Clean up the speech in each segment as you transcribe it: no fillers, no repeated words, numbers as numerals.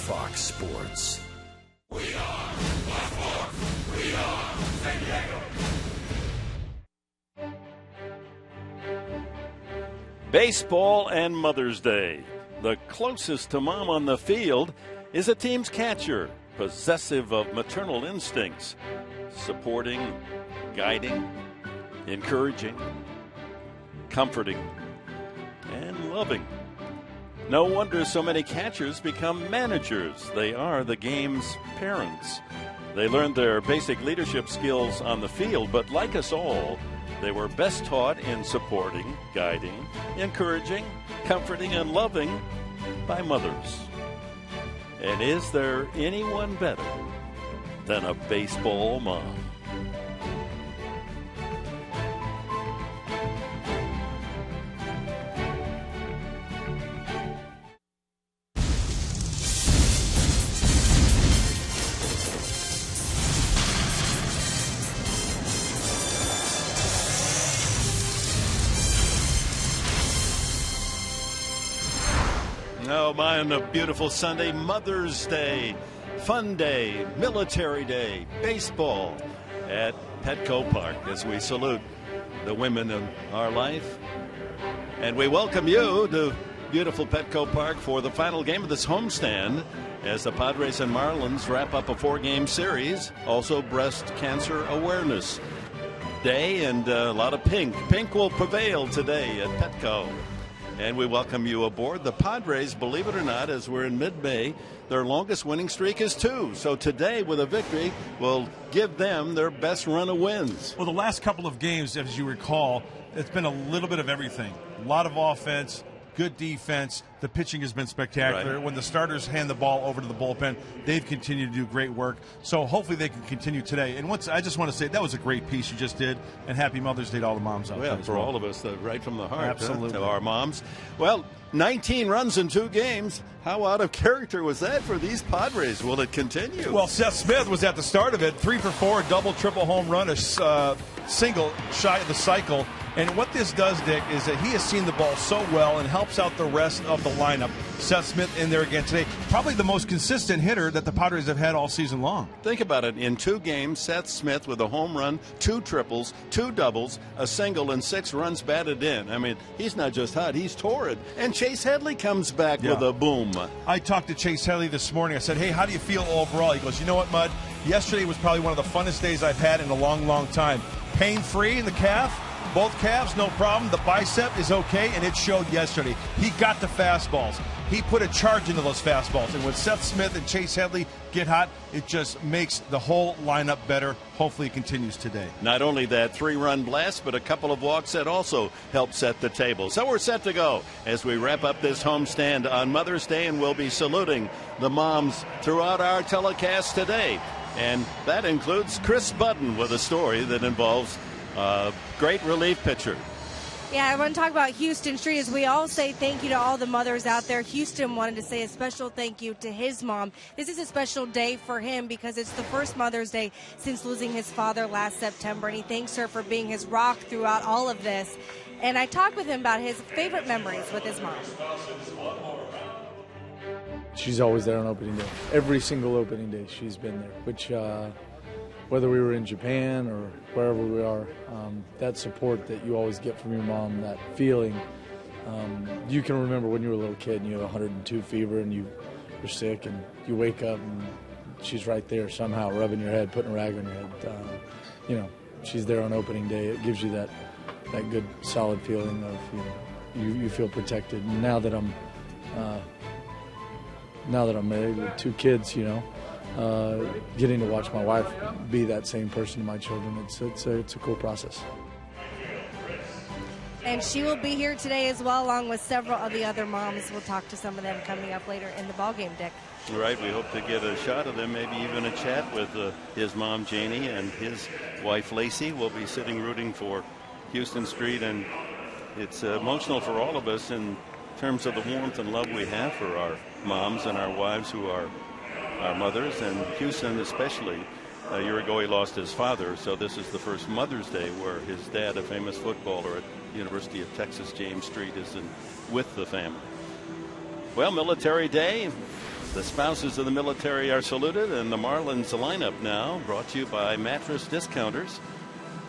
Fox Sports. We are Baltimore. We are San Diego. Baseball and Mother's Day. The closest to mom on the field is a team's catcher, possessive of maternal instincts, supporting, guiding, encouraging, comforting, and loving. No wonder so many catchers become managers. They are the game's parents. They learned their basic leadership skills on the field, but like us all, they were best taught in supporting, guiding, encouraging, comforting, and loving by mothers. And is there anyone better than a baseball mom? Oh, man, a beautiful Sunday, Mother's Day, Fun Day, Military Day, baseball at Petco Park as we salute the women in our life. And we welcome you to beautiful Petco Park for the final game of this homestand as the Padres and Marlins wrap up a 4-game series. Also, Breast Cancer Awareness Day and a lot of pink. Pink will prevail today at Petco. And we welcome you aboard. The Padres, believe it or not, as we're in mid-May, their longest winning streak is 2. So today, with a victory, will give them their best run of wins. Well, the last couple of games, as you recall, it's been a little bit of everything. A lot of offense, good defense. The pitching has been spectacular. Right. When the starters hand the ball over to the bullpen, they've continued to do great work. So hopefully they can continue today. And I just want to say that was a great piece you just did. And happy Mother's Day to all the moms out there. For all of us, right from the heart. Absolutely. To our moms. Well, 19 runs in 2 games. How out of character was that for these Padres? Will it continue? Well, Seth Smith was at the start of it. 3 for 4, double, triple home run, a single shy of the cycle. And what this does, Dick, is that he has seen the ball so well and helps out the rest of the lineup. Seth Smith in there again today. Probably the most consistent hitter that the Padres have had all season long. Think about it. In 2 games, Seth Smith with a home run, 2 triples, 2 doubles, a single, and 6 runs batted in. I mean, he's not just hot, he's torrid. And Chase Headley comes back with a boom. I talked to Chase Headley this morning. I said, hey, how do you feel overall? He goes, you know what, Mud? Yesterday was probably one of the funnest days I've had in a long, long time. Pain-free in the calf. Both calves, no problem. The bicep is okay, and it showed yesterday. He got the fastballs. He put a charge into those fastballs. And when Seth Smith and Chase Headley get hot, it just makes the whole lineup better. Hopefully it continues today. Not only that 3-run blast, but a couple of walks that also helped set the table. So we're set to go as we wrap up this homestand on Mother's Day, and we'll be saluting the moms throughout our telecast today. And that includes Chris Budden with a story that involves great relief pitcher. Yeah, I want to talk about Houston Street as we all say thank you to all the mothers out there. Houston wanted to say a special thank you to his mom. This is a special day for him because it's the first Mother's Day since losing his father last September, and he thanks her for being his rock throughout all of this. And I talked with him about his favorite memories with his mom. She's always there on opening day. Every single opening day she's been there, which whether we were in Japan or wherever we are, that support that you always get from your mom, that feeling, you can remember when you were a little kid and you have 102 fever and you're sick and you wake up and she's right there somehow rubbing your head, putting a rag on your head. She's there on opening day. It gives you that good solid feeling of you feel protected. And now that I'm married with 2 kids, getting to watch my wife be that same person to my children, it's a cool process. And she will be here today as well, along with several of the other moms. We'll talk to some of them coming up later in the ballgame, Dick. Right, we hope to get a shot of them, maybe even a chat with his mom, Janie, and his wife, Lacey. We'll be sitting rooting for Houston Street, and it's emotional for all of us in terms of the warmth and love we have for our moms and our wives who are our mothers, and Houston especially. A year ago he lost his father, so this is the first Mother's Day where his dad, a famous footballer at University of Texas, James Street, is with the family. Well, Military Day, The spouses of the military are saluted, and the Marlins lineup now brought to you by Mattress Discounters.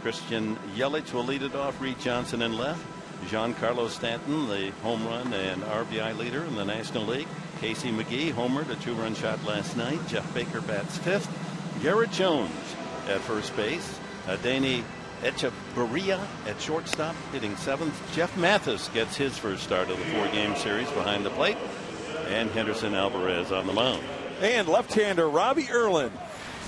Christian Yelich will lead it off. Reed Johnson in left. Giancarlo Stanton, the home run and RBI leader in the National League. Casey McGee homered a 2-run shot last night. Jeff Baker bats fifth. Garrett Jones at first base. Adeiny Echeverria at shortstop hitting seventh. Jeff Mathis gets his first start of the 4-game series behind the plate. And Henderson Alvarez on the mound. And left-hander Robbie Erlin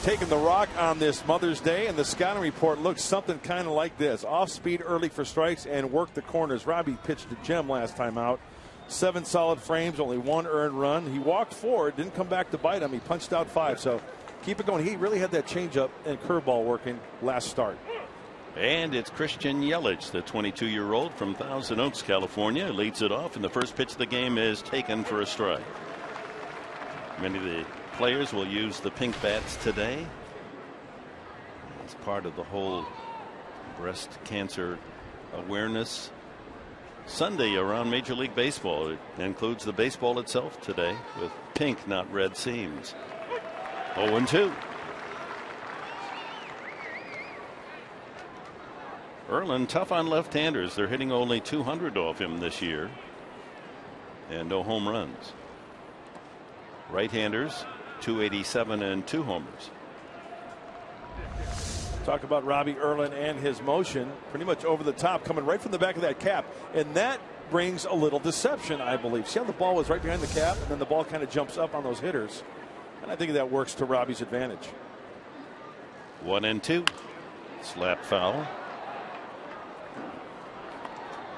taking the rock on this Mother's Day, and the scouting report looks something kind of like this. Off speed early for strikes and work the corners. Robbie pitched a gem last time out. 7 solid frames, only 1 earned run. He walked 4, didn't come back to bite him. He punched out 5, so keep it going. He really had that changeup and curveball working last start. And it's Christian Yelich, the 22-year-old from Thousand Oaks, California, leads it off, and the first pitch of the game is taken for a strike. Many of the players will use the pink bats today as part of the whole breast cancer awareness Sunday around Major League Baseball. It includes the baseball itself today with pink, not red seams. 0-2. Erlin tough on left-handers. They're hitting only 200 off him this year and no home runs. Right-handers 287 and 2 homers. Talk about Robbie Erlin and his motion, pretty much over the top, coming right from the back of that cap, and that brings a little deception, I believe. See how the ball was right behind the cap, and then the ball kind of jumps up on those hitters, and I think that works to Robbie's advantage. 1-2. Slap foul.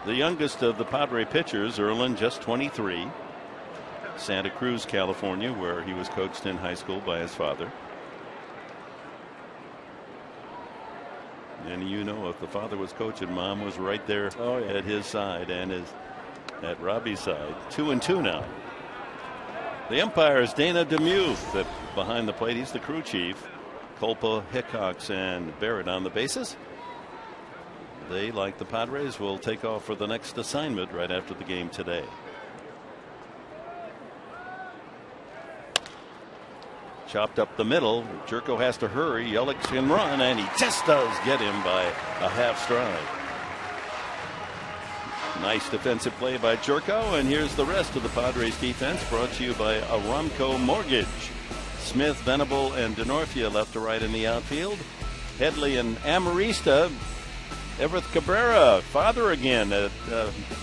The youngest of the Padre pitchers, Erlin, just 23. Santa Cruz, California, where he was coached in high school by his father. And you know, if the father was coaching, mom was right there at his side and at Robbie's side. 2-2 now. The umpire is Dana DeMuth. Behind the plate, he's the crew chief. Culpa, Hickox, and Barrett on the bases. They, like the Padres, will take off for the next assignment right after the game today. Chopped up the middle. Jerko has to hurry. Yelich can run, and he just does get him by a half stride. Nice defensive play by Jerko, and here's the rest of the Padres defense, brought to you by Aramco Mortgage. Smith, Venable, and Denorfia left to right in the outfield. Headley and Amarista. Everett Cabrera, father again at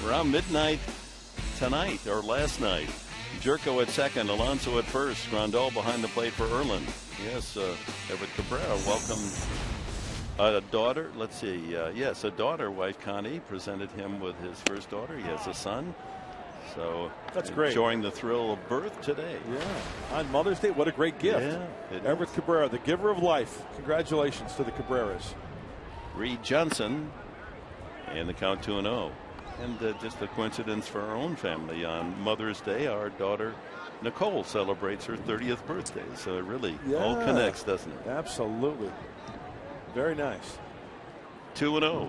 around midnight tonight or last night. Jerko at second, Alonso at first, Grandal behind the plate for Erlin. Yes, Everett Cabrera welcomed a daughter. Let's see. Yes, a daughter. Wife Connie presented him with his first daughter. He has a son. So that's great. Enjoying the thrill of birth today. Yeah. On Mother's Day, what a great gift. Yeah, Everett Cabrera, the giver of life. Congratulations to the Cabreras. Reed Johnson, and the count 2-0. And just a coincidence for our own family. On Mother's Day, our daughter Nicole celebrates her 30th birthday. So it really all connects, doesn't it? Absolutely. Very nice. 2-0.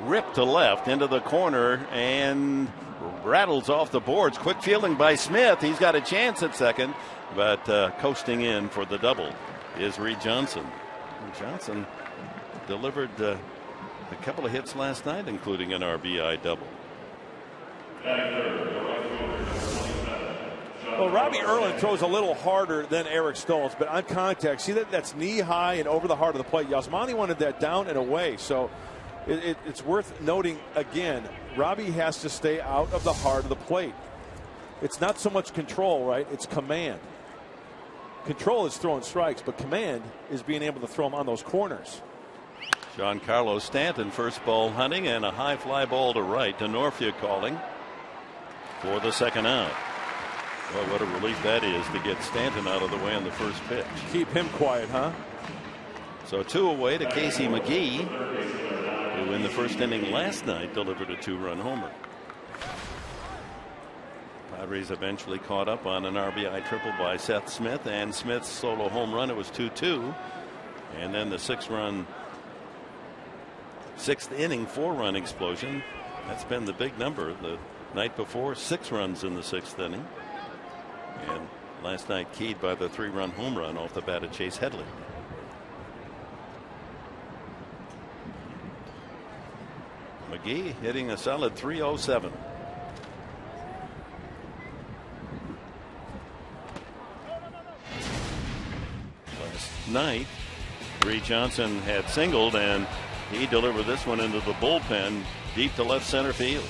Ripped to left into the corner and rattles off the boards. Quick fielding by Smith. He's got a chance at second, but coasting in for the double is Reed Johnson. Johnson delivered a couple of hits last night, including an RBI double. Well, Robbie Erlin throws a little harder than Eric Stoltz, but on contact, see that's knee high and over the heart of the plate. Yasmani wanted that down and away, so it's worth noting again, Robbie has to stay out of the heart of the plate. It's not so much control, right? It's command. Control is throwing strikes, but command is being able to throw them on those corners. Giancarlo Stanton first ball hunting, and a high fly ball to right. Denorfia calling for the second out. Well, what a relief that is to get Stanton out of the way on the first pitch. Keep him quiet, huh? So 2 away to Casey McGee, who in the first inning last night delivered a 2-run homer. Padres eventually caught up on an RBI triple by Seth Smith, and Smith's solo home run. It was 2-2, and then the 6-run 6th inning 4-run explosion. That's been the big number the night before. 6 runs in the 6th inning, and Last night keyed by the 3-run home run off the bat of Chase Headley. McGee hitting a solid .307. Last night, Reed Johnson had singled, and he delivered this one into the bullpen deep to left center field.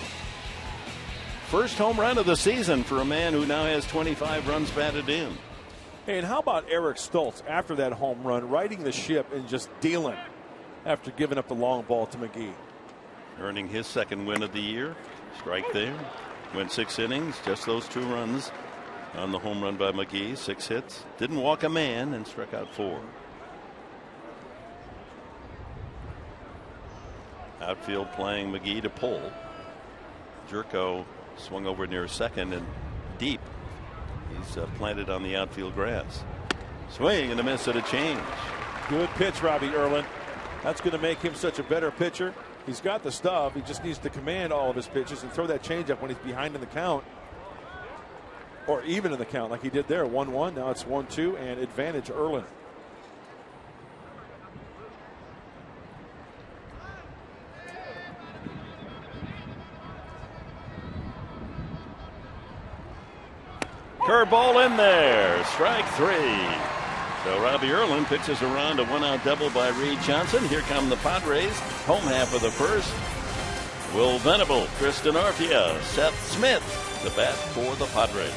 First home run of the season for a man who now has 25 runs batted in. Hey, and how about Eric Stoltz after that home run, riding the ship and just dealing after giving up the long ball to McGee? Earning his second win of the year. Strike there. Went 6 innings, just those 2 runs on the home run by McGee. 6 hits. Didn't walk a man and struck out 4. Outfield playing McGee to pull. Jerko swung over near second and deep. He's planted on the outfield grass. Swing and a miss at a change. Good pitch, Robbie Erlin. That's going to make him such a better pitcher. He's got the stuff. He just needs to command all of his pitches and throw that changeup when he's behind in the count, or even in the count like he did there. 1-1. Now it's 1-2 and advantage Erlin. Curveball in there. Strike 3. So Robbie Erlin pitches around a 1-out double by Reed Johnson. Here come the Padres. Home half of the first. Will Venable, Chris Denorfia, Seth Smith, the bat for the Padres.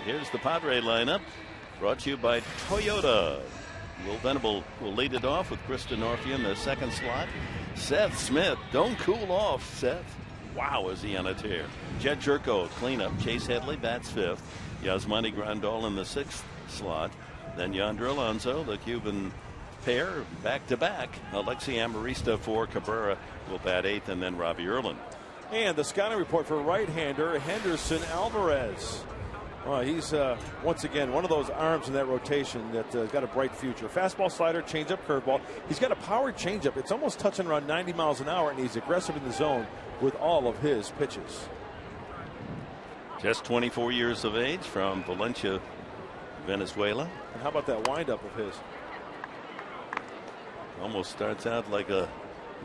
Here's the Padre lineup, brought to you by Toyota. Will Venable will lead it off with Chris Denorfia in the second slot. Seth Smith, don't cool off, Seth. Wow, is he on a tear. Jed Jerko, cleanup. Chase Headley bats 5th. Yasmani Grandal in the 6th slot. Then Yonder Alonso, the Cuban pair, back-to-back. Alexi Amarista for Cabrera will bat 8th, and then Robbie Erlin. And the scouting report for right-hander Henderson Alvarez. He's once again one of those arms in that rotation that's got a bright future. Fastball, slider, changeup, curveball. He's got a powered changeup. It's almost touching around 90 miles an hour, and he's aggressive in the zone with all of his pitches. Just 24 years of age, from Valencia, Venezuela. And how about that windup of his? Almost starts out like a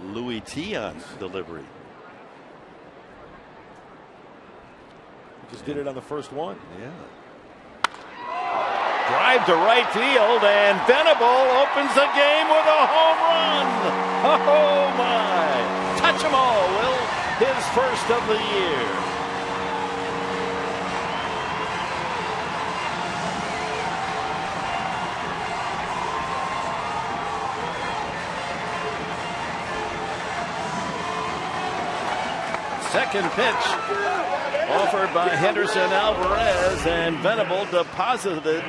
Louis Tion delivery. Just did it on the first one. Yeah. Drive to right field, and Venable opens the game with a home run. Oh my! Touch 'em all, Will. His first of the year. Second pitch offered by Henderson Alvarez, and Venable deposited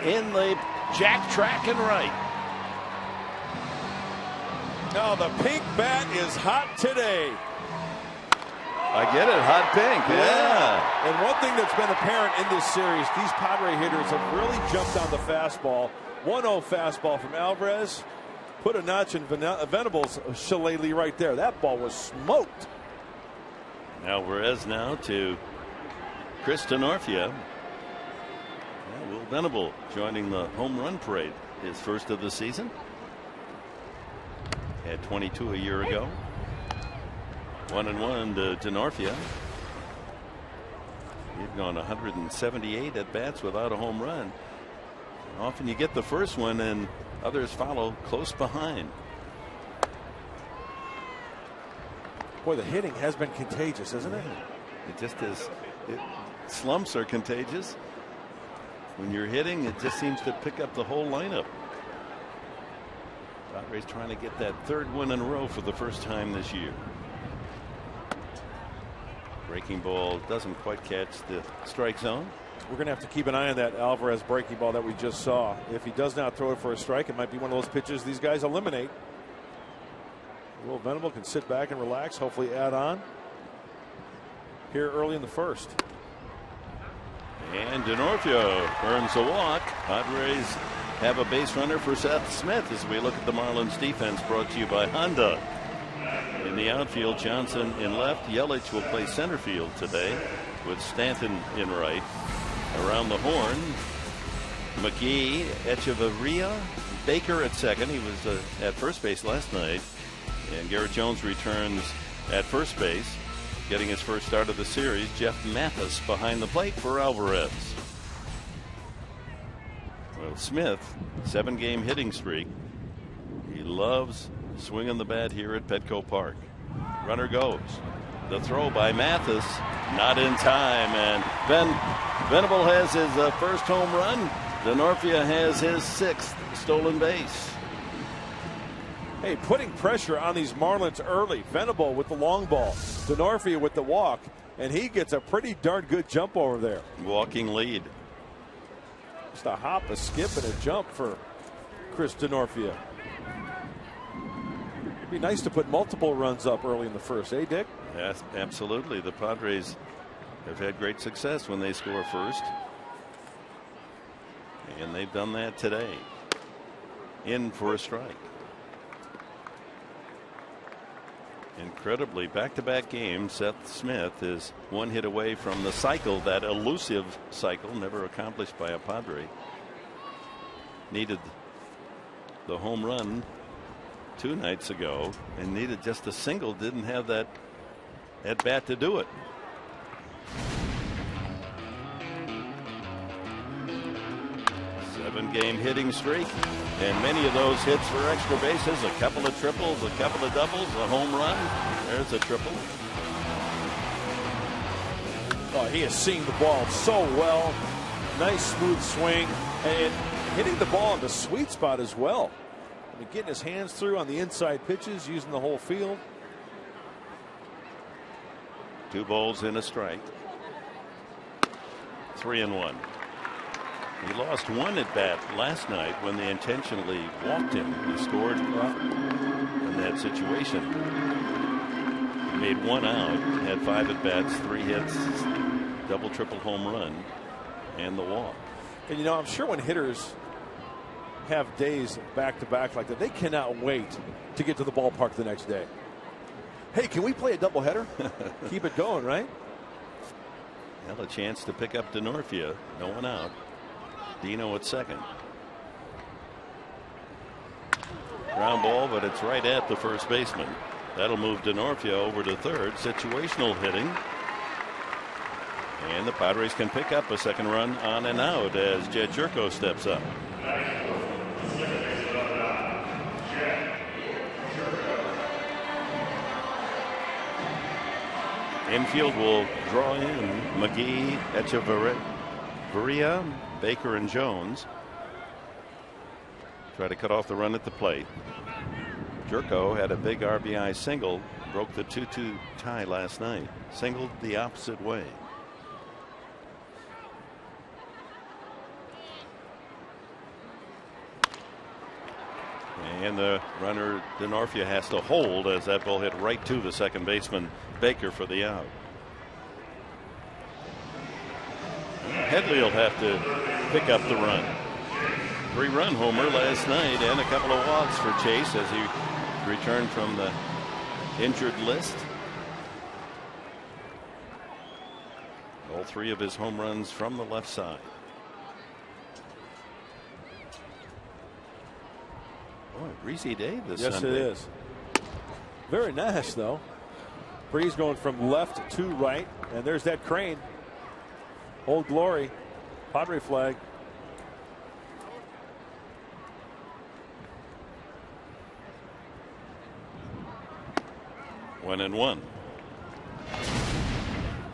in the jack track and right. Now the pink bat is hot today. I get it, hot pink. Yeah. And one thing that's been apparent in this series, these Padre hitters have really jumped on the fastball. 1-0 fastball from Alvarez. Put a notch in Venable's shillelagh right there. That ball was smoked. Alvarez now to Chris Denorfia. Will Venable joining the home run parade, his first of the season. Had 22 a year ago. 1-1 to Denorfia. He'd gone 178 at bats without a home run. Often you get the first one and others follow close behind. Boy, the hitting has been contagious, isn't it? It just is. Slumps are contagious. When you're hitting, it just seems to pick up the whole lineup. Padres trying to get that third win in a row for the first time this year. Breaking ball doesn't quite catch the strike zone. We're going to have to keep an eye on that Alvarez breaking ball that we just saw. If he does not throw it for a strike, it might be one of those pitches these guys eliminate. Will Venable can sit back and relax, hopefully add on here early in the first. And Denorfia earns a walk. Padres have a base runner for Seth Smith as we look at the Marlins defense, brought to you by Honda. In the outfield, Johnson in left. Yelich will play center field today with Stanton in right. Around the horn, McGee, Echeverria, Baker at second. He was at first base last night. And Garrett Jones returns at first base, getting his first start of the series. Jeff Mathis behind the plate for Alvarez. Well, Smith, 7-game hitting streak. He loves swinging the bat here at Petco Park. Runner goes. The throw by Mathis, not in time, and Venable has his first home run. Denorfia has his 6th stolen base. Hey, putting pressure on these Marlins early. Venable with the long ball, Denorfia with the walk, and he gets a pretty darn good jump over there. Walking lead. Just a hop, a skip, and a jump for Chris Denorfia. It'd be nice to put multiple runs up early in the first, eh, Dick? Yes, absolutely. The Padres have had great success when they score first. And they've done that today. In for a strike. Incredibly, back-to-back games, Seth Smith is one hit away from the cycle, that elusive cycle never accomplished by a Padre. Needed the home run 2 nights ago and needed just a single. Didn't have that at bat to do it. Seven-game hitting streak, and many of those hits for extra bases. A couple of triples, a couple of doubles, a home run. There's a triple. Oh, he is seeing the ball so well. Nice smooth swing, and hitting the ball in the sweet spot as well. I mean, getting his hands through on the inside pitches, using the whole field. 2 balls and a strike. 3-1. He lost 1 at bat last night when they intentionally walked him. He scored in that situation. He made 1 out, had 5 at bats, 3 hits, double, triple home run, and the walk. And you know, I'm sure when hitters have days back to back like that, they cannot wait to get to the ballpark the next day. Hey, can we play a doubleheader? Keep it going, right? Well, a chance to pick up Denorfia. No one out. Dino at second. Ground ball, but it's right at the first baseman. That'll move Denorfia over to third. Situational hitting. And the Padres can pick up a second run on and out as Jed Jerko steps up. Infield will draw in McGee, Echeverria, Baker, and Jones. Try to cut off the run at the plate. Jerko had a big RBI single, broke the 2-2 tie last night. Singled the opposite way. And the runner Denorfia has to hold as that ball hit right to the second baseman Baker for the out. Headley will have to pick up the run. 3-run homer last night and a couple of walks for Chase as he returned from the injured list. All 3 of his home runs from the left side. Boy, breezy day this Yes, Sunday. it is. Very nice, though. Breeze going from left to right, and there's that crane. Old Glory, Padre flag. One and one.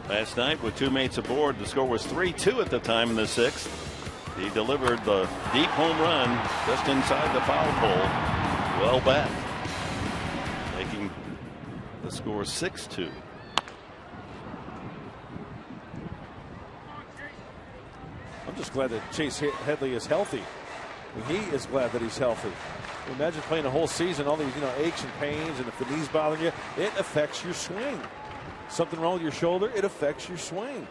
Last night with 2 mates aboard, the score was 3-2 at the time in the 6th. He delivered the deep home run just inside the foul pole. Well back, making the score 6-2. I'm just glad that Chase Headley is healthy. I mean, he is glad that he's healthy. Imagine playing a whole season, all these aches and pains, and if the knee's bothering you, it affects your swing. Something wrong with your shoulder, it affects your swing.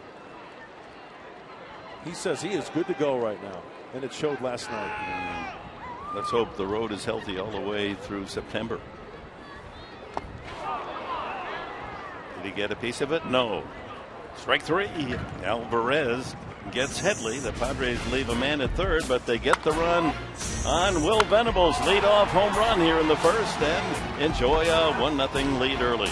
He says he is good to go right now, and it showed last night. Let's hope the road is healthy all the way through September. Did he get a piece of it? No. Strike 3. Alvarez gets Headley. The Padres leave a man at third, but they get the run on Will Venables' leadoff home run here in the first and enjoy a 1-0 lead early.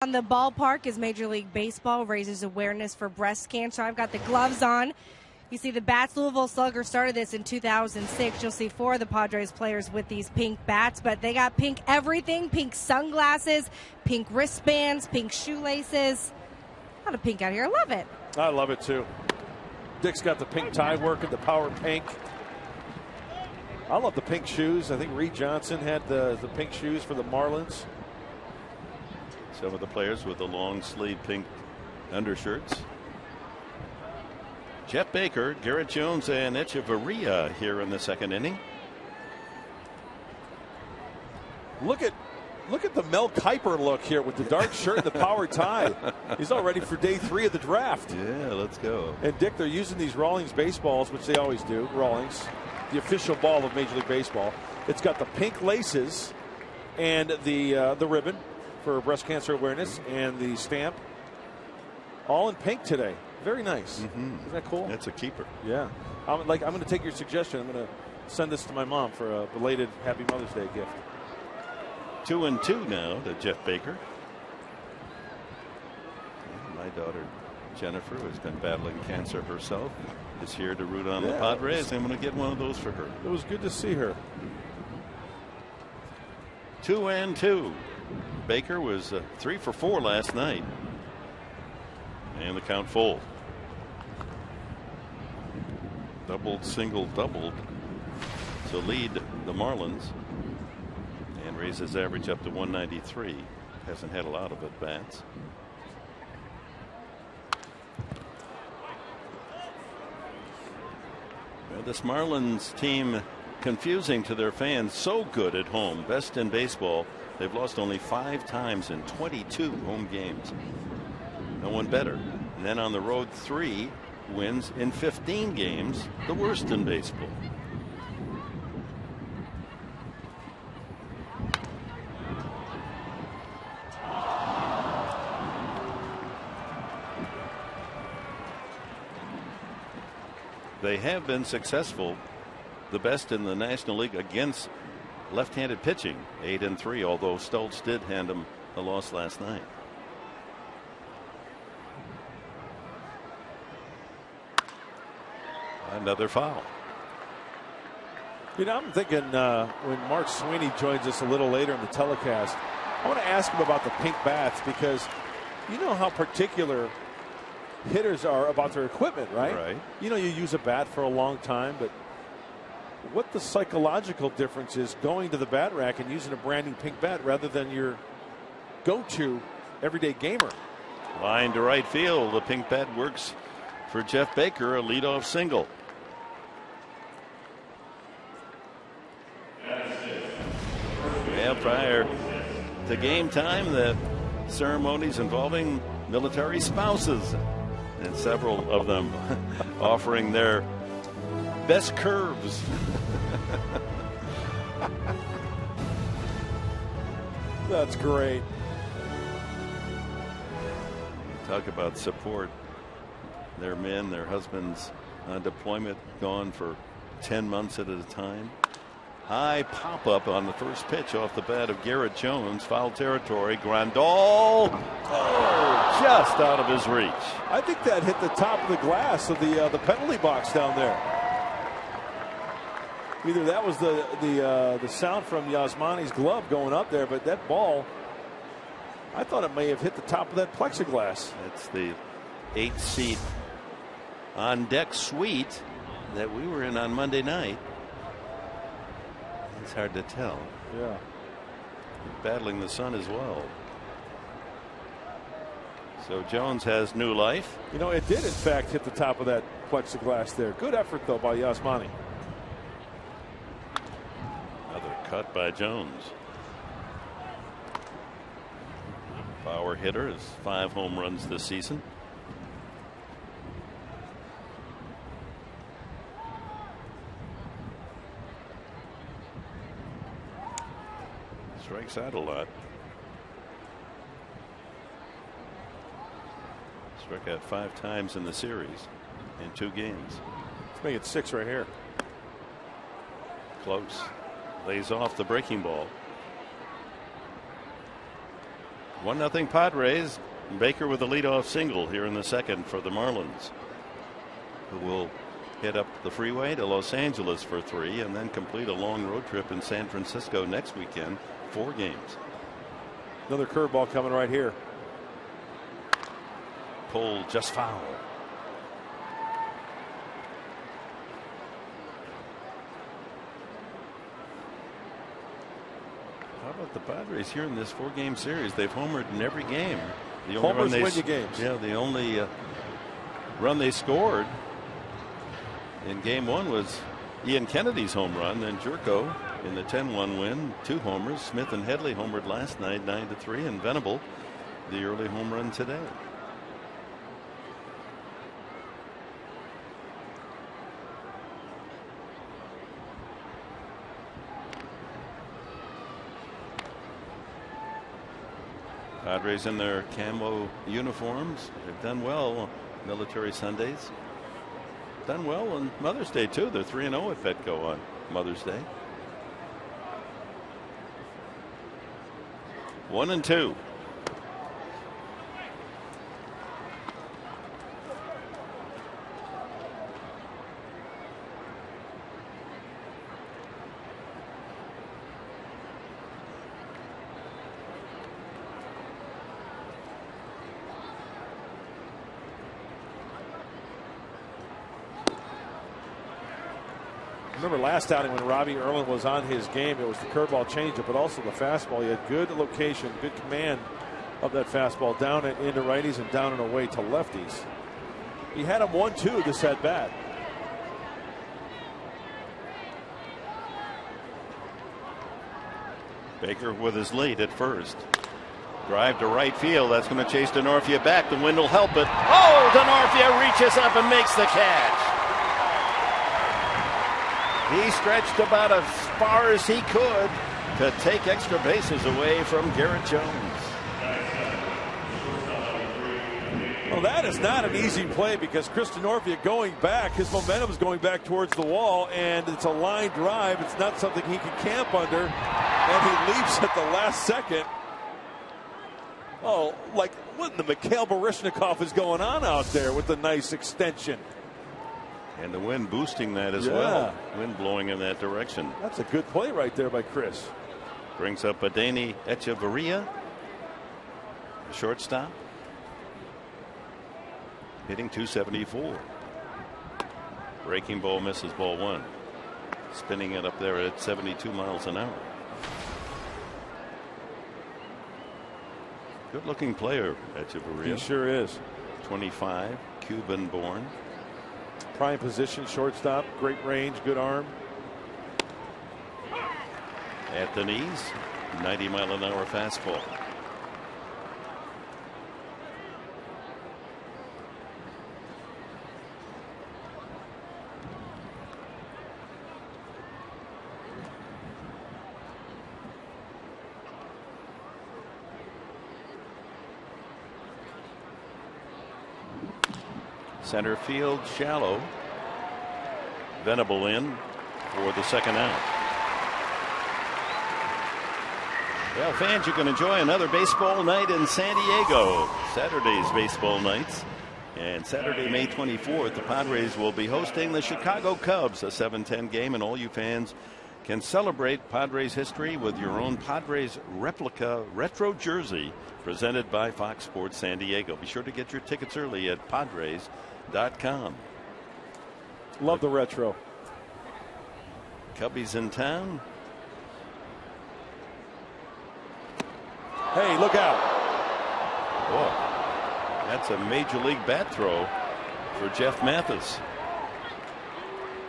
On the ballpark as Major League Baseball raises awareness for breast cancer. I've got the gloves on. You see the bats. Louisville Slugger started this in 2006. You'll see 4 of the Padres players with these pink bats, but they got pink everything, pink sunglasses, pink wristbands, pink shoelaces. A lot of pink out here. I love it. I love it too. Dick's got the pink tie working, the power pink. I love the pink shoes. I think Reed Johnson had the pink shoes for the Marlins. Some of the players with the long sleeve pink undershirts. Jeff Baker, Garrett Jones, and Echeverria here in the second inning. Look at the Mel Kiper look here with the dark shirt and the power tie. He's all ready for day 3 of the draft. Yeah, let's go. And Dick, they're using these Rawlings baseballs, which they always do. Rawlings, the official ball of Major League Baseball. It's got the pink laces and the ribbon for breast cancer awareness and the stamp. All in pink today. Very nice. Isn't that cool? That's a keeper. Yeah. I'm going to take your suggestion. I'm going to send this to my mom for a belated Happy Mother's Day gift. 2-2 now to Jeff Baker. My daughter Jennifer, who's been battling cancer herself, is here to root on the Padres. I'm going to get one of those for her. It was good to see her. 2-2. Baker was 3 for 4 last night. And the count full. Doubled, single, doubled to lead the Marlins and raise his average up to 193. Hasn't had a lot of at bats. Well, this Marlins team, confusing to their fans, so good at home, best in baseball. They've lost only 5 times in 22 home games. No one better. And then on the road, 3 wins in 15 games, the worst in baseball. They have been successful, the best in the National League against left-handed pitching, 8-3, although Stoltz did hand them a loss last night. Another foul. You know, I'm thinking when Mark Sweeney joins us a little later in the telecast, I want to ask him about the pink bats, because you know how particular hitters are about their equipment, right? Right. You know, you use a bat for a long time, but what the psychological difference is going to the bat rack and using a brand new pink bat rather than your go-to everyday gamer. Line to right field. The pink bat works for Jeff Baker, a leadoff single. Well, prior to game time, the ceremonies involving military spouses, and several of them offering their best curves. That's great. Talk about support. Their men, their husbands on deployment, gone for 10 months at a time. High pop up on the first pitch off the bat of Garrett Jones. Foul territory. Grandal. Oh, just out of his reach. I think that hit the top of the glass of the penalty box down there. Either that was the sound from Yasmani's glove going up there, but that ball, I thought it may have hit the top of that plexiglass. It's the 8-seat on deck suite that we were in on Monday night. It's hard to tell. Yeah. Battling the sun as well. So Jones has new life. You know, it did in fact hit the top of that plexiglass there. Good effort though by Yasmani. Another cut by Jones. Power hitter has 5 home runs this season. Strikes out a lot. Struck out 5 times in the series in 2 games. Let's make it 6 right here. Close. Lays off the breaking ball. 1-0 Padres. Baker with a leadoff single here in the second for the Marlins, who will head up the freeway to Los Angeles for 3 and then complete a long road trip in San Francisco next weekend. 4 games. Another curveball coming right here. Pulled just foul. How about the Padres here in this 4-game series? They've homered in every game. The only Homers win you games. Yeah, the only run they scored in game 1 was Ian Kennedy's home run. Then Jerko in the 10-1 win, 2 homers. Smith and Headley homered last night, 9-3, and Venable the early home run today. Padres in their camo uniforms. They've done well on Military Sundays. Done well on Mother's Day too. They're 3-0 at Petco on Mother's Day. 1-2. Remember last outing when Robbie Erlin was on his game, it was the curveball changeup, but also the fastball. He had good location, good command of that fastball down and into righties and down and away to lefties. He had him 1-2 this at bat. Baker with his lead at first. Drive to right field. That's going to chase Denorfia back. The wind will help it. Oh, Denorfia reaches up and makes the catch. He stretched about as far as he could to take extra bases away from Garrett Jones. Well, that is not an easy play because Chris Denorfia going back, his momentum is going back towards the wall, and it's a line drive. It's not something he can camp under, and he leaps at the last second. Oh, like what in the Mikhail Baryshnikov is going on out there with the nice extension. And the wind boosting that as well. Wind blowing in that direction. That's a good play right there by Chris. Brings up Adeiny Echeverria, shortstop. Hitting .274. Breaking ball misses ball one. Spinning it up there at 72 miles an hour. Good looking player, Echeverria. He sure is. 25, Cuban born. Prime position, shortstop, great range, good arm. At the knees, 90-mile-an-hour fastball. Center field shallow. Venable in for the second out. Well, fans, you can enjoy another baseball night in San Diego. Saturday's baseball nights. And Saturday, May 24th, the Padres will be hosting the Chicago Cubs, a 7-10 game, and all you fans can celebrate Padres history with your own Padres replica retro jersey presented by Fox Sports San Diego. Be sure to get your tickets early at Padres.com. Love the retro. Cubbies in town. Hey, look out. Whoa. That's a major league bat throw for Jeff Mathis.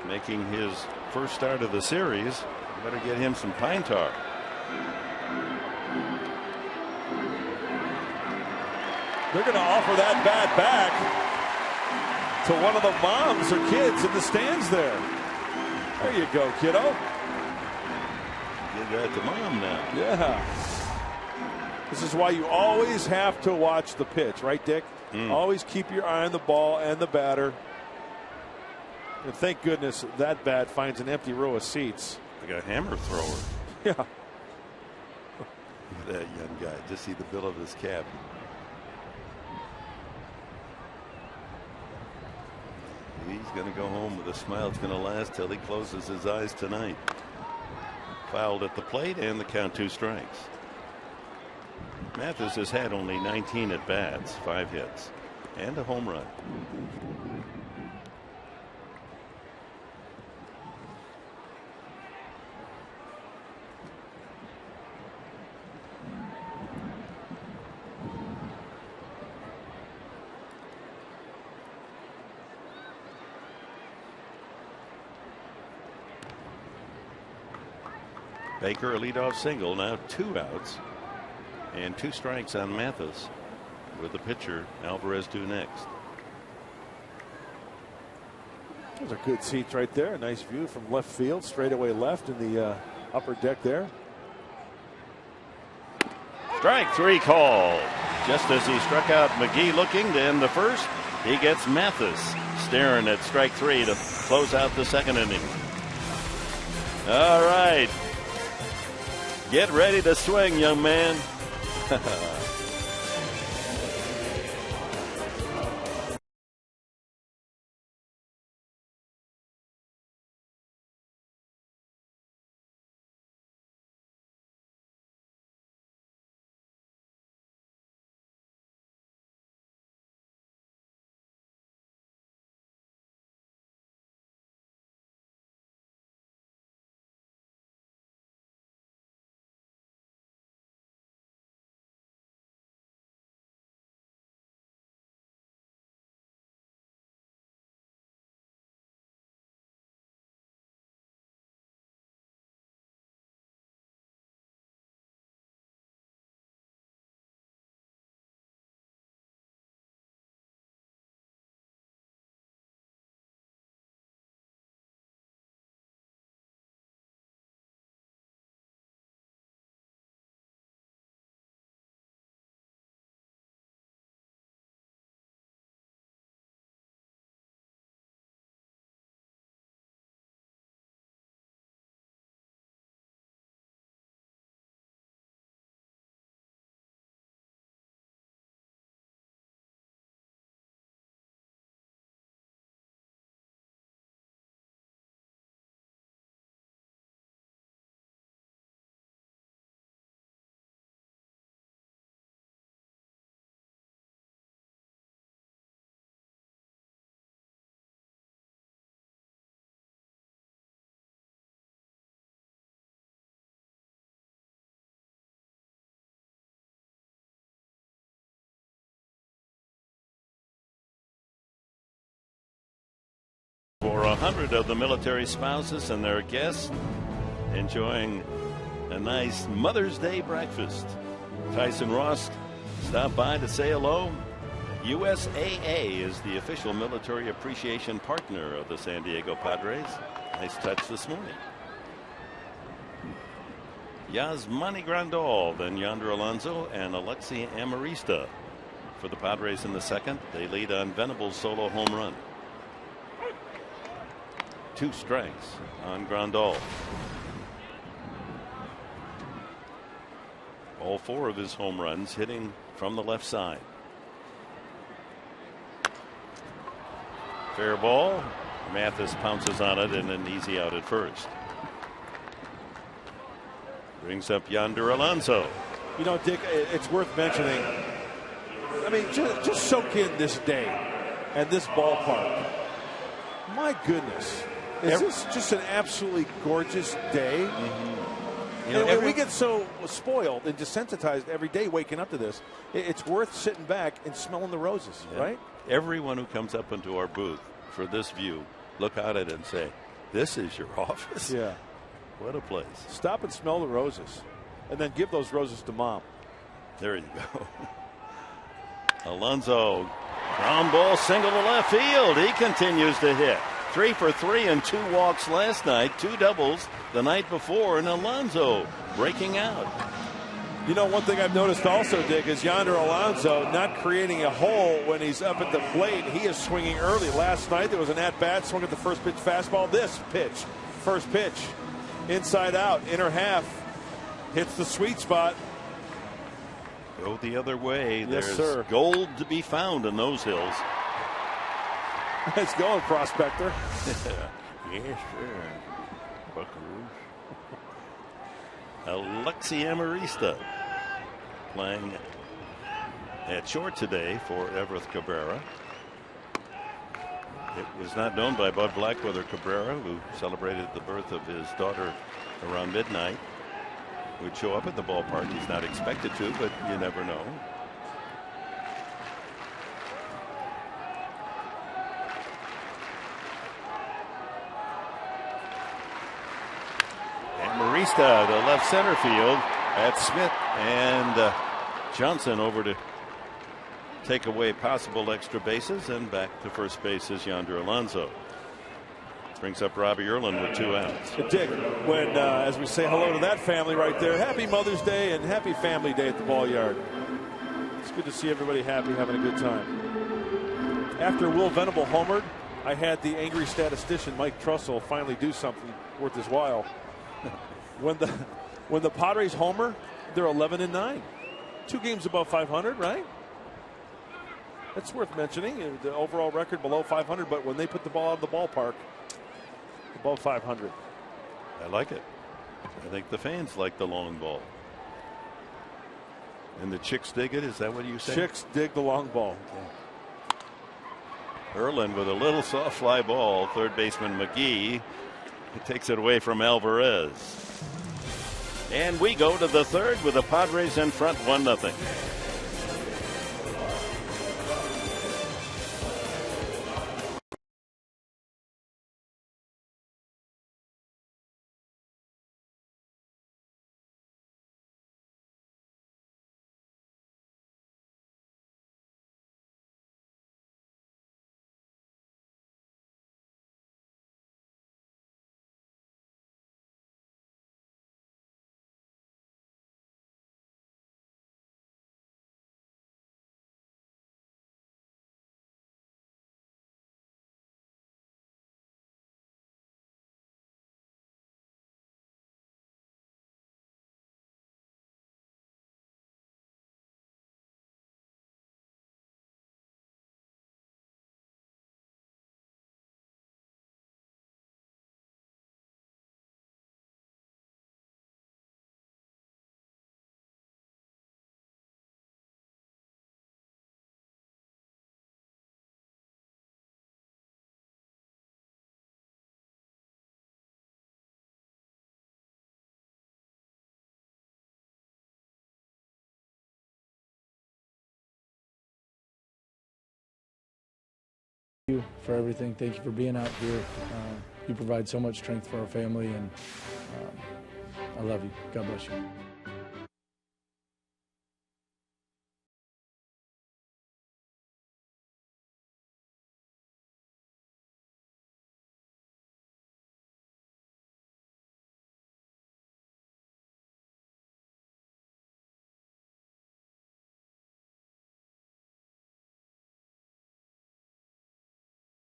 Making his first start of the series. Better get him some pine tar. They're going to offer that bat back to one of the moms or kids in the stands there. There you go, kiddo. Give that to mom now. Yeah. This is why you always have to watch the pitch, right, Dick? Always keep your eye on the ball and the batter. And thank goodness that bat finds an empty row of seats. Like a hammer thrower. Yeah. Look at that young guy. Just see the bill of his cap. He's going to go home with a smile that's going to last till he closes his eyes tonight. Fouled at the plate and the count 2 strikes. Mathis has had only 19 at bats, 5 hits, and a home run. Baker, a leadoff single, now 2 outs. And 2 strikes on Mathis with the pitcher Alvarez due next. Those are good seats right there. A nice view from left field, straightaway left in the upper deck there. Strike 3 call. Just as he struck out McGee looking to end the first, he gets Mathis staring at strike 3 to close out the second inning. All right. Get ready to swing, young man. 100 of the military spouses and their guests enjoying a nice Mother's Day breakfast. Tyson Ross stopped by to say hello. USAA is the official military appreciation partner of the San Diego Padres. Nice touch this morning. Yasmani Grandal, then Yonder Alonso and Alexi Amarista for the Padres in the second. They lead on Venable's solo home run. 2 strikes on Grandal. All 4 of his home runs hitting from the left side. Fair ball. Mathis pounces on it and an easy out at first. Brings up Yonder Alonso. You know, Dick, it's worth mentioning. I mean, just soak in this day and this ballpark. My goodness. Is this just an absolutely gorgeous day? Mm-hmm. You know, and we get so spoiled and desensitized every day waking up to this. It's worth sitting back and smelling the roses, right? Everyone who comes up into our booth for this view, look out at it and say, this is your office? Yeah. What a place. Stop and smell the roses. And then give those roses to Mom. There you go. Alonso, ground ball, single to left field. He continues to hit. 3 for 3 and 2 walks last night, 2 doubles the night before, and Alonso breaking out. You know, one thing I've noticed also, Dick, is Yonder Alonso not creating a hole when he's up at the plate. He is swinging early. Last night there was an at-bat, swung at the first pitch fastball. This pitch, first pitch, inside out, inner half, hits the sweet spot. Go the other way. Yes, There's sir. Gold to be found in those hills. Nice going, prospector. Yes, sir. Buckaroos. Alexi Amarista playing at short today for Everett Cabrera. It was not known by Bud Blackweather Cabrera, who celebrated the birth of his daughter around midnight, would show up at the ballpark. He's not expected to, but you never know. Marista to left center field. That's Smith and Johnson over to take away possible extra bases, and back to first base is Yonder Alonso. Brings up Robbie Erlin with 2 outs. Dick, when as we say hello to that family right there, happy Mother's Day and happy Family Day at the ball yard. It's good to see everybody happy, having a good time. After Will Venable homered, I had the angry statistician Mike Trussell finally do something worth his while. When the Padres homer, they're 11-9, 2 games above 500, right? That's worth mentioning. The overall record below 500, but when they put the ball out of the ballpark, above 500. I like it. I think the fans like the long ball. And the chicks dig it. Is that what you say? Chicks dig the long ball. Okay. Erlin with a little soft fly ball. Third baseman McGee. He takes it away from Alvarez. And we go to the third with the Padres in front 1-0. you for everything. Thank you for being out here. You provide so much strength for our family, and I love you. God bless you.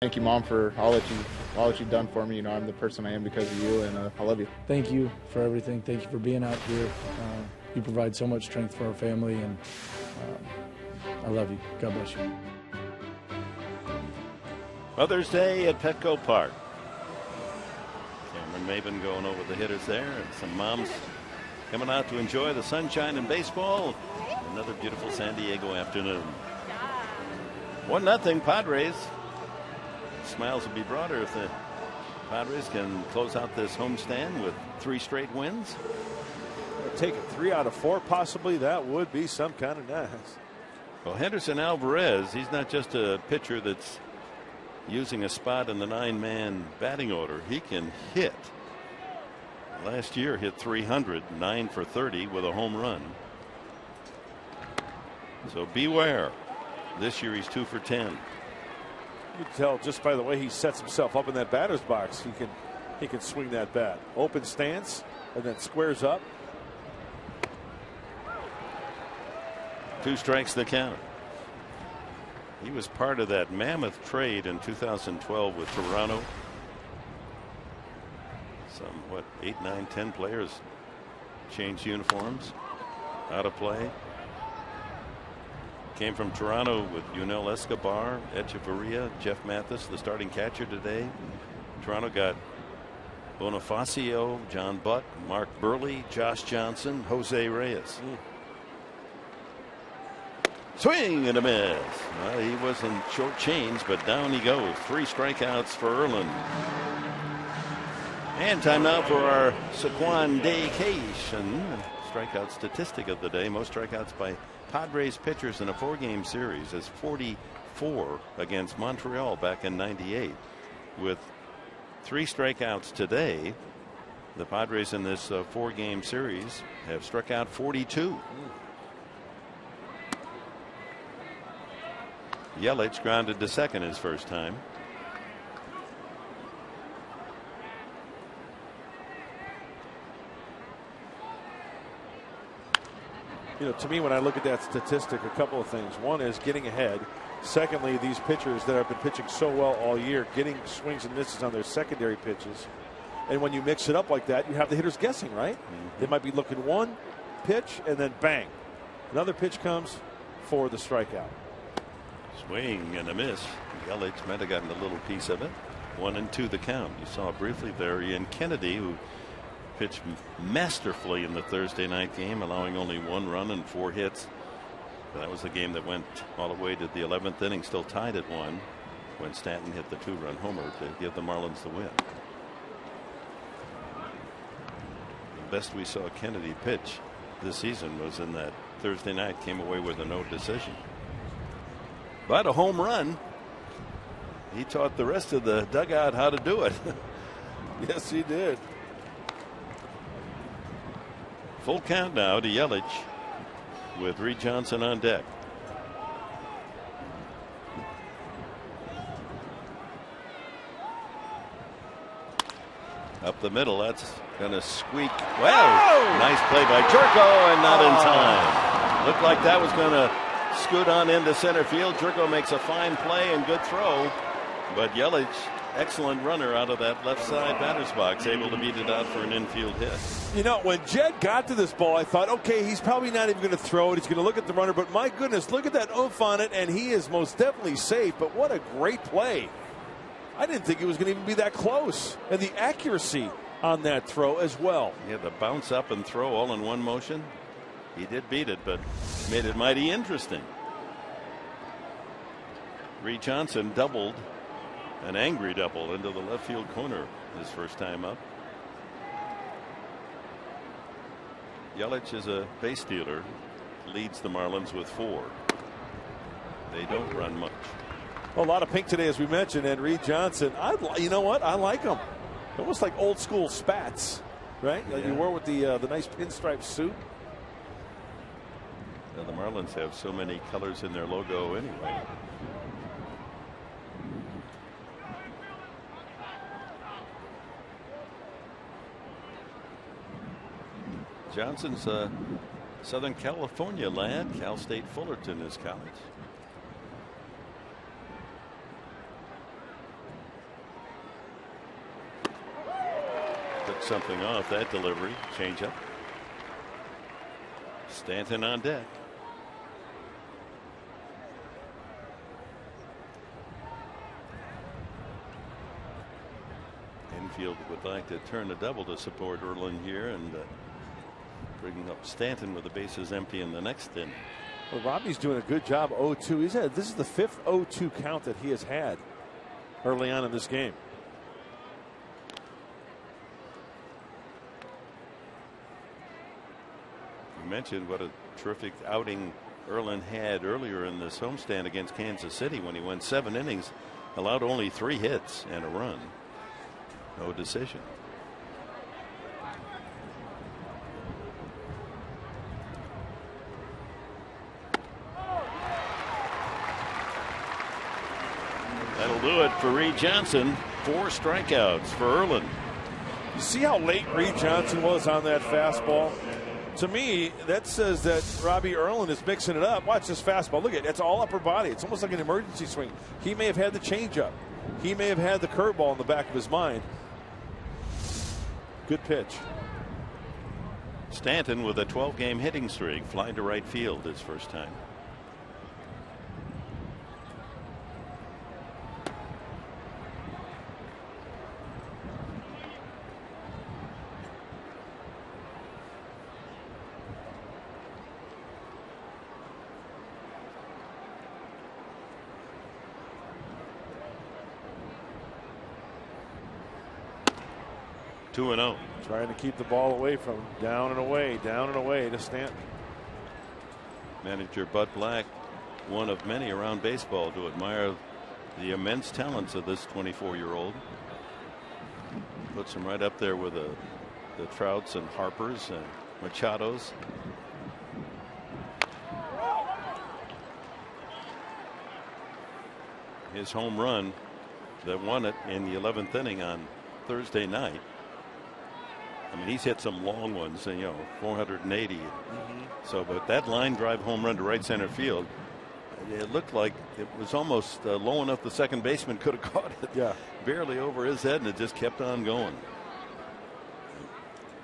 Thank you, Mom, for all that you've done for me. You know, I'm the person I am because of you, and I love you. Thank you for everything. Thank you for being out here. You provide so much strength for our family, and I love you. God bless you. Mother's Day at Petco Park. Cameron Maven going over the hitters there, and some moms coming out to enjoy the sunshine and baseball. Another beautiful San Diego afternoon. 1-0 Padres. Smiles will be broader if the Padres can close out this homestand with 3 straight wins. Take it 3 out of 4 possibly. That would be some kind of nice. Well, Henderson Alvarez, he's not just a pitcher that's using a spot in the 9-man batting order. He can hit. Last year hit 300, 9 for 30 with a home run. So beware. This year he's 2 for 10. You can tell just by the way he sets himself up in that batter's box. He can swing that bat. Open stance and then squares up. 2 strikes the count. He was part of that mammoth trade in 2012 with Toronto. Some 8, 9, 10 players changed uniforms out of play. Came from Toronto with Yunel Escobar, Echeverria, Jeff Mathis, the starting catcher today. Toronto got Bonifacio, John Buck, Mark Burley, Josh Johnson, Jose Reyes. Swing and a miss. Well, he wasn't shortchanged, but down he goes. 3 strikeouts for Erlin. And time now for our Saquon Daycation strikeout statistic of the day. Most strikeouts by Padres pitchers in a 4-game series is 44 against Montreal back in '98. With 3 strikeouts today, the Padres in this 4-game series have struck out 42. Yelich grounded to second his first time. You know, to me, when I look at that statistic, a couple of things. One is getting ahead. Secondly, these pitchers that have been pitching so well all year, getting swings and misses on their secondary pitches. And when you mix it up like that, you have the hitters guessing, right? They might be looking one pitch and then bang. Another pitch comes for the strikeout. Swing and a miss. Yelich might have gotten a little piece of it. 1-2 the count. You saw briefly there Ian Kennedy, who pitched masterfully in the Thursday night game, allowing only 1 run and 4 hits. That was the game that went all the way to the 11th inning, still tied at 1 when Stanton hit the 2-run homer to give the Marlins the win. The best we saw Kennedy pitch this season was in that Thursday night, came away with a no decision. But a home run. He taught the rest of the dugout how to do it. Yes, he did. Full count now to Yelich with Reed Johnson on deck. Up the middle, that's going to squeak. Well, nice play by Jerko and not in time. Looked like that was going to scoot on into center field. Jerko makes a fine play and good throw, but Yelich, excellent runner out of that left side batter's box, able to beat it out for an infield hit. You know, when Jed got to this ball, I thought, okay, he's probably not even going to throw it. He's going to look at the runner, but my goodness, look at that oomph on it, and he is most definitely safe. But what a great play. I didn't think it was going to even be that close. And the accuracy on that throw as well. Yeah, the bounce up and throw all in one motion. He did beat it, but made it mighty interesting. Reed Johnson doubled, an angry double into the left field corner his first time up. Yelich is a base stealer, leads the Marlins with 4. They don't run much. A lot of pink today, as we mentioned, and Reed Johnson. You know what? I like him. Almost like old school spats, right? Like you wore with the nice pinstripe suit. Now, the Marlins have so many colors in their logo anyway. Johnson's a Southern California lad. Cal State Fullerton is college. Took something off that delivery. Change up. Stanton on deck. Infield would like to turn a double to support Erlin here and bringing up Stanton with the bases empty in the next inning. Well, Robbie's doing a good job. 0-2. This is the 5th 0-2 count that he has had early on in this game. You mentioned what a terrific outing Erlin had earlier in this homestand against Kansas City when he went 7 innings, allowed only 3 hits and a run. No decision. That'll do it for Reed Johnson. 4 strikeouts for Erlin. You see how late Reed Johnson was on that fastball? To me, that says that Robbie Erlin is mixing it up. Watch this fastball. Look at it. It's all upper body. It's almost like an emergency swing. He may have had the changeup. He may have had the curveball in the back of his mind. Good pitch. Stanton with a 12-game hitting streak, flying to right field his first time. Two and 0. Trying to keep the ball away from him. Down and away to Stanton. Manager Bud Black, one of many around baseball to admire the immense talents of this 24-year-old. Puts him right up there with the Trouts and Harpers and Machados. His home run that won it in the 11th inning on Thursday night. I mean, he's hit some long ones, 480. So, but that line drive home run to right center field, it looked like it was almost low enough the second baseman could have caught it. Yeah. Barely over his head, and it just kept on going.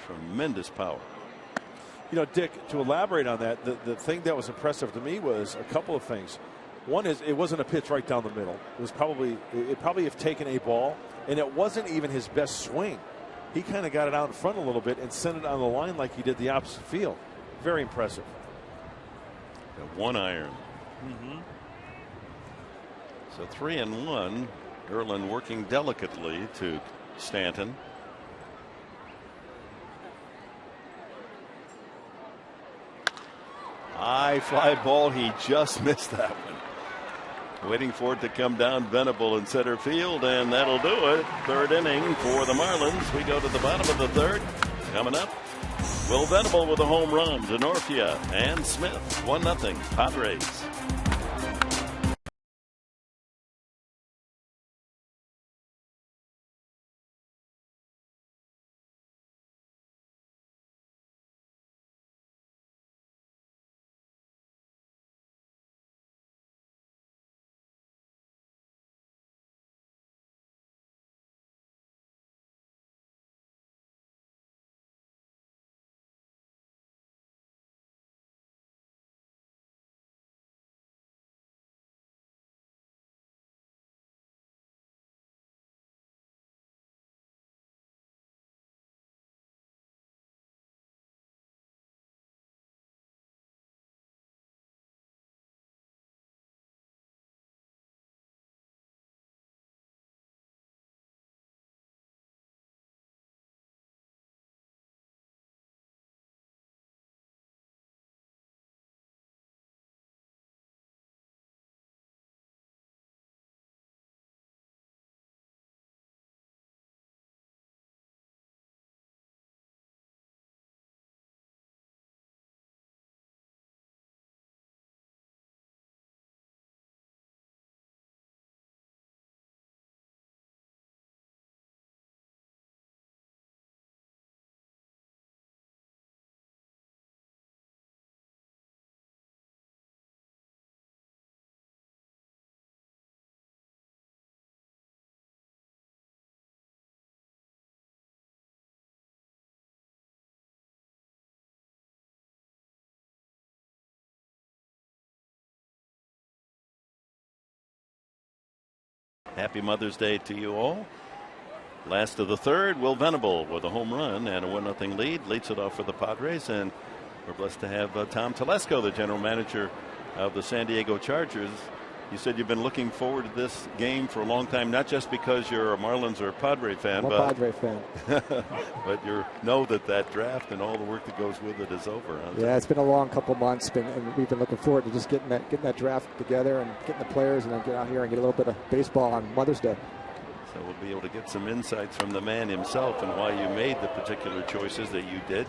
Tremendous power. Dick, to elaborate on that, the thing that was impressive to me was a couple of things. One is it wasn't a pitch right down the middle. It probably have taken a ball, and it wasn't even his best swing. He kind of got it out in front a little bit and sent it on the line like he did the opposite field. Very impressive. The 1 iron. So 3-1. Erlin working delicately to Stanton. High fly ball. He just missed that one. Waiting for it to come down. Venable in center field, and that'll do it. 3rd inning for the Marlins. We go to the bottom of the 3rd. Coming up, Will Venable with a home run. Denorfia and Smith. 1-0 Padres. Happy Mother's Day to you all. Last of the third, Will Venable with a home run and a 1-0 lead. Leads it off for the Padres, and we're blessed to have Tom Telesco, the general manager of the San Diego Chargers. You said you've been looking forward to this game for a long time, not just because you're a Marlins or a Padre fan, I'm a Padre fan. but you know that draft and all the work that goes with it is over. Huh? Yeah, it's been a long couple months, and we've been looking forward to just getting that draft together and getting the players, and then get out here and get a little bit of baseball on Mother's Day. So we'll be able to get some insights from the man himself and why you made the particular choices that you did.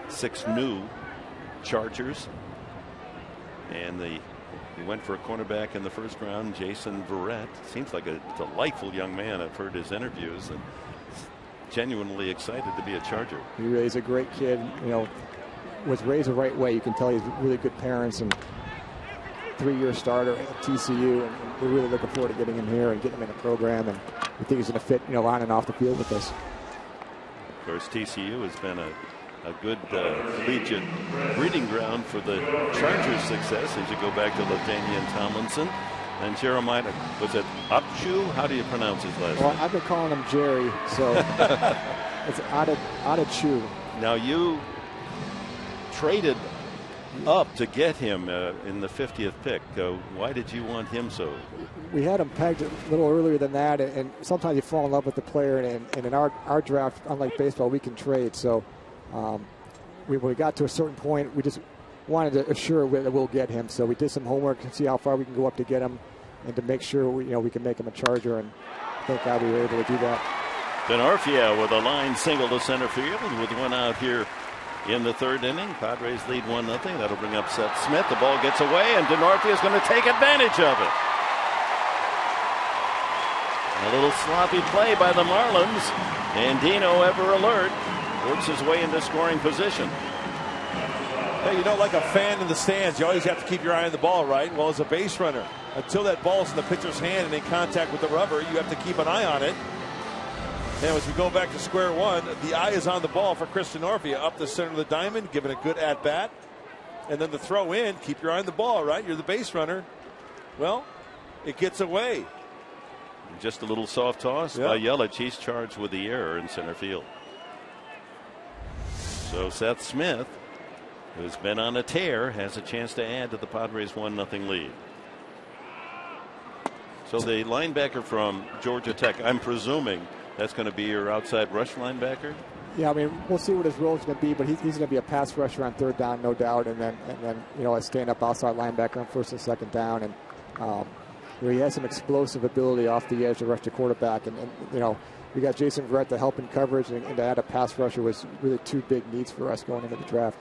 6 new Chargers, and we went for a cornerback in the first round, Jason Verrett. Seems like a delightful young man. I've heard his interviews and genuinely excited to be a Charger. He really is a great kid. Was raised the right way. You can tell he's really good parents, and 3-year starter at TCU, and we're really looking forward to getting him here and getting him in the program, and we think he's going to fit, on and off the field with us. Of course, TCU has been a good collegiate breeding ground for the Chargers' success as you go back to LaDainian Tomlinson and Jeremiah. Was it Upshu? How do you pronounce his last name? Well, I've been calling him Jerry, so it's Adachu. Now, you traded up to get him in the 50th pick. Why did you want him so? We had him pegged a little earlier than that, and sometimes you fall in love with the player, and in our draft, unlike baseball, we can trade. So when we got to a certain point, we just wanted to assure that we'll get him. So we did some homework to see how far we can go up to get him, and to make sure we can make him a Charger, and thank God we were able to do that. Denorfia with a line single to center field with one out here in the third inning. Padres lead 1-0. That'll bring up Seth Smith. The ball gets away, and Denorfia is going to take advantage of it. A little sloppy play by the Marlins, and Dino, ever alert, works his way into scoring position. Hey, like a fan in the stands, you always have to keep your eye on the ball, right? Well, as a base runner, until that ball's in the pitcher's hand and in contact with the rubber, you have to keep an eye on it. And as we go back to square one, the eye is on the ball for Chris Denorfia up the center of the diamond, giving a good at-bat. And then the throw in, keep your eye on the ball, right? You're the base runner. Well, it gets away. Just a little soft toss by Yelich. He's charged with the error in center field. So Seth Smith, who's been on a tear, has a chance to add to the Padres' 1-0 lead. So the linebacker from Georgia Tech, I'm presuming that's going to be your outside rush linebacker? Yeah, I mean, we'll see what his role is going to be, but he's going to be a pass rusher on third down, no doubt, and then a stand-up outside linebacker on first and second down, and he has some explosive ability off the edge to rush the quarterback, and we got Jason Verrett to help in coverage, and to add a pass rusher was really 2 big needs for us going into the draft.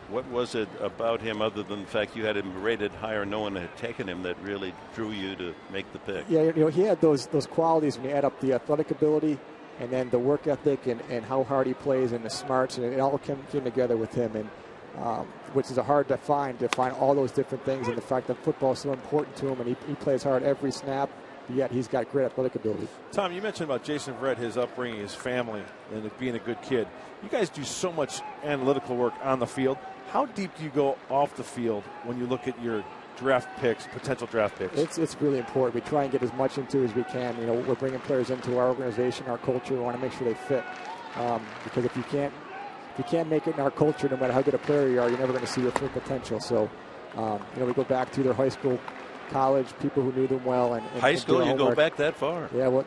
What was it about him, other than the fact you had him rated higher, no one had taken him, that really drew you to make the pick? Yeah, he had those qualities when you add up the athletic ability and then the work ethic and how hard he plays and the smarts, and it all came together with him, and which is hard to find all those different things, and the fact that football is so important to him, and he plays hard every snap, but yet he's got great athletic ability. Tom, you mentioned about Jason Verrett, his upbringing, his family, and being a good kid. You guys do so much analytical work on the field. How deep do you go off the field when you look at your draft picks, potential draft picks? It's really important. We try and get as much into as we can. We're bringing players into our organization, our culture. We want to make sure they fit. Because if you can't make it in our culture, no matter how good a player you are, you're never going to see your full potential. So, we go back to their high school, college, people who knew them well. And high school, you go back that far? Yeah, well,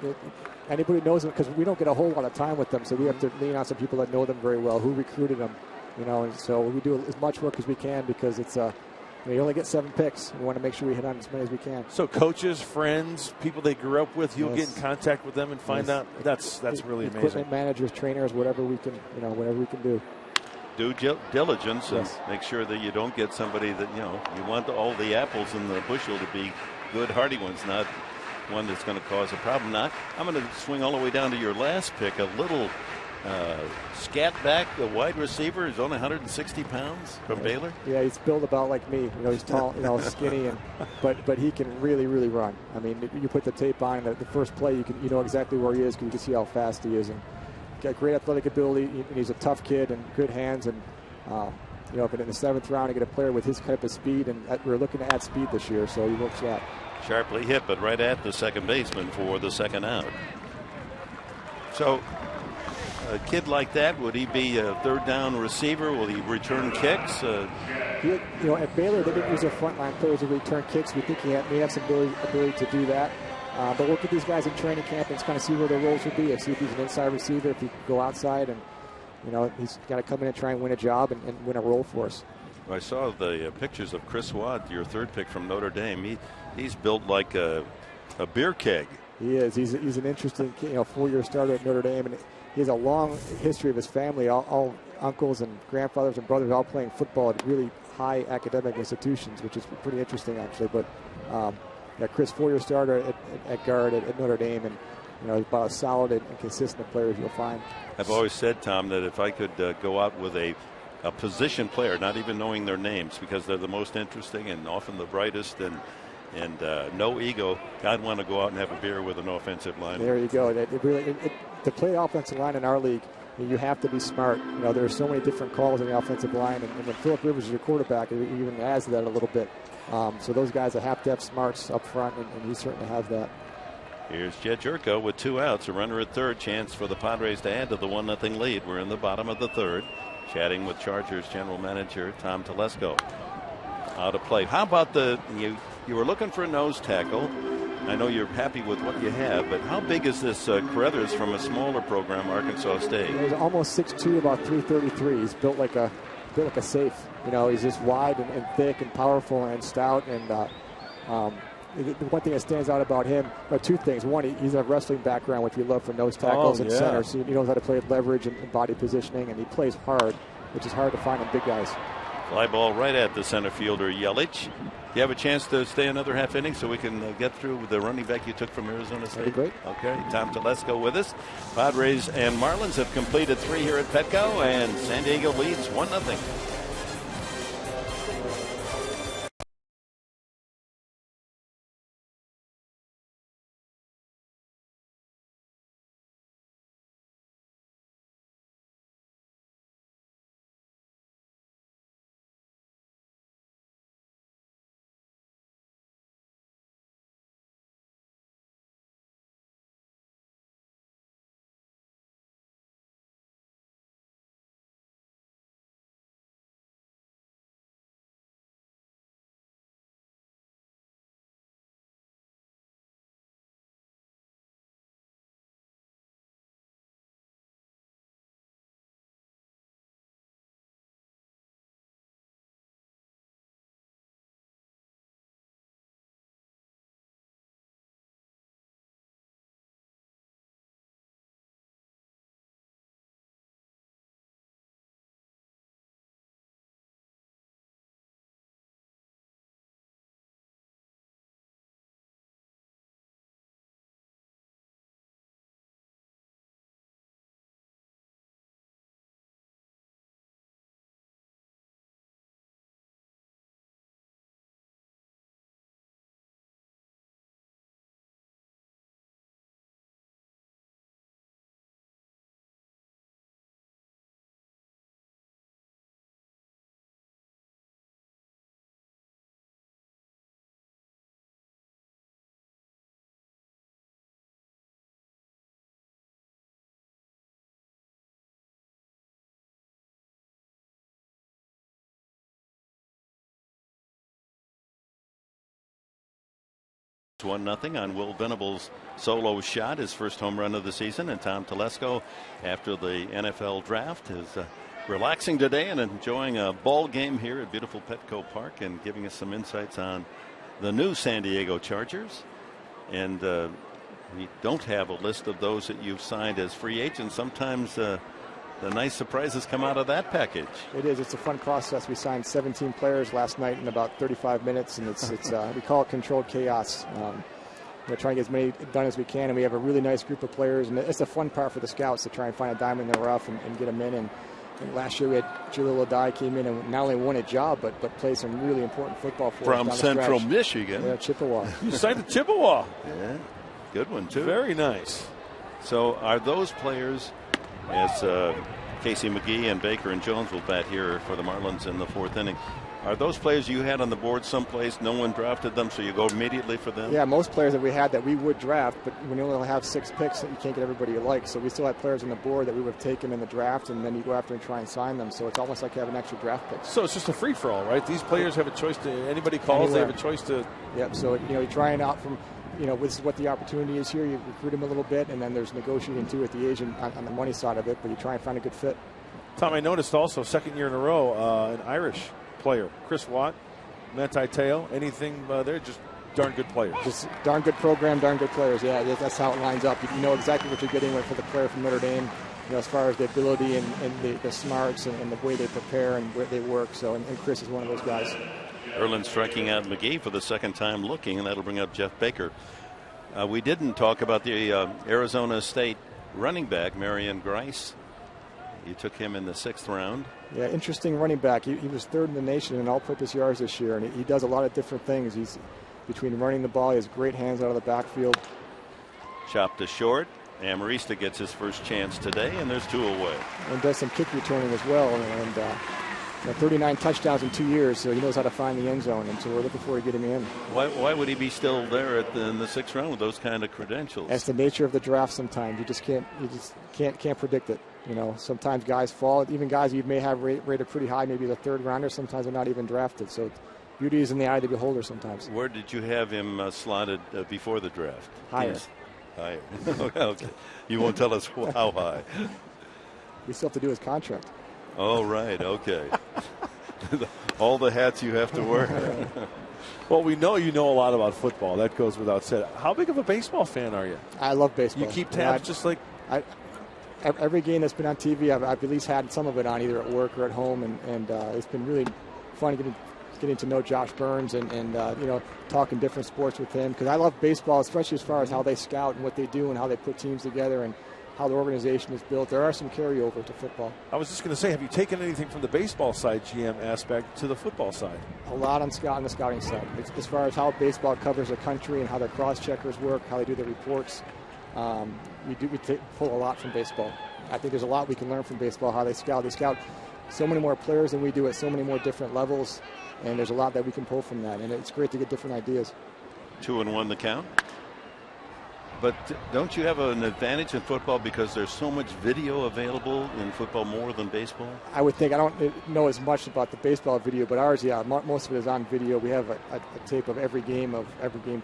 anybody knows them, because we don't get a whole lot of time with them, so we have to lean on some people that know them very well, who recruited them. And so we do as much work as we can, because it's you only get 7 picks. We want to make sure we hit on as many as we can. So coaches, friends, people they grew up with, you'll get in contact with them and find out. That's really amazing. Equipment managers, trainers, whatever we can do. Due diligence, and make sure that you don't get somebody that you want all the apples in the bushel to be good, hearty ones, not one that's going to cause a problem. I'm going to swing all the way down to your last pick, a little scat back, the wide receiver, is only 160 pounds from Baylor. Yeah, he's built about like me. He's tall, skinny, but he can really, really run. I mean, you put the tape on the first play, you know exactly where he is, because you can see how fast he is, and got great athletic ability. He's a tough kid and good hands, and you know, but in the 7th round, to get a player with his type of speed, and we're looking to add speed this year, so he works that. Sharply hit, but right at the second baseman for the second out. So a kid like that, would he be a third down receiver? Will he return kicks? You know, at Baylor, they didn't use their frontline players to return kicks. We think he may have some ability to do that. But we'll look at these guys in training camp and kind of see where their roles would be. See if he's an inside receiver, if he can go outside, and you know, he's got to come in and try and win a job and win a role for us. I saw the pictures of Chris Watt, your third pick from Notre Dame. He's built like a beer keg. He is. He's an interesting, you know, 4-year starter at Notre Dame, and he has a long history of his family, all uncles and grandfathers and brothers all playing football at really high academic institutions, which is pretty interesting actually. But yeah, Chris, 4-year starter at guard at Notre Dame, and you know, about as solid and consistent player as you'll find. I've always said, Tom, that if I could go out with a position player, not even knowing their names, because they're the most interesting and often the brightest and no ego, I'd want to go out and have a beer with an offensive line. There you go. To play offensive line in our league, you have to be smart. You know, there are so many different calls in the offensive line, and when Philip Rivers is your quarterback, it even adds to that a little bit. So those guys have to have smarts up front, and he certainly has that. Here's Jed Jerko with 2 outs, a runner at third, chance for the Padres to add to the 1-0 lead. We're in the bottom of the third, chatting with Chargers general manager Tom Telesco. Out of play. How about you were looking for a nose tackle. I know you're happy with what you have, but how big is this Carruthers from a smaller program, Arkansas State? He's almost 6'2", about 333. He's built like a safe. You know, he's just wide and thick and powerful and stout. And the one thing that stands out about him, well, 2 things. One, he's a wrestling background, which we love for nose tackles and centers. So he knows how to play with leverage and body positioning, and he plays hard, which is hard to find in big guys. Fly ball right at the center fielder, Yelich. You have a chance to stay another half inning so we can get through with the running back you took from Arizona State? Great. Okay, Tom Telesco with us. Padres and Marlins have completed 3 here at Petco, and San Diego leads 1-0. It's 1-0 on Will Venable's solo shot, his first home run of the season. And Tom Telesco, after the NFL draft, is relaxing today and enjoying a ball game here at beautiful Petco Park and giving us some insights on the new San Diego Chargers. And we don't have a list of those that you've signed as free agents. Sometimes the nice surprises come out of that package. It is. It's a fun process. We signed 17 players last night in about 35 minutes, and it's we call it controlled chaos. We're trying to get as many done as we can, and we have a really nice group of players. And it's a fun part for the scouts to try and find a diamond in the rough and get them in. And last year we had Jalil Adai came in and not only won a job, but played some really important football for us from Central Michigan. Yeah, Chippewa. You signed the Chippewa. Yeah, good one too. Very nice. So are those players, as Casey McGee and Baker and Jones will bat here for the Marlins in the 4th inning. Are those players you had on the board someplace? No one drafted them, so you go immediately for them? Yeah, most players that we had that we would draft, but when you only have 6 picks, you can't get everybody you like. So we still have players on the board that we would have taken in the draft, and then you go after and try and sign them. So it's almost like you have an extra draft pick. So it's just a free-for-all, right? These players have a choice to anybody calls. Anywhere. They have a choice to. Yep. So you're trying out from. This is what the opportunity is here. You recruit them a little bit, and then there's negotiating too with the agent on the money side of it. But you try and find a good fit. Tom, I noticed also 2nd year in a row, an Irish player, Chris Watt. Manti Te'o, anything there? Just darn good players. Just darn good program, darn good players. Yeah, that's how it lines up. You know exactly what you're getting for the player from Notre Dame, as far as the ability and the smarts and the way they prepare and where they work. So, and Chris is one of those guys. Erlin striking out McGee for the 2nd time looking, and that'll bring up Jeff Baker. We didn't talk about the Arizona State running back, Marion Grice. You took him in the 6th round. Yeah, interesting running back. He was 3rd in the nation in all-purpose yards this year, and he does a lot of different things. He's between running the ball, he has great hands out of the backfield. Chopped to short. Amarista gets his first chance today, and there's 2 away. And does some kick returning as well, and 39 touchdowns in 2 years, so he knows how to find the end zone, and so we're looking forward to getting him in. Why would he be still there in the 6th round with those kind of credentials? That's the nature of the draft. Sometimes you just can't predict it. Sometimes guys fall. Even guys you may have rated pretty high, maybe the 3rd rounder. Sometimes they're not even drafted. So beauty is in the eye of the beholder. Sometimes. Where did you have him slotted before the draft? Higher. Higher. Okay. You won't tell us how high. We still have to do his contract. Oh, right. Okay. All the hats you have to wear. Well, we know you know a lot about football. That goes without said. How big of a baseball fan are you? I love baseball. You keep tabs just like. Every game that's been on TV, I've at least had some of it on, either at work or at home, and it's been really fun getting to know Josh Burns and talking different sports with him, because I love baseball, especially as far as how they scout and what they do and how they put teams together and how the organization is built. There are some carryover to football. I was just going to say, have you taken anything from the baseball side, GM aspect, to the football side? A lot on the scouting side. As far as how baseball covers the country and how their cross-checkers work, how they do their reports. We pull a lot from baseball. I think there's a lot we can learn from baseball, how they scout. They scout so many more players than we do at so many more different levels, and there's a lot that we can pull from that, and it's great to get different ideas. 2-1 the count. But don't you have an advantage in football because there's so much video available in football more than baseball? I would think. I don't know as much about the baseball video, but ours, yeah, most of it is on video. We have a tape of every game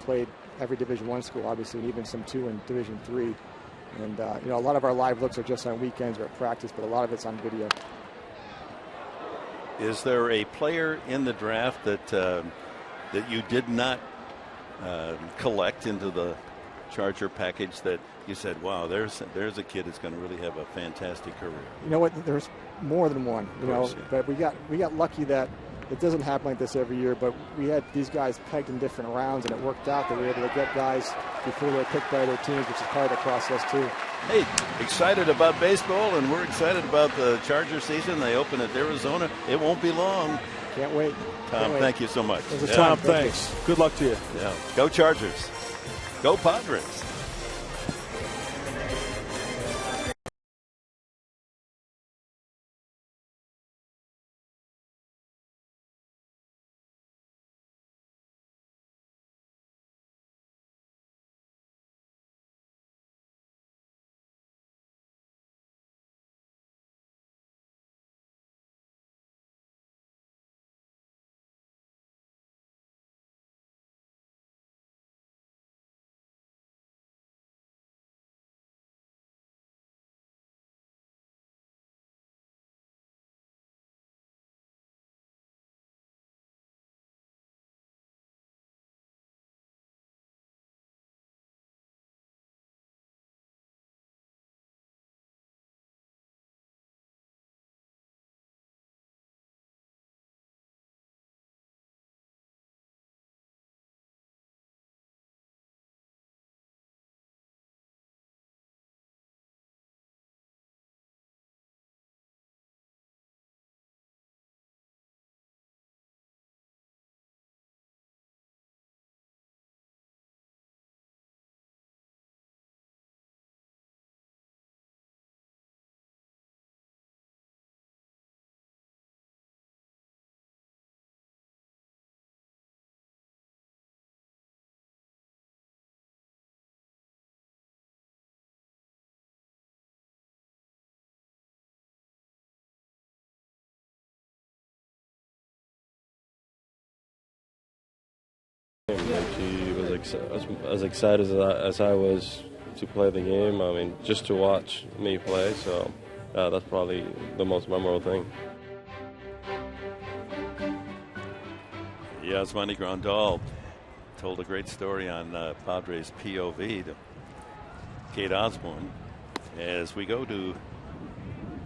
played, every Division I school, obviously, and even some 2 in Division III. And a lot of our live looks are just on weekends or at practice, but a lot of it's on video. Is there a player in the draft that you did not collect into the Charger package that you said, wow, there's a kid that's going to really have a fantastic career? You know what? There's more than one. But we got lucky that it doesn't happen like this every year. But we had these guys pegged in different rounds, and it worked out that we were able to get guys before they were picked by their teams, which is part of the process too. Hey, excited about baseball, and we're excited about the Charger season. They open at Arizona. It won't be long. Can't wait. Tom, thank you so much. Tom, thanks. Good luck to you. Yeah. Go Chargers. Go Padres. Like she was as excited as I was to play the game. I mean, just to watch me play. So that's probably the most memorable thing. Yasmani Grandal told a great story on Padres POV to Kate Osborne as we go to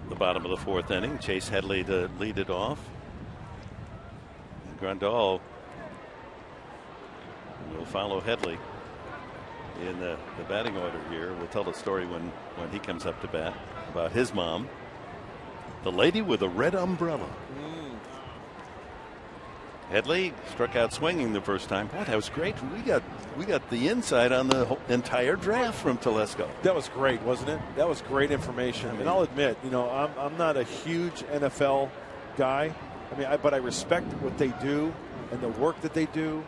the bottom of the fourth inning. Chase Headley to lead it off. Grandal will follow Headley in the batting order here. We'll tell the story when he comes up to bat about his mom, the lady with a red umbrella. Headley struck out swinging the first time. Boy, that was great. We got the inside on the whole, entire draft from Telesco. That was great, wasn't it? That was great information. And I'll admit, I'm not a huge NFL guy. But I respect what they do and the work that they do.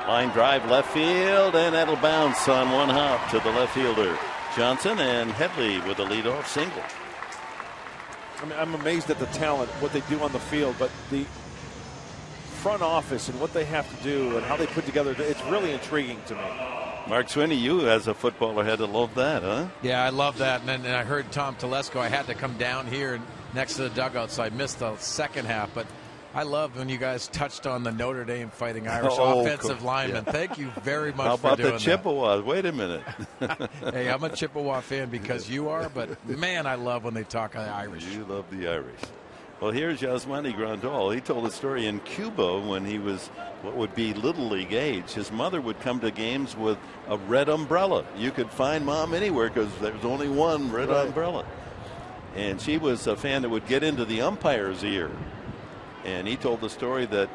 Line drive left field, and that'll bounce on one hop to the left fielder Johnson, and Headley with a leadoff single. I'm amazed at the talent, what they do on the field, but the front office and what they have to do and how they put together, it's really intriguing to me. Mark Sweeney, you as a footballer had to love that, huh? Yeah, I love that. And I heard Tom Telesco. I had to come down here next to the dugout, so I missed the second half. But I love when you guys touched on the Notre Dame Fighting Irish offensive lineman. Yeah. Thank you very much for doing that. How about the Chippewas? Wait a minute. Hey, I'm a Chippewa fan because you are, but man, I love when they talk Irish. You love the Irish. Well, here's Yasmani Grandal. He told a story in Cuba when he was what would be Little League age. His mother would come to games with a red umbrella. You could find Mom anywhere because there was only one red umbrella. And she was a fan that would get into the umpire's ear. And he told the story that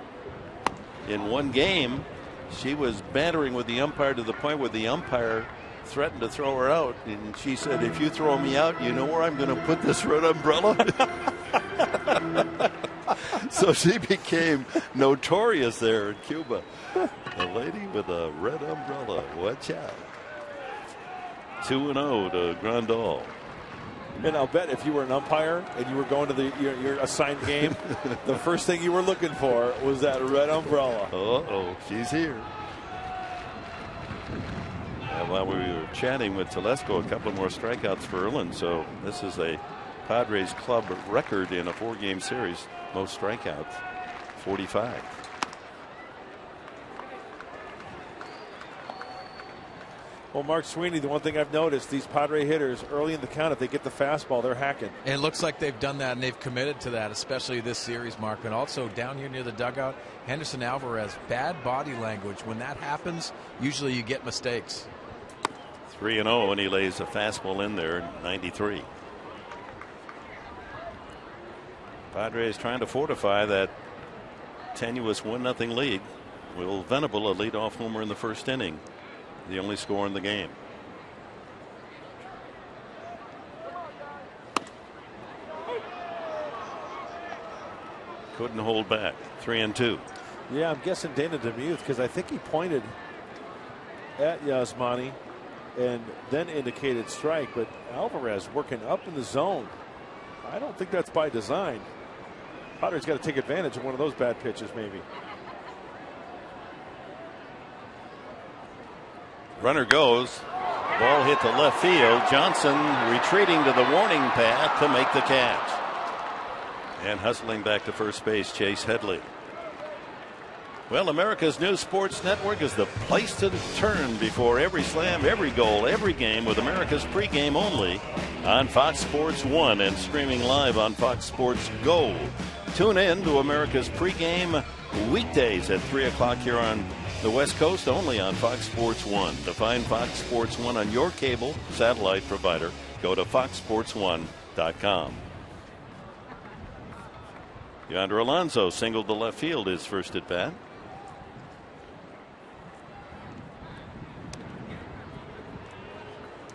in one game, she was bantering with the umpire to the point where the umpire threatened to throw her out. And she said, "If you throw me out, you know where I'm going to put this red umbrella?" So she became notorious there in Cuba. The lady with a red umbrella. Watch out. 2-0 to Grandal. And I'll bet if you were an umpire and you were going to your assigned game, the first thing you were looking for was that red umbrella. Uh-oh, she's here. And while we were chatting with Telesco, a couple more strikeouts for Erlin. So this is a Padres club record in a 4-game series. Most strikeouts, 45. Well, Mark Sweeney, the one thing I've noticed, these Padre hitters early in the count, if they get the fastball, they're hacking. And it looks like they've done that, and they've committed to that, especially this series, Mark. And also down here near the dugout, Henderson Alvarez, bad body language. When that happens, usually you get mistakes. 3-0, and he lays a fastball in there, 93. Padres trying to fortify that tenuous 1-0 lead. Will Venable a leadoff homer in the first inning, the only score in the game. Couldn't hold back. 3-2. Yeah, I'm guessing Dana DeMuth, because I think he pointed at Yasmani and then indicated strike, but Alvarez working up in the zone. I don't think that's by design. Potter's got to take advantage of one of those bad pitches, maybe. Runner goes. Ball hit to left field. Johnson retreating to the warning path to make the catch. And hustling back to first base, Chase Headley. Well, America's new sports network is the place to turn before every slam, every goal, every game with America's pregame only on Fox Sports 1 and streaming live on Fox Sports Go. Tune in to America's pregame weekdays at 3 o'clock here on the West Coast, only on Fox Sports 1. To find Fox Sports 1 on your cable satellite provider, go to foxsports1.com. Yonder Alonso singled to left field his first at bat.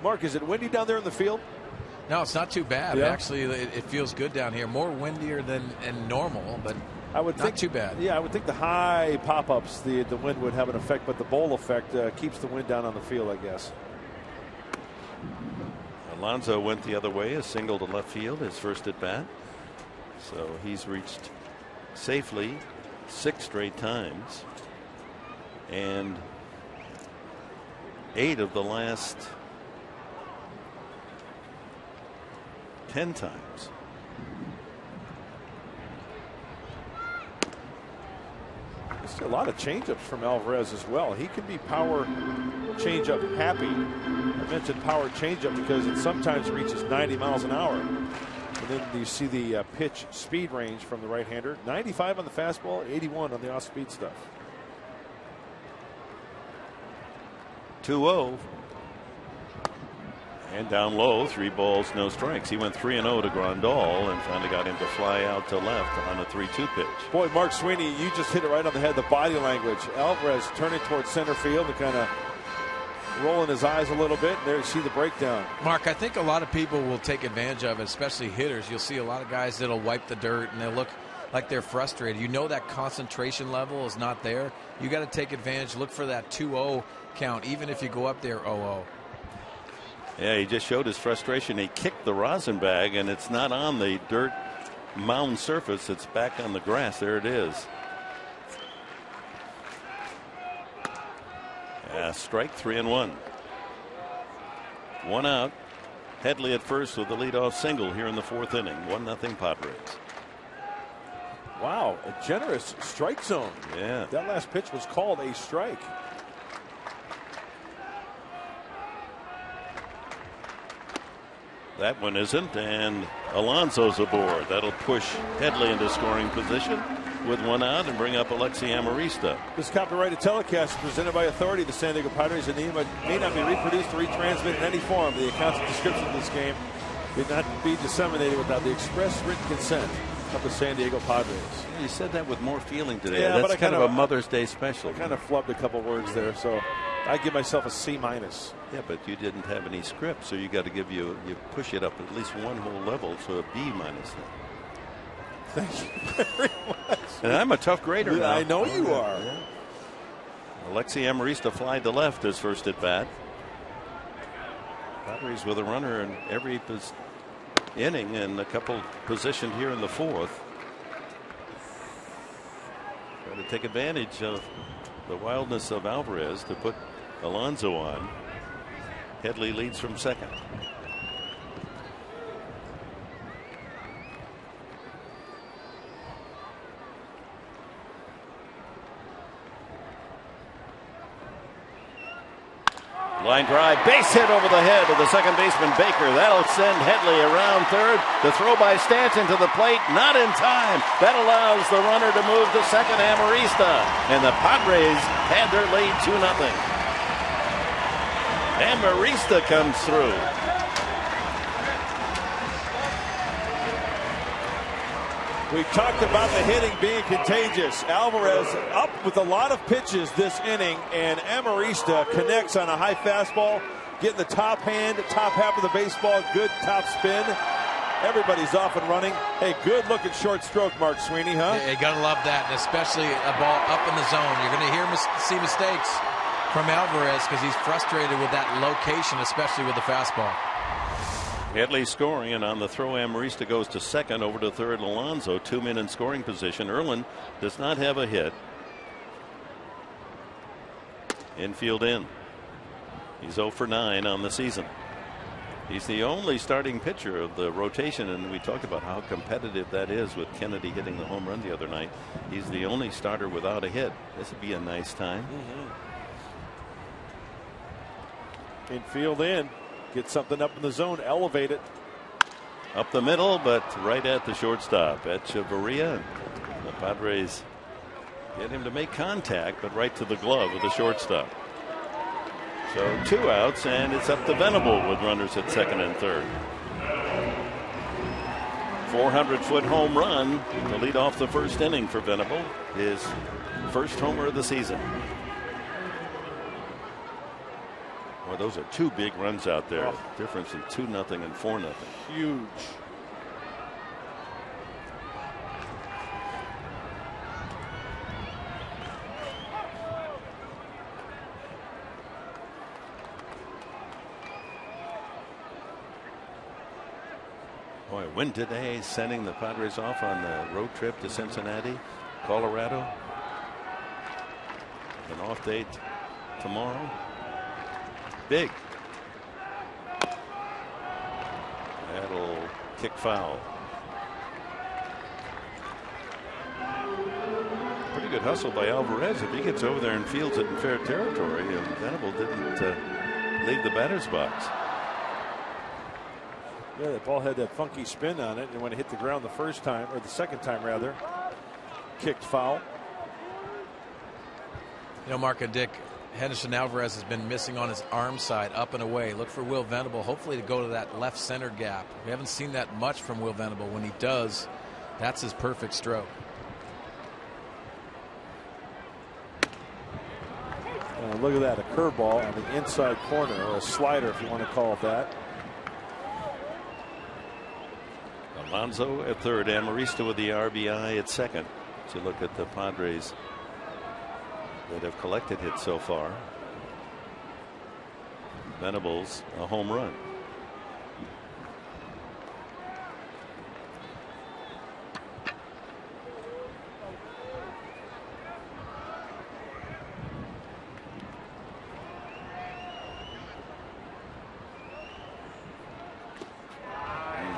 Mark, is it windy down there in the field? No, it's not too bad. Yeah. Actually, it feels good down here. More windier than normal, but I would not think, too bad. Yeah, I would think the high pop-ups, the wind would have an effect, but the bowl effect keeps the wind down on the field, I guess. Alonso went the other way, a single to left field, his first at bat. So he's reached safely 6 straight times. and 8 of the last 10 times. A lot of changeups from Alvarez as well. He can be power changeup happy. I mentioned power changeup because it sometimes reaches 90 miles an hour. And then you see the pitch speed range from the right-hander. 95 on the fastball, 81 on the off-speed stuff. 2-0. And down low, 3 balls, no strikes. He went 3-0 to Grandal and finally got him to fly out to left on a 3-2 pitch. Boy, Mark Sweeney, you just hit it right on the head. The body language. Alvarez turning towards center field and kind of rolling his eyes a little bit. There you see the breakdown. Mark, I think a lot of people will take advantage of it, especially hitters. You'll see a lot of guys that'll wipe the dirt and they'll look like they're frustrated. You know that concentration level is not there. You got to take advantage. Look for that 2-0 count, even if you go up there 0-0. Yeah, he just showed his frustration. He kicked the rosin bag, and it's not on the dirt mound surface. It's back on the grass. There it is. Strike 3-1. 1 out. Headley at first with the leadoff single here in the 4th inning. 1-0 Padres. Wow, a generous strike zone. Yeah. That last pitch was called a strike. That one isn't, and Alonso's aboard. That'll push Headley into scoring position with 1 out and bring up Alexi Amarista. This copyrighted telecast is presented by authority of the San Diego Padres and may not be reproduced or retransmitted in any form. The accounts and description of this game did not be disseminated without the express written consent of the San Diego Padres. You said that with more feeling today. Yeah, that's but I kind of a Mother's Day special. I kind of flubbed a couple words there, so I give myself a C-. Yeah, but you didn't have any script, so you got to give you push it up at least 1 whole level, so a B-. Thank you very much. And I'm a tough grader now. I know you are. Yeah. Alexi Amarista flied to left his first at bat. Padres with a runner in every inning and a couple positioned here in the 4th. Trying to take advantage of the wildness of Alvarez to put Alonso on. Headley leads from second. Line drive, base hit over the head of the second baseman Baker. That'll send Headley around third. The throw by Stanton to the plate, not in time. That allows the runner to move to second, Amarista. And the Padres had their lead 2-0. Amarista comes through. We talked about the hitting being contagious. Alvarez up with a lot of pitches this inning, and Amarista connects on a high fastball, getting the top half of the baseball, good top spin. Everybody's off and running. Hey, good looking short stroke, Mark Sweeney, huh? Yeah, you gotta love that, and especially a ball up in the zone. You're gonna see mistakes from Alvarez because he's frustrated with that location, especially with the fastball. Headley scoring, and on the throw, Amarista goes to second, over to third, Alonso. 2 men in scoring position. Erlin does not have a hit. Infield in. He's 0 for 9 on the season. He's the only starting pitcher of the rotation, and we talked about how competitive that is with Kennedy hitting the home run the other night. He's the only starter without a hit. This would be a nice time. Infield in. Get something up in the zone, elevate it. Up the middle, but right at the shortstop. Echeverria. The Padres get him to make contact, but right to the glove of the shortstop. So 2 outs, and it's up to Venable with runners at second and third. 400-foot home run to lead off the first inning for Venable. His first homer of the season. Boy, those are 2 big runs out there. Oh. Difference in 2-0 and 4-0. Huge. Boy, wind today sending the Padres off on the road trip to Cincinnati, Colorado. An off date tomorrow. Big. That'll kick foul. Pretty good hustle by Alvarez. If he gets over there and fields it in fair territory, and Venable didn't leave the batter's box. Yeah, the ball had that funky spin on it, and when it hit the ground the first time, or the second time rather, kicked foul. You know, Mark and Dick, Henderson Alvarez has been missing on his arm side, up and away. Look for Will Venable, hopefully to go to that left center gap. We haven't seen that much from Will Venable. When he does, that's his perfect stroke. Look at that, a curveball on the inside corner, or a slider if you want to call it that. Alonso at third, Amarista with the RBI at second. So look at the Padres that have collected hits so far. Venables a home run.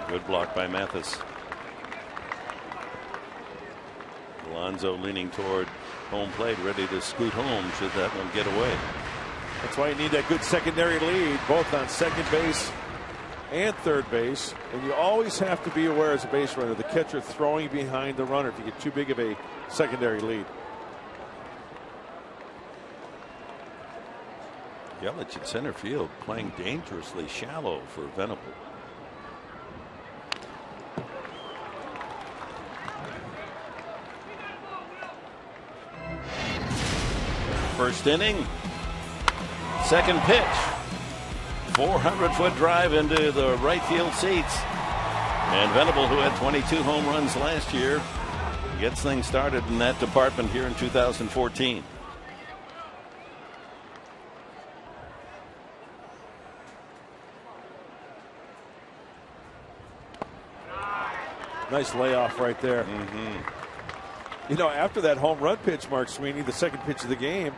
Good block by Mathis. Alonso leaning toward home plate, ready to scoot home should that one get away. That's why you need that good secondary lead, both on second base and third base. And you always have to be aware as a base runner, the catcher throwing behind the runner if you get too big of a secondary lead. Yelich at center field playing dangerously shallow for Venable. First inning, second pitch, 400-foot drive into the right field seats, and Venable, who had 22 home runs last year, gets things started in that department here in 2014. Nice layoff right there. You know, after that home run pitch, Mark Sweeney, the second pitch of the game,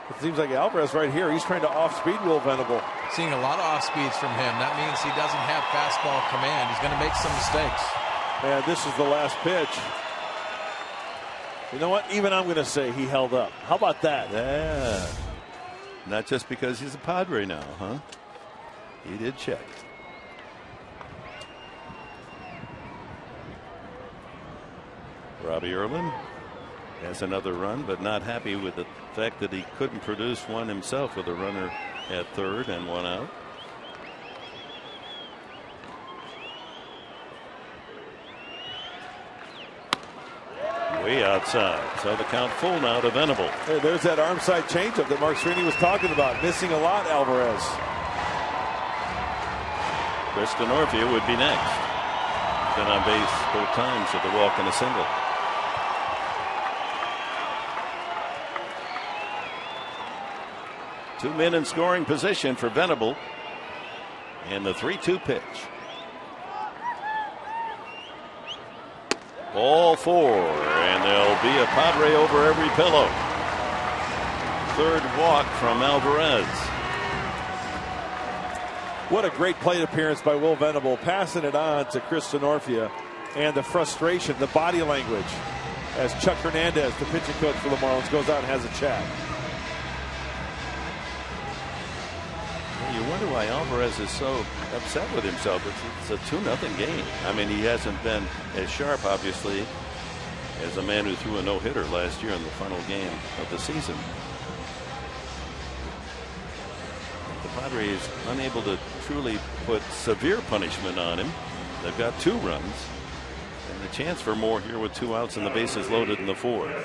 it seems like Alvarez right here, he's trying to off-speed Will Venable. Seeing a lot of off-speeds from him. That means he doesn't have fastball command. He's going to make some mistakes. And this is the last pitch. You know what? Even I'm going to say he held up. How about that? Yeah. Not just because he's a Padre now, huh? He did check. Robbie Erlin has another run, but not happy with the fact that he couldn't produce one himself with a runner at third and one out. Way outside. So the count full now to Venable. Hey, there's that arm side changeup that Mark Sweeney was talking about. Missing a lot, Alvarez. Chris Denorfia would be next. Been on base both times with a walk and a single. Two men in scoring position for Venable. And the 3-2 pitch. Ball four, and there'll be a Padre over every pillow. Third walk from Alvarez. What a great plate appearance by Will Venable, passing it on to Chris Denorfia, and the frustration, the body language, as Chuck Hernandez, the pitching coach for the Marlins, goes out and has a chat. You wonder why Alvarez is so upset with himself. It's a 2-0 game. I mean, he hasn't been as sharp, obviously, as a man who threw a no-hitter last year in the final game of the season. The Padres unable to truly put severe punishment on him. They've got 2 runs and a chance for more here with 2 outs and the bases loaded in the 4th.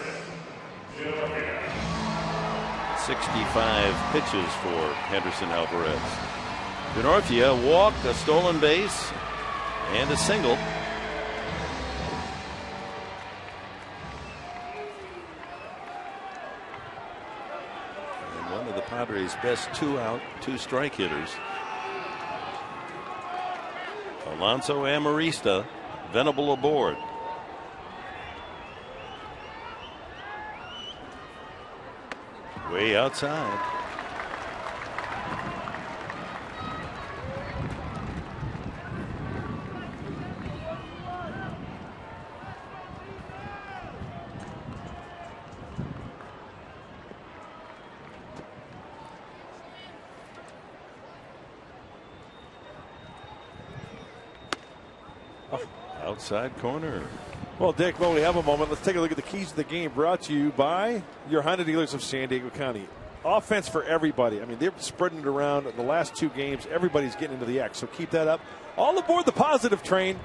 65 pitches for Henderson Alvarez. Denorfia walked, a stolen base, and a single. And one of the Padres' best 2-out, 2-strike hitters. Alonso Amarista, Venable aboard. Way outside. Outside corner. Well, Dick, while we have a moment, let's take a look at the keys to the game brought to you by your Honda dealers of San Diego County. Offense for everybody. I mean, they're spreading it around the last 2 games. Everybody's getting into the X, so keep that up. All aboard the positive train.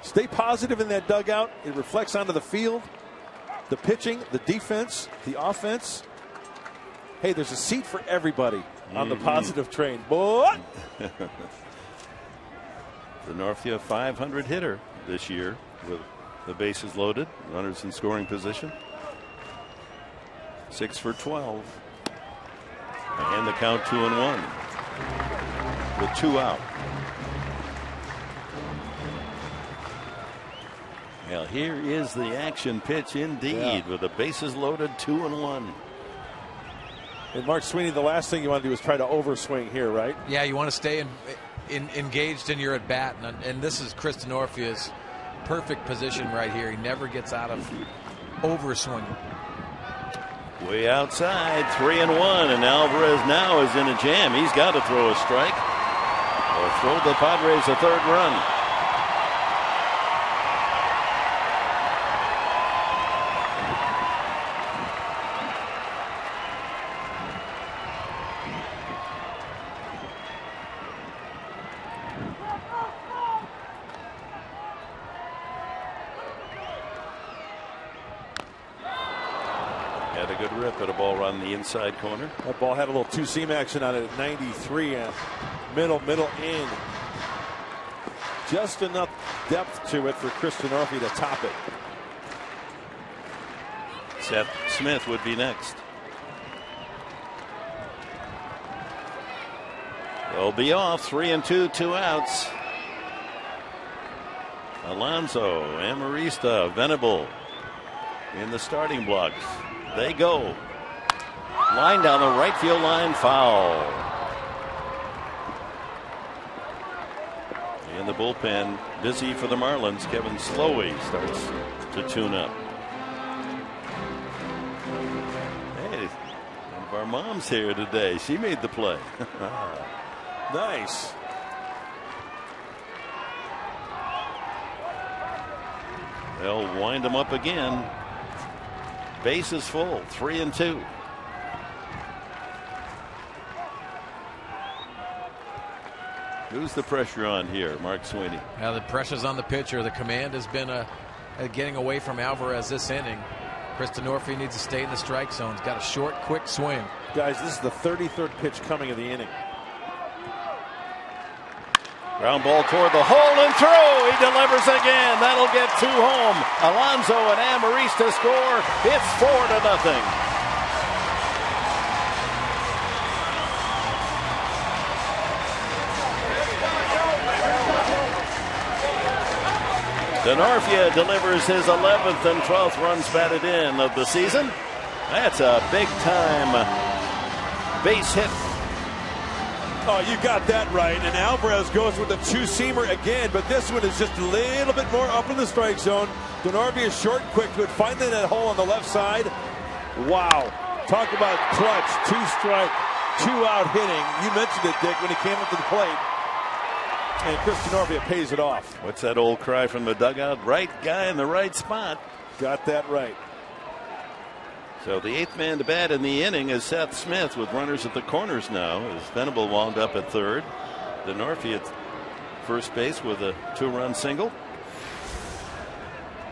Stay positive in that dugout. It reflects onto the field. The pitching, the defense, the offense. Hey, there's a seat for everybody on the positive train. Boy! The Northview 500 hitter this year with the bases loaded, runners in scoring position. 6 for 12. And the count 2-1 with 2 out. Well, here is the action pitch indeed, with the bases loaded, 2-1. And Mark Sweeney, the last thing you want to do is try to overswing here, right? Yeah, you want to stay engaged in your at bat, and this is Chris Northview's perfect position right here. He never gets out of overswinging. Way outside, 3-1, and Alvarez now is in a jam. He's got to throw a strike or throw the Padres a 3rd run. Had a good rip at a ball run the inside corner. That ball had a little 2-seam action on it at 93 and middle in. Just enough depth to it for Kristen Orphy to top it. Seth Smith would be next. They'll be off, 3-2, 2 outs. Alonso, Amarista, Venable in the starting blocks. They go. Line down the right field line, foul. In the bullpen, busy for the Marlins. Kevin Slowey starts to tune up. Hey, one of our moms here today. She made the play. Nice. They'll wind them up again. Bases full, 3-2. Who's the pressure on here? Mark Sweeney. Now the pressure's on the pitcher. The command has been getting away from Alvarez this inning. Kristen Orphy needs to stay in the strike zone. He's got a short, quick swing. Guys, this is the 33rd pitch coming of the inning. Ground ball toward the hole and throw. He delivers again. That'll get 2 home. Alonso and Amarista score. It's 4-0. Denorfia delivers his 11th and 12th runs batted in of the season. That's a big time base hit. Oh, you got that right. And Alvarez goes with a 2-seamer again, but this one is just a little bit more up in the strike zone. Denorfia is short, quick, but finding that hole on the left side. Wow. Talk about clutch, 2-strike, 2-out hitting. You mentioned it, Dick, when he came up to the plate. And Kristen Orphy pays it off. What's that old cry from the dugout? Right guy in the right spot. Got that right. So the 8th man to bat in the inning is Seth Smith with runners at the corners now as Venable wound up at 3rd. Denorfia at first base with a 2-run single.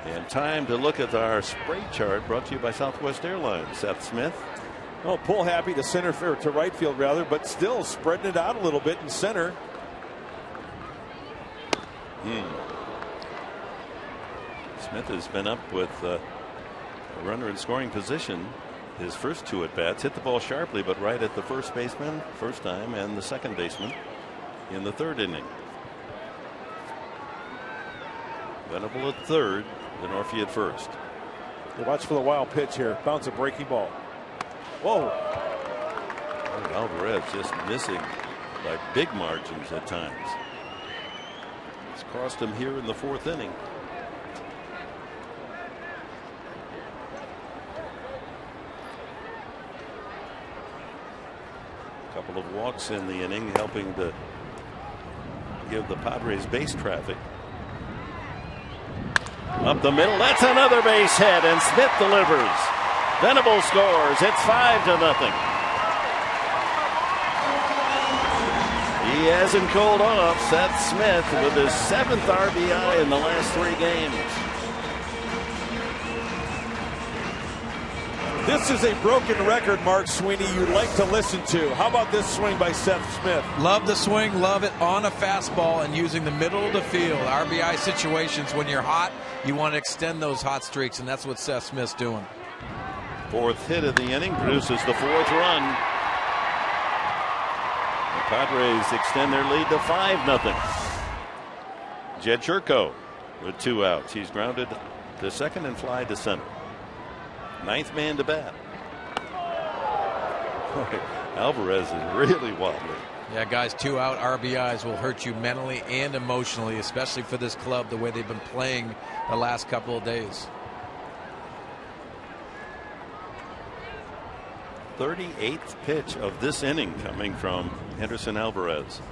And time to look at our spray chart brought to you by Southwest Airlines. Seth Smith. Oh, pull happy to center field, to right field rather, but still spreading it out a little bit in center. Smith has been up with a runner in scoring position his first 2 at bats. Hit the ball sharply, but right at the first baseman first time and the second baseman in the 3rd inning. Venable at 3rd, Denorfia at 1st. Watch for the wild pitch here. Bounce a breaking ball. Whoa. Alvarez just missing by big margins at times. It's cost him here in the 4th inning. A couple of walks in the inning, helping to give the Padres base traffic. Up the middle, that's another base hit, and Smith delivers. Venable scores. It's 5-0. He hasn't cooled off. Seth Smith with his 7th RBI in the last 3 games. This is a broken record, Mark Sweeney, you like to listen to. How about this swing by Seth Smith? Love the swing, love it on a fastball and using the middle of the field. RBI situations, when you're hot, you want to extend those hot streaks, and that's what Seth Smith's doing. 4th hit of the inning produces the 4th run. The Padres extend their lead to 5-0. Jed Jerko with 2 outs. He's grounded to second and fly to center. 9th man to bat. Alvarez is really wobbly. Yeah, guys, 2 out RBIs will hurt you mentally and emotionally, especially for this club, the way they've been playing the last couple of days. 38th pitch of this inning coming from Henderson Alvarez.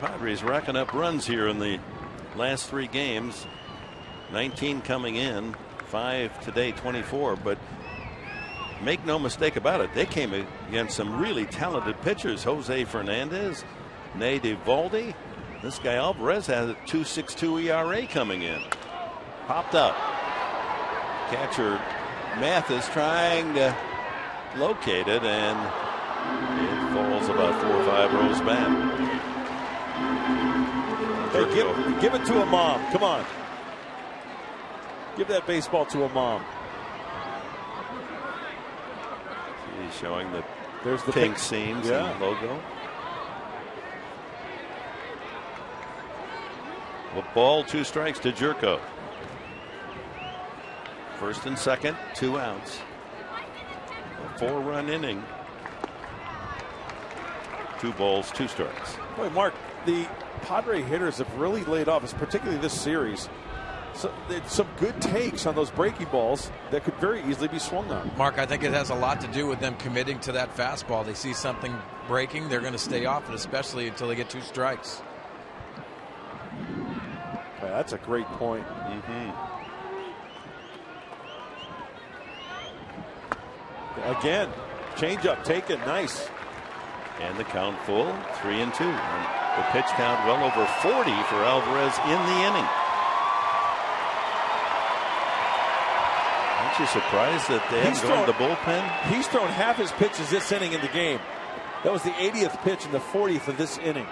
Padres racking up runs here in the last 3 games. 19 coming in, 5 today, 24. But make no mistake about it, they came against some really talented pitchers. Jose Fernandez, Ney DeValdi. This guy Alvarez has a 2.62 ERA coming in. Popped up. Catcher Mathis trying to locate it, and it falls about 4 or 5 rows back. Hey, give it to a mom. Come on. Give that baseball to a mom. He's showing the There's the pink seams and logo. Well, ball, 2 strikes to Jerko. 1st and 2nd, 2 outs. A 4-run inning. 2 balls, 2 strikes. Boy, Mark, the Padre hitters have really laid off, particularly this series. So, some good takes on those breaking balls that could very easily be swung on. Mark, I think it has a lot to do with them committing to that fastball. They see something breaking, they're going to stay off it, especially until they get 2 strikes. Okay, that's a great point. Again, changeup taken, nice. And the count full, 3-2. And the pitch count well over 40 for Alvarez in the inning. Aren't you surprised that they haven't gone to the bullpen? He's thrown half his pitches this inning in the game. That was the 80th pitch and the 40th of this inning.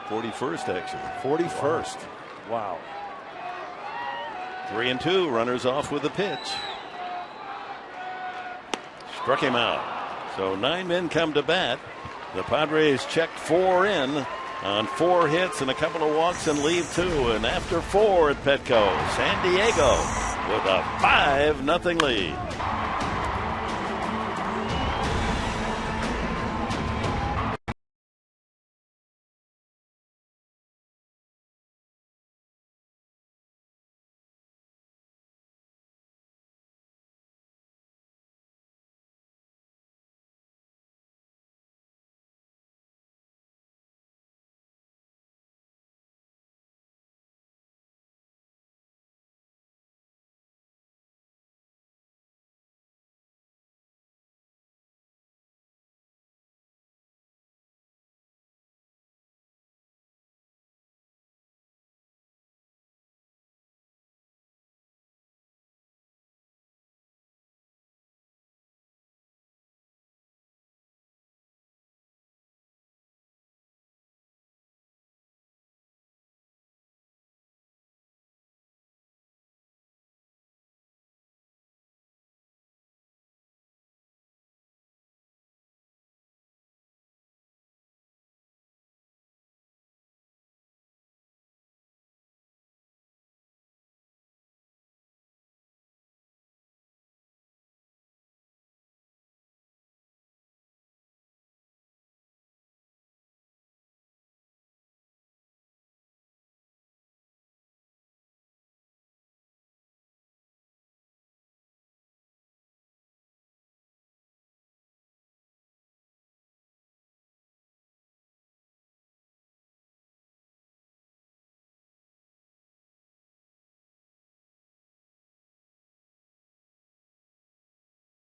41st, actually. 41st. Wow. 3-2. Runners off with the pitch. Struck him out. So 9 men come to bat. The Padres checked 4 in on 4 hits and a couple of walks and leave 2. And after 4 at Petco, San Diego with a 5-0 lead.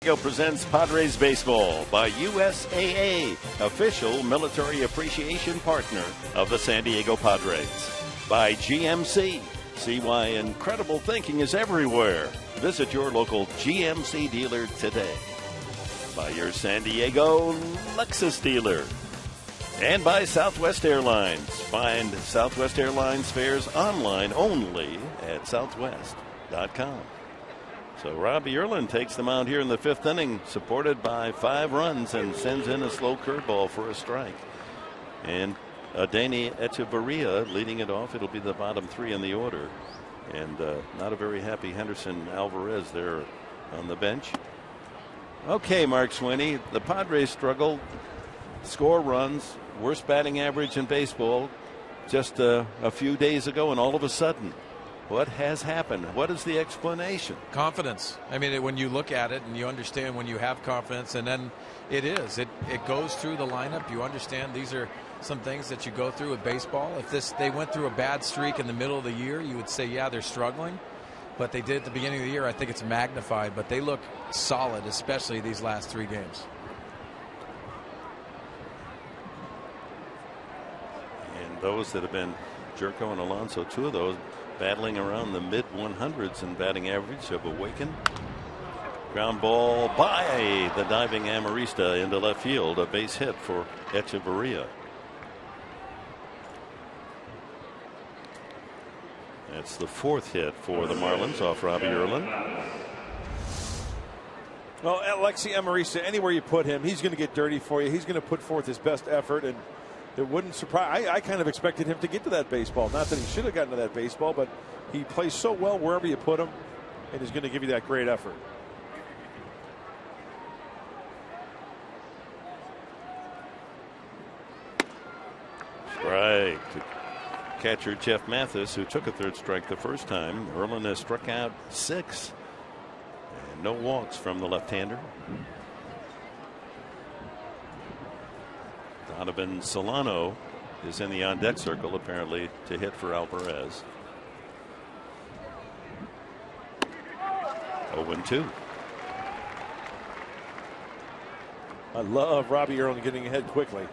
Diego presents Padres Baseball by USAA, official military appreciation partner of the San Diego Padres. By GMC. See why incredible thinking is everywhere. Visit your local GMC dealer today. By your San Diego Lexus dealer. And by Southwest Airlines. Find Southwest Airlines fares online only at southwest.com. So Robbie Erlin takes the mound here in the 5th inning, supported by 5 runs, and sends in a slow curveball for a strike. And Adeiny Echeverria leading it off. It'll be the bottom 3 in the order. And not a very happy Henderson Alvarez there on the bench. Okay, Mark Sweeney, the Padres struggle, score runs, worst batting average in baseball just a few days ago, and all of a sudden, what has happened? What is the explanation? Confidence. I mean, when you look at it and you understand when you have confidence, and then it goes through the lineup. You understand these are some things that you go through with baseball. If they went through a bad streak in the middle of the year, you would say, yeah, they're struggling. But they did at the beginning of the year. I think it's magnified, but they look solid, especially these last 3 games. And those that have been Jerko and Alonso, 2 of those battling around the mid 100s in batting average, have awakened. Ground ball by the diving Amarista into left field, a base hit for Echeverria. That's the 4th hit for the Marlins off Robbie Erlin. Well, Alexi Amarista, anywhere you put him, he's going to get dirty for you. He's going to put forth his best effort, and it wouldn't surprise. I kind of expected him to get to that baseball. Not that he should have gotten to that baseball, but he plays so well wherever you put him, and he's going to give you that great effort. Strike to catcher Jeff Mathis, who took a 3rd strike the first time. Erlin has struck out 6. And no walks from the left-hander. Donovan Solano is in the on-deck circle, apparently to hit for Alvarez. 0-2. I love Robbie Erlin getting ahead quickly.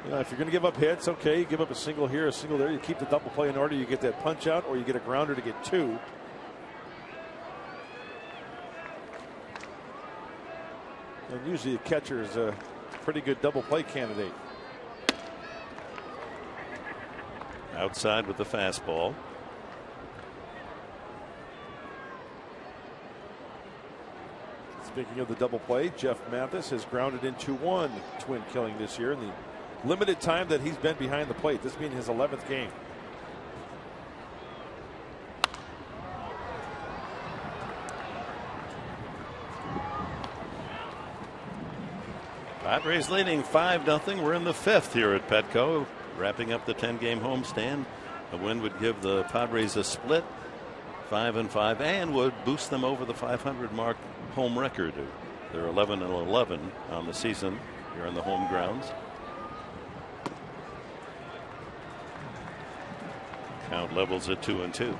You know, if you're going to give up hits, okay, you give up a single here, a single there. You keep the double play in order. You get that punch out, or you get a grounder to get 2. And usually a catcher is a pretty good double play candidate. Outside with the fastball. Speaking of the double play, Jeff Mathis has grounded into 1 twin killing this year in the limited time that he's been behind the plate, this being his 11th game. Padres leading 5-0. We're in the 5th here at Petco, wrapping up the 10-game homestand. A win would give the Padres a split, 5-5, and would boost them over the 500 mark home record. They're 11-11 on the season here on the home grounds. Count levels at 2-2.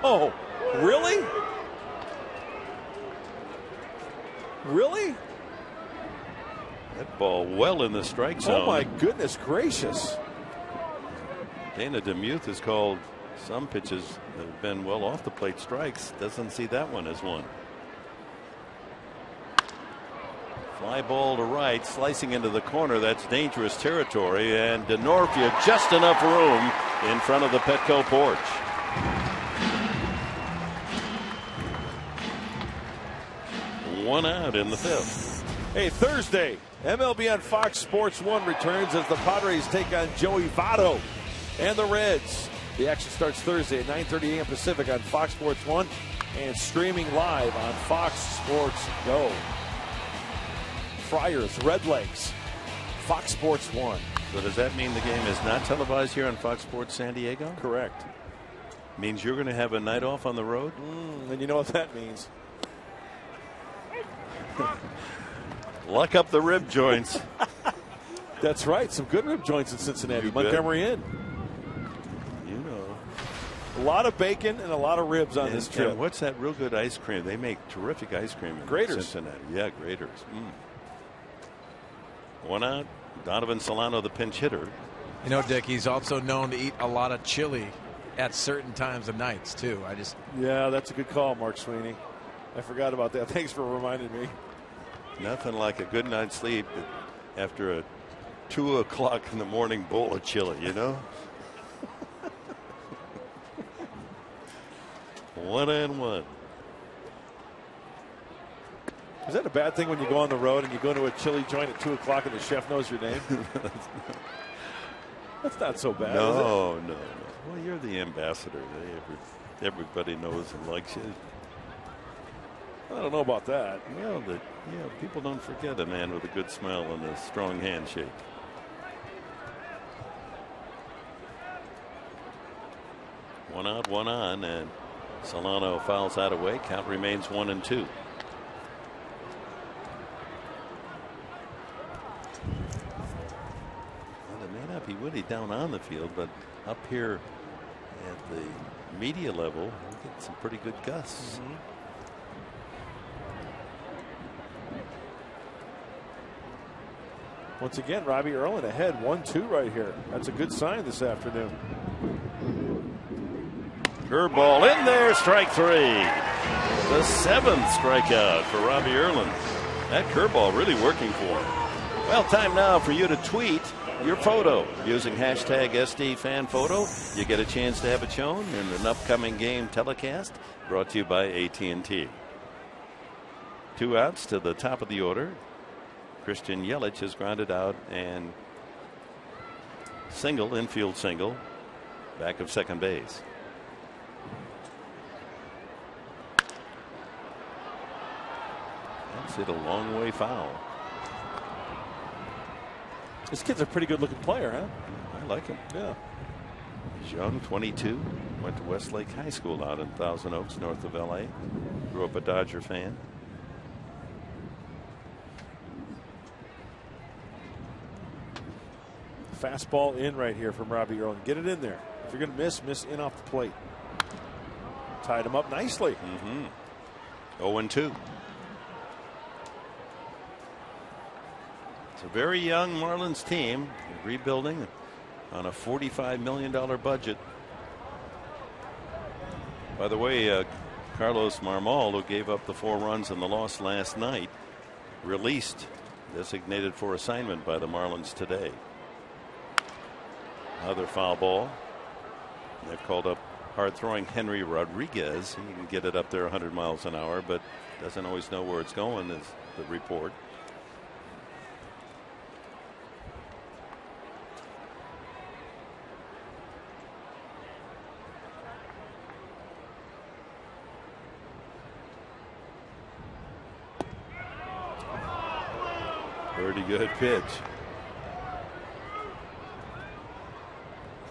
Oh, really? Really? That ball well in the strike zone. Oh my goodness gracious. Dana DeMuth has called some pitches that have been well off the plate strikes. Doesn't see that one as one. Fly ball to right, slicing into the corner. That's dangerous territory. And DeNorfia just enough room in front of the Petco porch. One out in the 5th. Hey, Thursday, MLB on Fox Sports 1 returns as the Padres take on Joey Votto and the Reds. The action starts Thursday at 9:30 a.m. Pacific on Fox Sports 1 and streaming live on Fox Sports Go. Friars, Redlegs, Fox Sports 1. So does that mean the game is not televised here on Fox Sports San Diego? Correct. Means you're going to have a night off on the road? And you know what that means. Lock up the rib joints. That's right. Some good rib joints in Cincinnati. You Montgomery Inn. You know. A lot of bacon and a lot of ribs on this trip. And what's that real good ice cream? They make terrific ice cream in Graters. Cincinnati. Yeah, Graters. One out. Donovan Solano, the pinch hitter. You know, Dick, he's also known to eat a lot of chili at certain times of nights, too. Yeah, that's a good call, Mark Sweeney. I forgot about that. Thanks for reminding me. Nothing like a good night's sleep after a 2 o'clock in the morning bowl of chili, you know? 1-1. Is that a bad thing when you go on the road and you go to a chili joint at 2 o'clock and the chef knows your name? That's not so bad. No. Well, you're the ambassador. Everybody knows and likes you. I don't know about that. Well, people don't forget a man with a good smile and a strong handshake. One out, one on, and Solano fouls out away. Count remains 1-2. Be really down on the field, but up here at the media level, we get some pretty good gusts. Once again, Robbie Erlin ahead 1-2 right here. That's a good sign this afternoon. Curveball in there, strike 3. The 7th strikeout for Robbie Erlin. That curveball really working for him. Well, time now for you to tweet your photo using hashtag SDFanPhoto. You get a chance to have it shown in an upcoming game telecast brought to you by AT&T. 2 outs to the top of the order. Christian Yelich has grounded out and infield single, back of second base. That's hit a long way foul. This kid's a pretty good looking player, huh? I like him. Yeah. He's young, 22. Went to Westlake High School out in Thousand Oaks, north of LA. Grew up a Dodger fan. Fastball in right here from Robbie Erlin. Get it in there. If you're going to miss in off the plate. Tied him up nicely. 0-2. It's a very young Marlins team rebuilding on a $45 million budget. By the way, Carlos Marmol, who gave up the 4 runs in the loss last night, released, designated for assignment by the Marlins today. Another foul ball. They've called up hard-throwing Henry Rodriguez. He can get it up there 100 miles an hour, but doesn't always know where it's going, is the report. Pretty good pitch.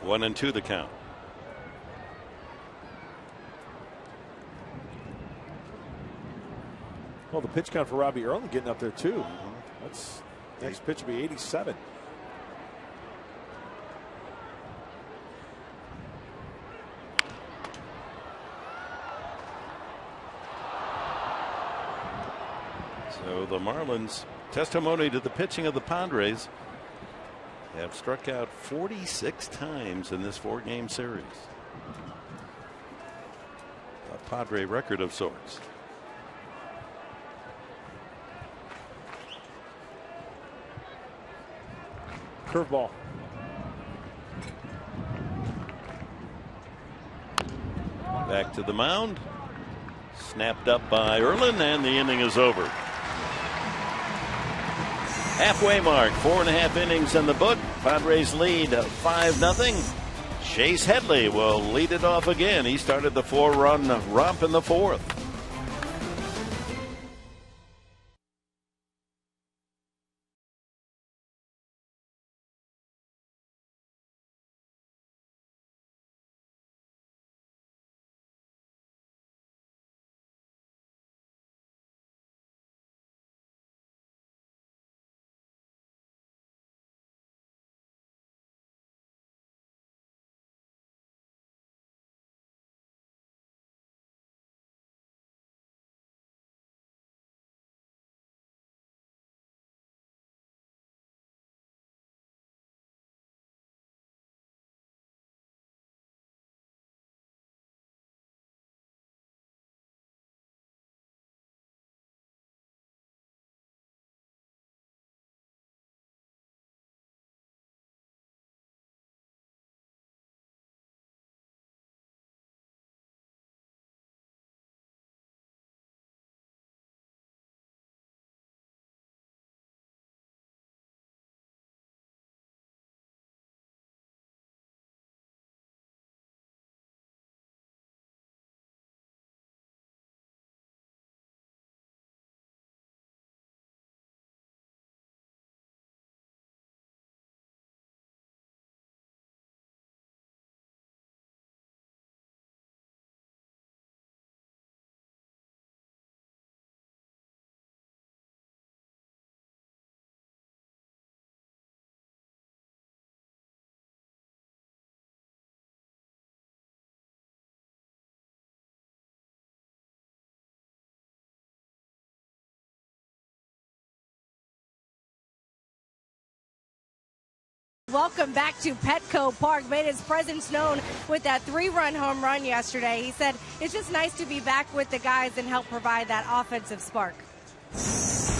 1-2 the count. Well, the pitch count for Robbie Erlin getting up there too. That's next pitch will be 87. So the Marlins, testimony to the pitching of the Padres, have struck out 46 times in this 4-game series. A Padre record of sorts. Curveball. Back to the mound. Snapped up by Erlin, and the inning is over. Halfway mark, 4.5 innings in the book. Padres lead 5-0. Chase Headley will lead it off again. He started the 4-run romp in the 4th. welcome back to Petco Park. Made his presence known with that 3-run home run yesterday. He said it's just nice to be back with the guys and help provide that offensive spark. It's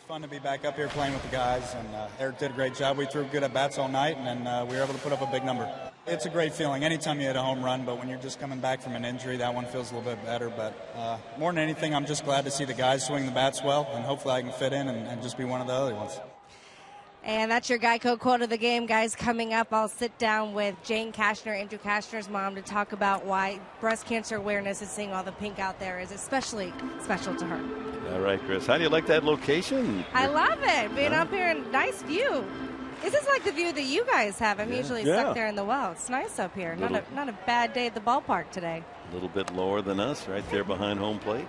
fun to be back up here playing with the guys, and Eric did a great job. We threw good at-bats all night, and then we were able to put up a big number. It's a great feeling anytime you hit a home run, but when you're just coming back from an injury, that one feels a little bit better. But more than anything, I'm just glad to see the guys swing the bats well, and hopefully I can fit in and just be one of the other ones. And that's your Geico quote of the game, guys. Coming up, I'll sit down with Jane Kashner, Andrew Kashner's mom, to talk about why breast cancer awareness and seeing all the pink out there is especially special to her. All right, Chris. How do you like that location? I love it. Being up here in nice view. This is like the view that you guys have. I'm usually stuck there in the well. It's nice up here. Not a bad day at the ballpark today. A little bit lower than us, right there behind home plate.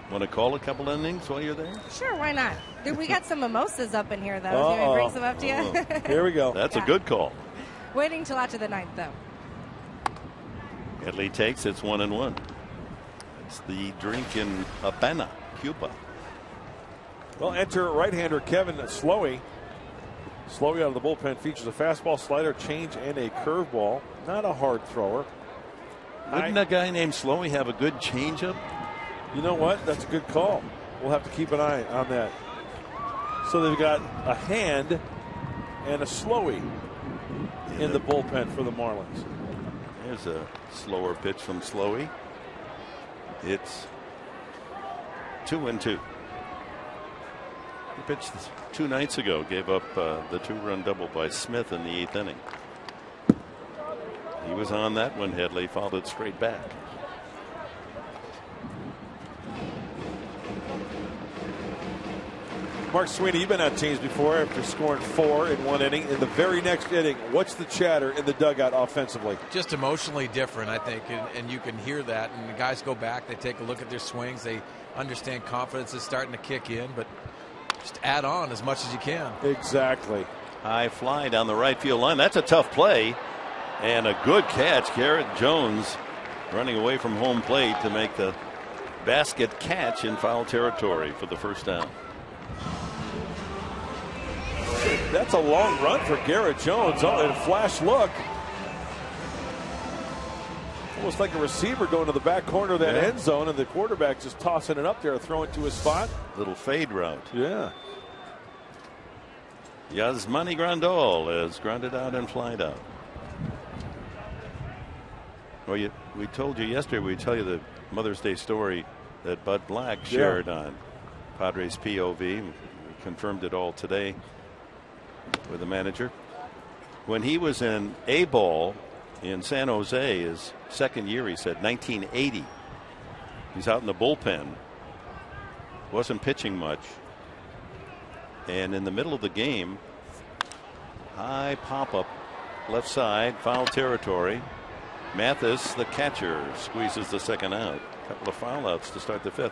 Want to call a couple innings while you're there? Sure, why not? We got some mimosas up in here, though. Can we bring some up to you? Here we go. That's a good call. Waiting till after the ninth, though. Headley takes. It's 1-1. It's the drink in Habana, Cuba. Well, enter right-hander Kevin Slowey. Slowey out of the bullpen features a fastball, slider, change, and a curveball. Not a hard thrower. Wouldn't a guy named Slowey have a good changeup? You know what? That's a good call. We'll have to keep an eye on that. So they've got a Hand and a Slowey in the bullpen for the Marlins. There's a slower pitch from Slowey. It's 2-2. He pitched 2 nights ago, gave up the 2-run double by Smith in the 8th inning. He was on that one. Headley followed straight back. Mark Sweeney, you've been on teams before after scoring 4 in 1 inning. In the very next inning, what's the chatter in the dugout offensively? Just emotionally different, I think, and you can hear that. And the guys go back, they take a look at their swings, they understand confidence is starting to kick in, but just add on as much as you can. Exactly. High fly down the right field line. That's a tough play. And a good catch. Garrett Jones running away from home plate to make the basket catch in foul territory for the first down. That's a long run for Garrett Jones. Oh, and a flash look. Almost like a receiver going to the back corner of that end zone, and the quarterback just tossing it up there, throwing to his spot. Little fade route. Yeah. Yasmani Grandal is grounded out and flied out. Well, we told you yesterday, we tell you the Mother's Day story that Bud Black shared on Padres POV. We confirmed it all today with the manager. When he was in A-ball in San Jose, his second year, he said, 1980. He's out in the bullpen. Wasn't pitching much. And in the middle of the game, high pop-up left side, foul territory. Mathis, the catcher, squeezes the second out. A couple of foul outs to start the 5th.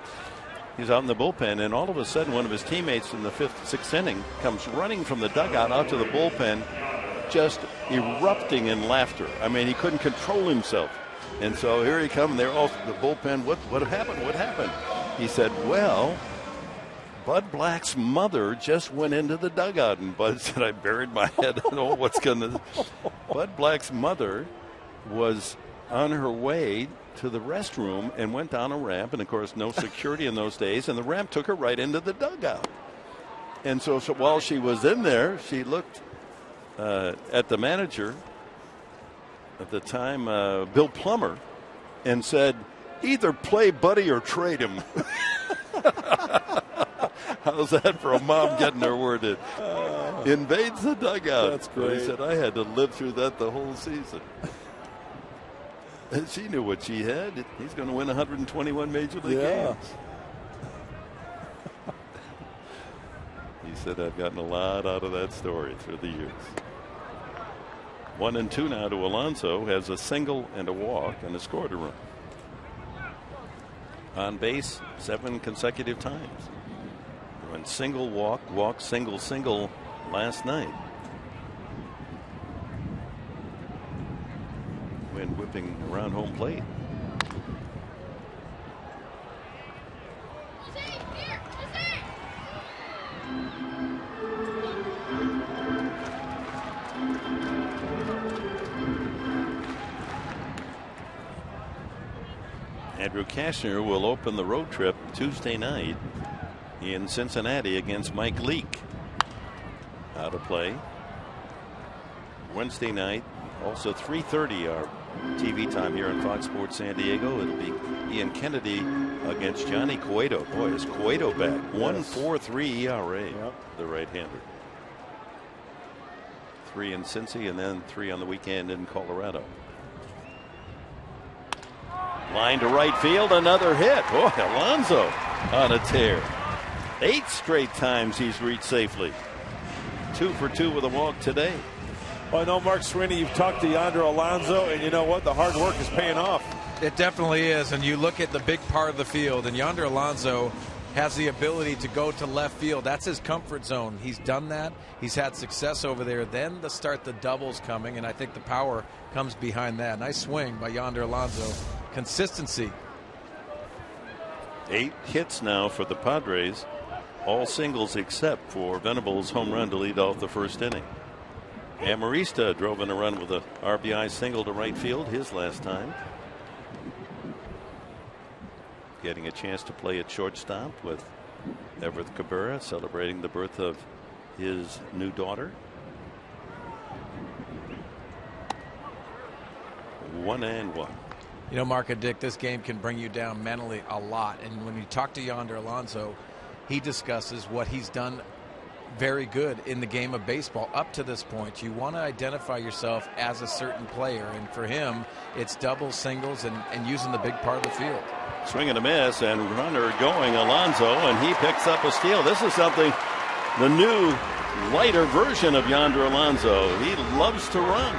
He's out in the bullpen, and all of a sudden one of his teammates in the 5th, 6th inning comes running from the dugout out to the bullpen, just erupting in laughter. I mean, he couldn't control himself. And so here he comes. They're all the bullpen. What happened? What happened? He said, well, Bud Black's mother just went into the dugout. And Bud said, I buried my head. I don't know what's going to. Bud Black's mother was on her way to the restroom and went down a ramp, and of course no security in those days, and the ramp took her right into the dugout. And so while she was in there, she looked at the manager at the time, Bill Plummer, and said, either play Buddy or trade him. How's that for a mom getting her word in? Invades the dugout. That's great. He said, I had to live through that the whole season. She knew what she had. He's going to win 121 Major League games. He said, I've gotten a lot out of that story through the years. 1-2 now to Alonso. Has a single and a walk and a score to run. On base 7 consecutive times. Went single, walk, single, single last night. Wind whipping around home plate. Andrew Kashner will open the road trip Tuesday night in Cincinnati against Mike Leake. Out of play. Wednesday night, also 3:30 our TV time here on Fox Sports San Diego. It'll be Ian Kennedy against Johnny Cueto. Boy, is Cueto back. 1.43 ERA. Yep. The right-hander. 3 in Cincy and then 3 on the weekend in Colorado. Line to right field, another hit. Boy, Alonso on a tear. 8 straight times he's reached safely. 2 for 2 with a walk today. Well, I know, Mark Sweeney, you've talked to Yonder Alonso, and you know what? The hard work is paying off. It definitely is, and you look at the big part of the field, and Yonder Alonso has the ability to go to left field. That's his comfort zone. He's done that. He's had success over there. Then to start the doubles coming, and I think the power comes behind that. Nice swing by Yonder Alonso. Consistency. 8 hits now for the Padres. All singles except for Venables' home run to lead off the first inning. Amarista drove in a run with a RBI single to right field his last time. Getting a chance to play at shortstop with Everett Cabrera, celebrating the birth of his new daughter. 1-1. You know, Mark and Dick, this game can bring you down mentally a lot. And when you talk to Yonder Alonso, he discusses what he's done very good in the game of baseball up to this point. You want to identify yourself as a certain player, and for him it's doubles, singles, and using the big part of the field. Swing and a miss, and runner going Alonso, and he picks up a steal. This is something, the new lighter version of Yonder Alonso. He loves to run.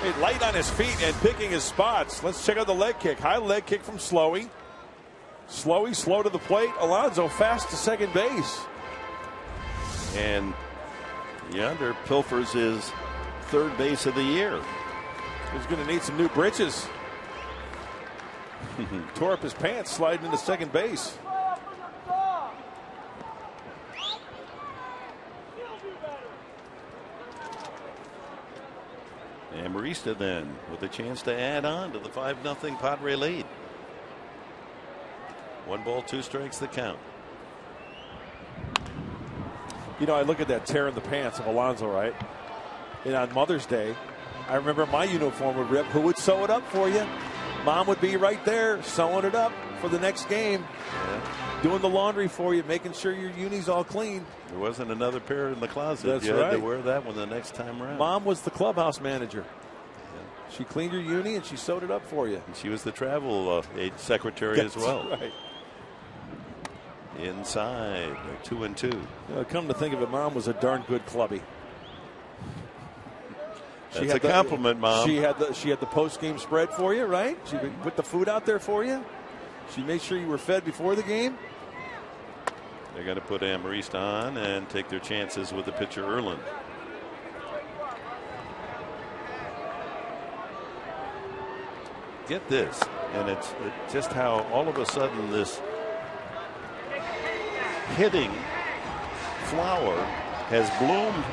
Hey, light on his feet and picking his spots. Let's check out the leg kick. High leg kick from Slowey. Slowey slow to the plate. Alonso fast to second base. And Yonder pilfers his third base of the year. He's going to need some new britches. Tore up his pants sliding into second base. Amarista then with a chance to add on to the 5-0 Padre lead. 1 ball, 2 strikes the count. You know, I look at that tear in the pants of Alonso, right? And on Mother's Day, I remember my uniform would rip. Who would sew it up for you? Mom would be right there sewing it up for the next game. Yeah. Doing the laundry for you, making sure your uni's all clean. There wasn't another pair in the closet. That's you right. had to wear that one the next time around. Mom was the clubhouse manager. Yeah. She cleaned your uni and she sewed it up for you. And she was the travel aide secretary That's as well. Right. Inside, 2-2. Come to think of it, Mom was a darn good clubby. That's a compliment, Mom. She had the post-game spread for you, right? She put the food out there for you. She made sure you were fed before the game. They're going to put Amarista on and take their chances with the pitcher Erlin. Get this, and it's just how all of a sudden this hitting flower has bloomed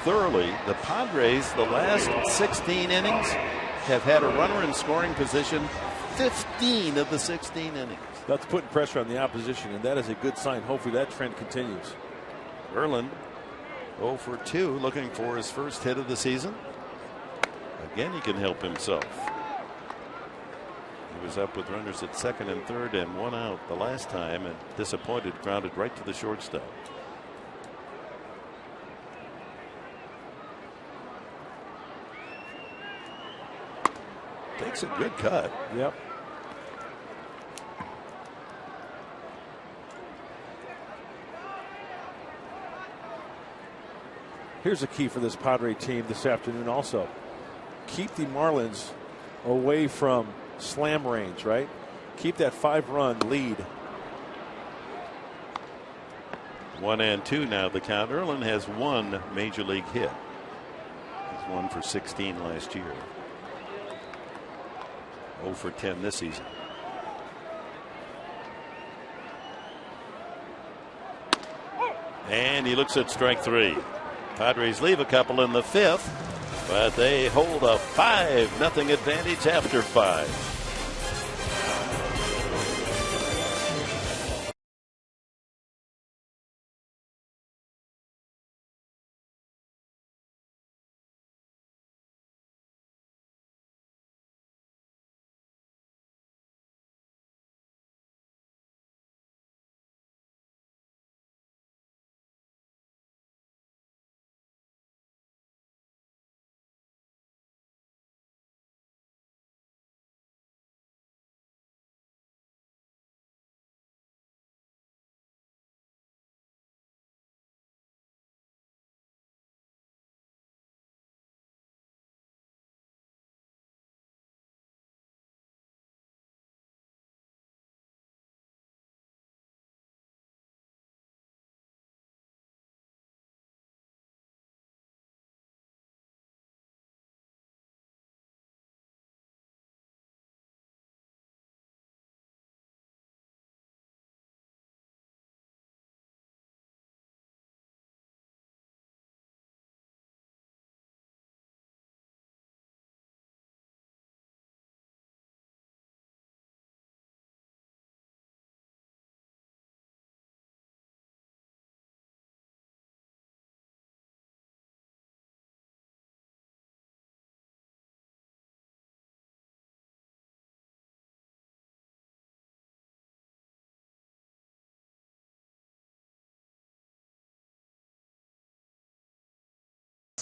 thoroughly. The Padres, the last 16 innings, have had a runner in scoring position 15 of the 16 innings. That's putting pressure on the opposition, and that is a good sign. Hopefully that trend continues. Erlin 0 for 2, looking for his first hit of the season. Again, he can help himself. He was up with runners at second and third and 1 out the last time, and disappointed, grounded right to the shortstop. Takes a good cut. Yep. Here's a key for this Padre team this afternoon also. Keep the Marlins away from slam range, right? Keep that 5-run lead. 1-2 now the count. Erlin has 1 major league hit. He's 1 for 16 last year. 0 for 10 this season. And he looks at strike 3. Padres leave a couple in the 5th. but they hold a 5-0 advantage after 5.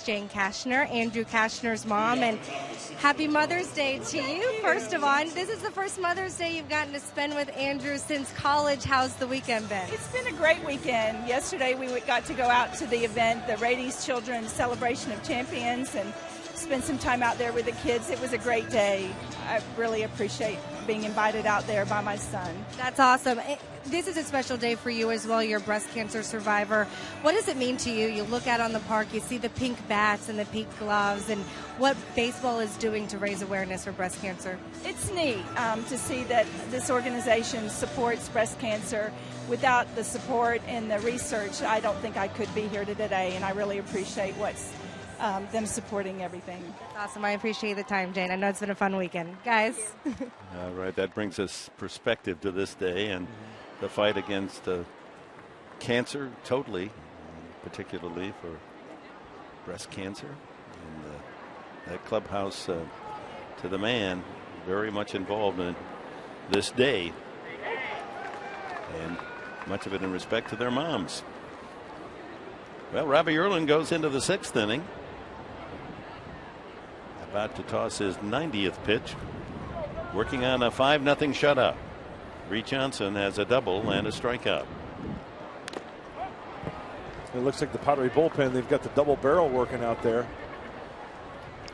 Jane Kashner, Andrew Kashner's mom, and happy Mother's Day to you. First of all, this is the first Mother's Day you've gotten to spend with Andrew since college. How's the weekend been? It's been a great weekend. Yesterday we got to go out to the event, the Rady's Children's Celebration of Champions, and spend some time out there with the kids. It was a great day. I really appreciate being invited out there by my son. That's awesome. This is a special day for you as well. You're a breast cancer survivor. What does it mean to you? You look out on the park, you see the pink bats and the pink gloves, and what baseball is doing to raise awareness for breast cancer. It's neat to see that this organization supports breast cancer. Without the support and the research, I don't think I could be here today, and I really appreciate them supporting everything. Awesome. I appreciate the time, Jane. I know it's been a fun weekend. Guys. All right. That brings us perspective to this day and the fight against cancer totally, particularly for breast cancer. And that clubhouse to the man very much involved in this day, and much of it in respect to their moms. Well, Robbie Erlin goes into the 6th inning. About to toss his 90th pitch, working on a 5-0 shutout. Reed Johnson has a double and a strikeout. It looks like the Padre bullpen, they've got the double barrel working out there.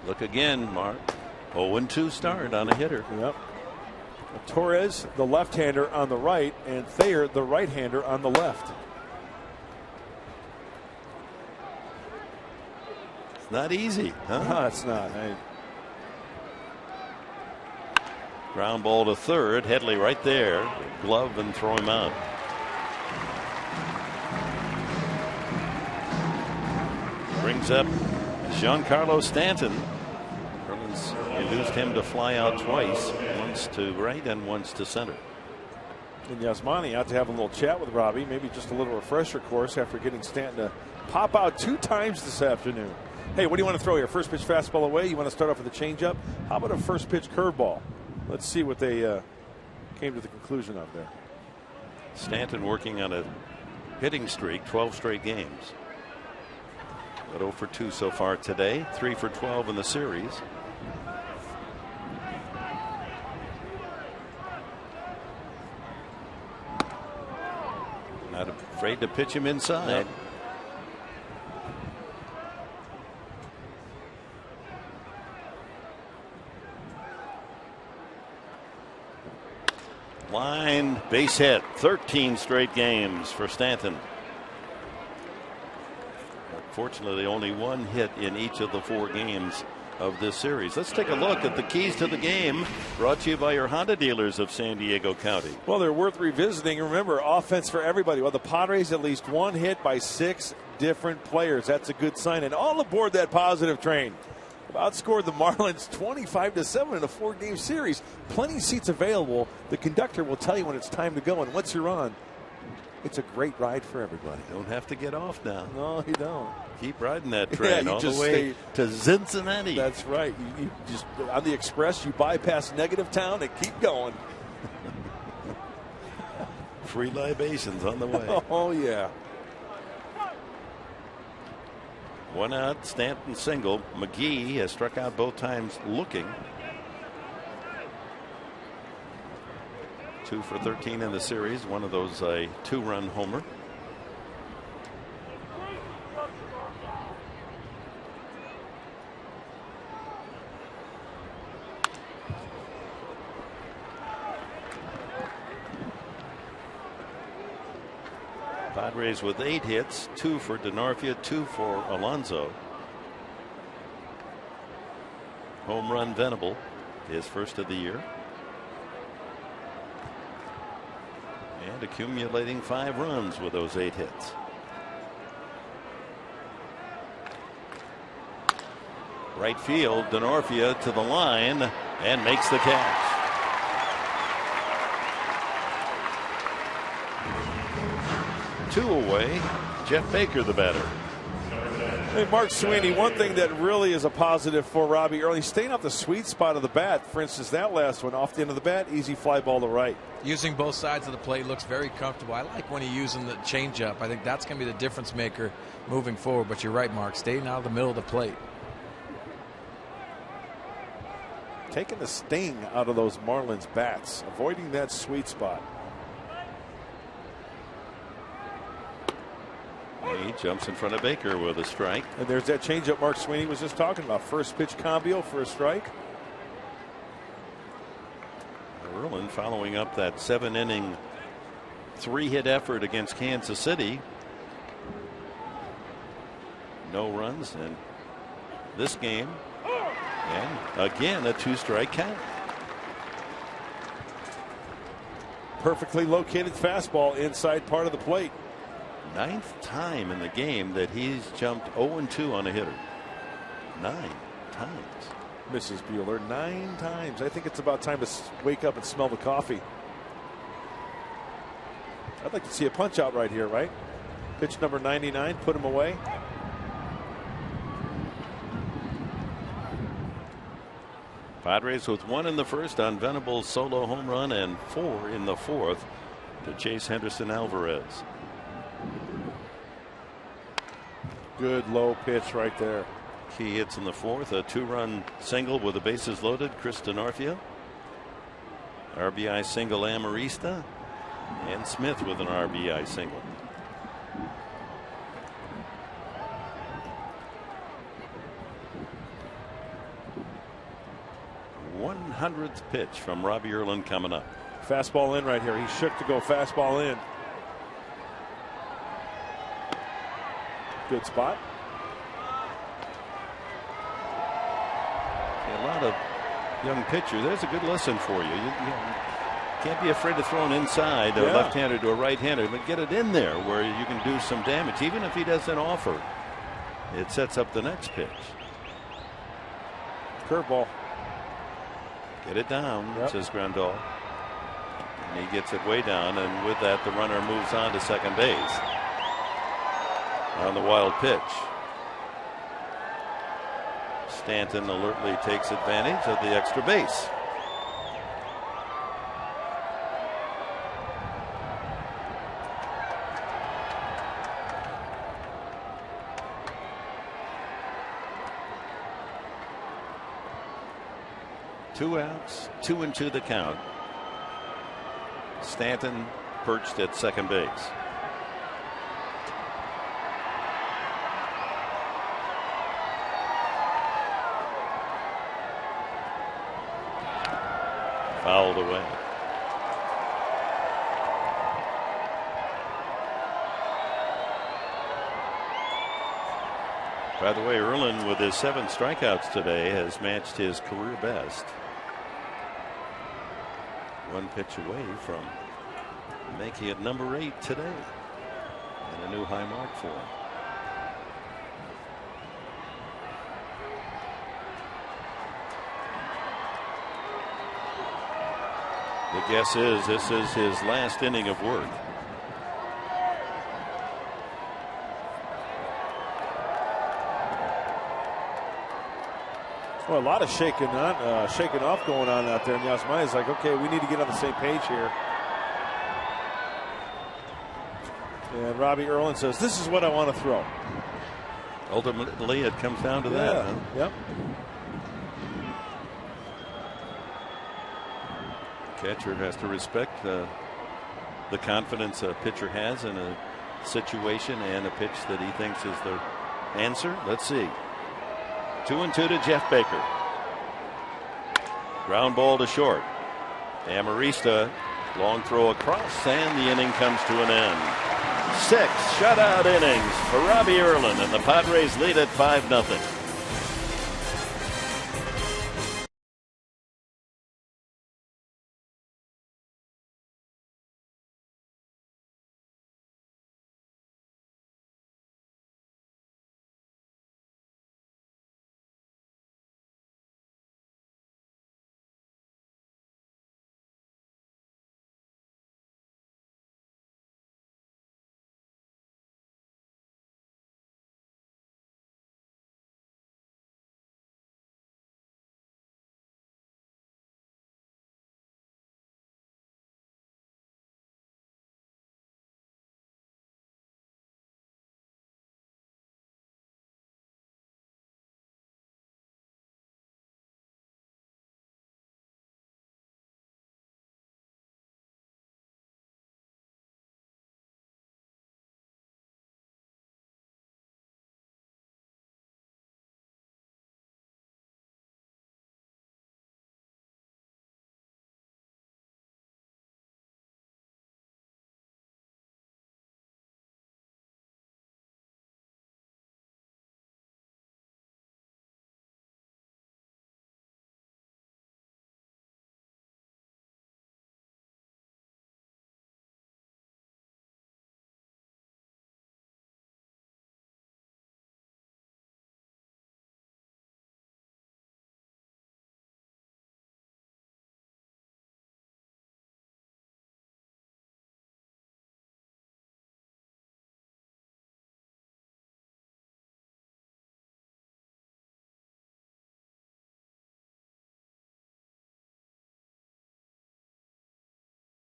Look again, Mark. 0-2 start on a hitter. Yep. Torres, the left-hander on the right, and Thayer, the right-hander on the left. It's not easy, huh? No, it's not. Ground ball to third. Headley right there. Glove and throw him out. Brings up Giancarlo Stanton. Marlins induced him to fly out twice. Once to right and once to center. And Yasmani out to have a little chat with Robbie. Maybe just a little refresher course after getting Stanton to pop out 2 times this afternoon. Hey, what do you want to throw here? First pitch fastball away. You want to start off with a changeup? How about a first pitch curveball? Let's see what they came to the conclusion of there. Stanton working on a hitting streak, 12 straight games. But 0 for 2 so far today, 3 for 12 in the series. Not afraid to pitch him inside. Yep. Line, base hit, 13 straight games for Stanton. Fortunately, only 1 hit in each of the 4 games of this series. Let's take a look at the keys to the game, brought to you by your Honda dealers of San Diego County. Well, they're worth revisiting. Remember, offense for everybody. Well, the Padres at least 1 hit by 6 different players. That's a good sign. And all aboard that positive train. outscored the Marlins 25-7 in a 4-game series. Plenty of seats available. The conductor will tell you when it's time to go, and once you're on, it's a great ride for everybody. Don't have to get off now. No, you don't. Keep riding that train all the way to Cincinnati. That's right. You just on the express, you bypass Negative Town and keep going. Free libations on the way. Oh, yeah. 1 out, Stanton single. McGee has struck out both times looking. 2 for 13 in the series. One of those a 2-run homer. Padres with 8 hits, 2 for Denarfia, 2 for Alonso. Home run Venable, his first of the year. And accumulating 5 runs with those 8 hits. Right field, Denarfia to the line and makes the catch. Two away. Jeff Baker, the batter. Hey, Mark Sweeney, one thing that really is a positive for Robbie Early, staying off the sweet spot of the bat. For instance, that last one off the end of the bat, easy fly ball to right. Using both sides of the plate, looks very comfortable. I like when he's using the changeup. I think that's going to be the difference maker moving forward. But you're right, Mark, staying out of the middle of the plate. Taking the sting out of those Marlins bats, avoiding that sweet spot. He jumps in front of Baker with a strike. And there's that changeup Mark Sweeney was just talking about. First pitch combo for a strike. Erlin following up that 7-inning 3-hit effort against Kansas City. No runs in this game. And again, a 2-strike count. Perfectly located fastball inside part of the plate. 9th time in the game that he's jumped 0-2 on a hitter. 9 times. Mrs. Bueller, 9 times. I think it's about time to wake up and smell the coffee. I'd like to see a punch out right here, right? Pitch number 99, put him away. Padres with 1 in the first on Venable's solo home run and 4 in the 4th to chase Henderson Alvarez. Good low pitch right there. Key hits in the 4th, a 2-run single with the bases loaded, Chris Denarfia. RBI single Amarista, and Smith with an RBI single. _100th pitch from Robbie Erlin coming up. Fastball in right here. He shook to go fastball in. Good spot. A lot of young pitchers. There's a good lesson for you. You can't be afraid of throwing inside a left-hander to a right-hander, but get it in there where you can do some damage. Even if he doesn't offer, it sets up the next pitch. Curveball. Get it down, says Grandal. And he gets it way down, and with that, the runner moves on to second base. On the wild pitch. Stanton alertly takes advantage of the extra base. Two outs, 2-2 the count. Stanton perched at second base. Fouled away. By the way, Erlin with his 7 strikeouts today has matched his career best. 1 pitch away from making it number 8 today. And a new high mark for him. The guess is this is his last inning of work. Well, a lot of shaking off going on out there. And Yasmani's like, okay, we need to get on the same page here. And Robbie Erlin says, this is what I want to throw. Ultimately, it comes down to that. Huh? Yep. Catcher has to respect the confidence a pitcher has in a situation and a pitch that he thinks is the answer. Let's see. 2-2 to Jeff Baker. Ground ball to short. Amarista, long throw across, and the inning comes to an end. 6 shutout innings for Robbie Erlin, and the Padres lead at 5-0.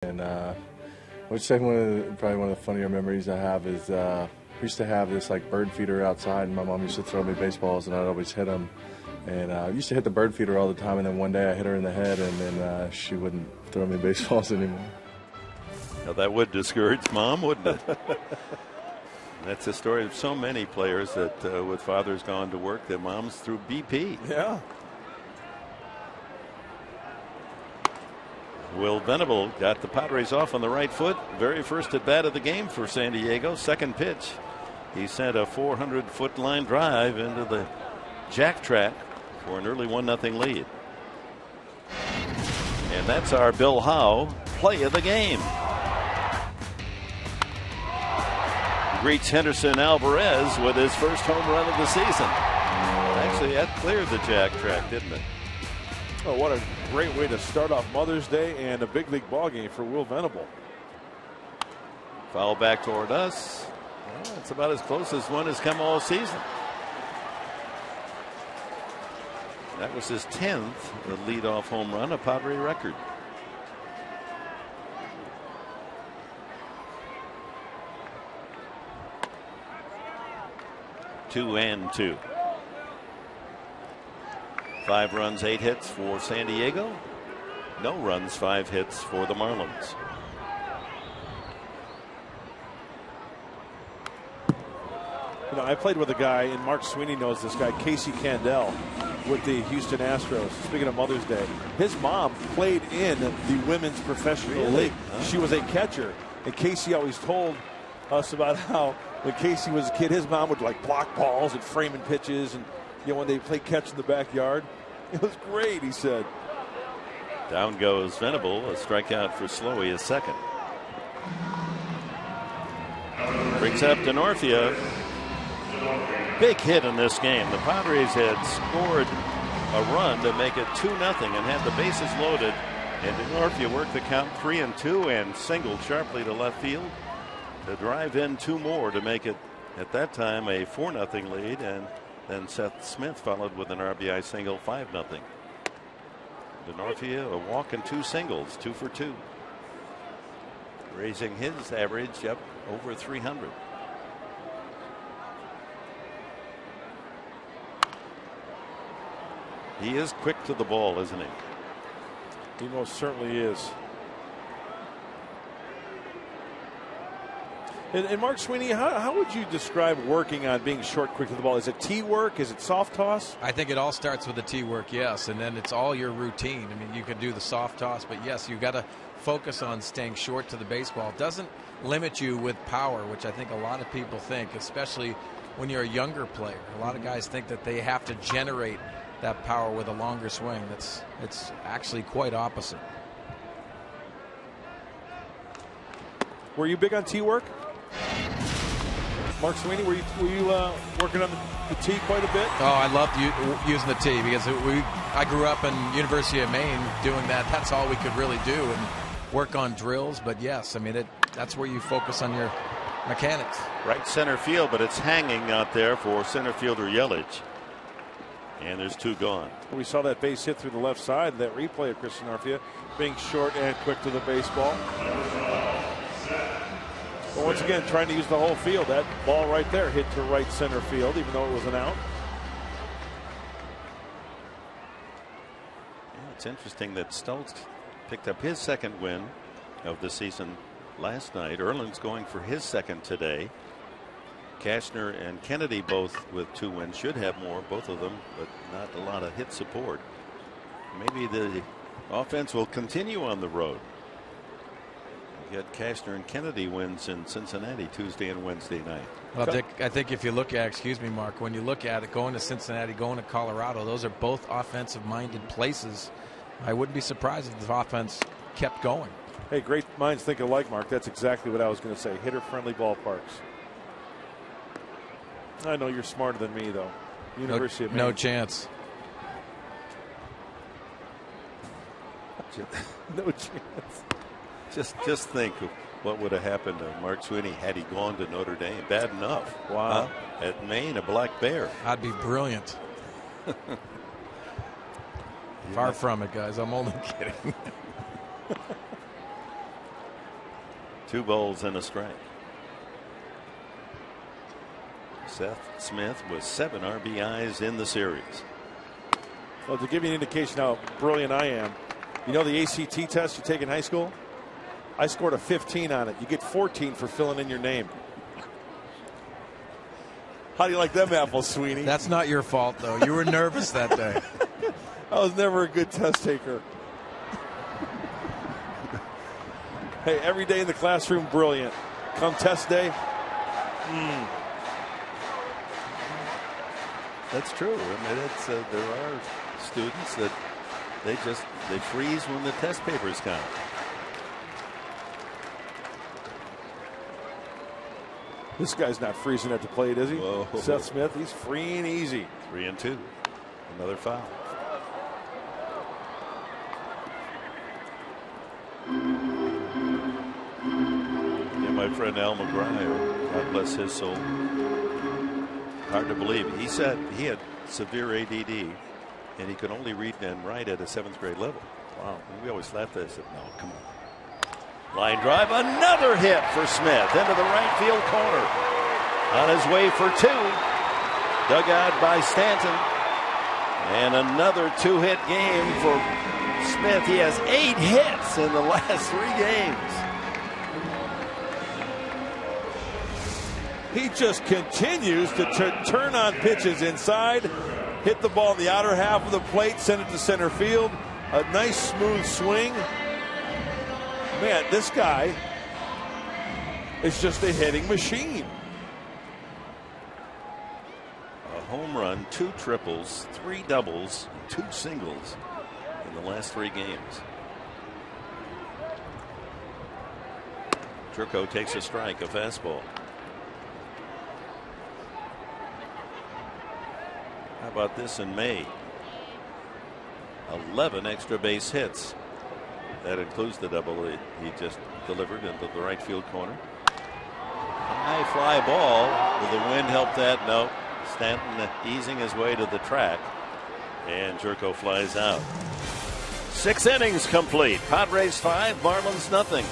And I would say probably one of the funnier memories I have is we used to have this like bird feeder outside, and my mom used to throw me baseballs, and I'd always hit them. And I used to hit the bird feeder all the time, and then one day I hit her in the head, and then she wouldn't throw me baseballs anymore. Now that would discourage Mom, wouldn't it? That's the story of so many players that with fathers gone to work, their moms threw BP. Yeah. Will Venable got the Padres off on the right foot. Very first at bat of the game for San Diego. Second pitch, he sent a 400-foot line drive into the jack track for an early 1-0 lead. And that's our Bill Howe play of the game. Greets Henderson Alvarez with his first home run of the season. Actually, that cleared the jack track, didn't it? Oh, what a great way to start off Mother's Day and a big league ball game for Will Venable. Foul back toward us. Well, it's about as close as one has come all season. That was his 10th leadoff home run, a Padre record. Two and two. 5 runs, 8 hits for San Diego. No runs, 5 hits for the Marlins. You know, I played with a guy, and Mark Sweeney knows this guy, Casey Candell, with the Houston Astros. Speaking of Mother's Day, his mom played in the Women's Professional League. She was a catcher, and Casey always told us about how when Casey was a kid, his mom would like block balls and frame in pitches, and you know, when they play catch in the backyard. It was great, he said. Down goes Venable. A strikeout for Slowey, his second. Brings up Denorfia. Big hit in this game. The Padres had scored a run to make it 2-0 and had the bases loaded And DeNorfia worked the count 3-2 and singled sharply to left field to drive in 2 more to make it at that time a 4-0 lead, and then Seth Smith followed with an RBI single, 5-0. DeNorfia a walk and 2 singles, 2 for 2, raising his average up over 300. He is quick to the ball, isn't he? He most certainly is. And Mark Sweeney, how would you describe working on being short, quick to the ball? Is it tee work? Is it soft toss? I think it all starts with the tee work, yes, and then it's all your routine. I mean, you can do the soft toss, but yes, you got to focus on staying short to the baseball. It doesn't limit you with power, which I think a lot of people think, especially when you're a younger player. A lot of guys think that they have to generate that power with a longer swing. It's actually quite opposite. Were you big on tee work? Mark Sweeney, were you working on the tee quite a bit? Oh, I loved using the tee because I grew up in University of Maine doing that. That's all we could really do and work on drills. But yes, I mean that's where you focus on your mechanics. Right center field, but it's hanging out there for center fielder Yelich. And there's 2 gone. We saw that base hit through the left side. That replay of Chris DeNorfia being short and quick to the baseball. But once again, trying to use the whole field. That ball right there hit to right center field, even though it was an out. Yeah, it's interesting that Stoltz picked up his 2nd win of the season last night. Erlin's going for his 2nd today. Cashner and Kennedy both with 2 wins, should have more, both of them, but not a lot of hit support. Maybe the offense will continue on the road. You got Cashner and Kennedy wins in Cincinnati Tuesday and Wednesday night. Well, Dick, I think if you look at, excuse me, Mark, when you look at it, going to Cincinnati, going to Colorado, those are both offensive-minded places. I wouldn't be surprised if the offense kept going. Hey, great minds think alike, Mark. That's exactly what I was going to say. Hitter-friendly ballparks. I know you're smarter than me, though. University of Maine. No chance. No chance. Just think of what would have happened to Mark Sweeney had he gone to Notre Dame. Bad enough. Wow. At Maine, a black bear. I'd be brilliant. Far from it, guys. I'm only kidding. 2 balls and a strike. Seth Smith with 7 RBIs in the series. Well, to give you an indication how brilliant I am, you know the ACT test you take in high school? I scored a 15 on it. You get 14 for filling in your name. How do you like them apples, Sweeney? That's not your fault, though. You were nervous that day. I was never a good test taker. Hey, every day in the classroom, brilliant. Come test day, That's true. I mean, it's there are students that they freeze when the test papers come. This guy's not freezing at the plate, is he? Whoa. Seth Smith, he's free and easy. 3-2. Another foul. Yeah, my friend Al McGuire, God bless his soul. Hard to believe. He said he had severe ADD and he could only read and write at a 7th grade level. Wow. And we always laughed at it. I said, no, come on. Line drive, another hit for Smith into the right field corner. On his way for 2. Dug out by Stanton. And another 2-hit game for Smith. He has 8 hits in the last 3 games. He just continues to turn on pitches inside, hit the ball in the outer half of the plate, send it to center field. A nice smooth swing. Man, this guy is just a hitting machine. A home run, 2 triples, 3 doubles, 2 singles in the last 3 games. Turco takes a strike, a fastball. How about this in May? 11 extra base hits. That includes the double he just delivered into the right field corner. High fly ball. Will the wind help that? No. Stanton easing his way to the track. And Jerko flies out. 6 innings complete. Padres 5, Marlins nothing.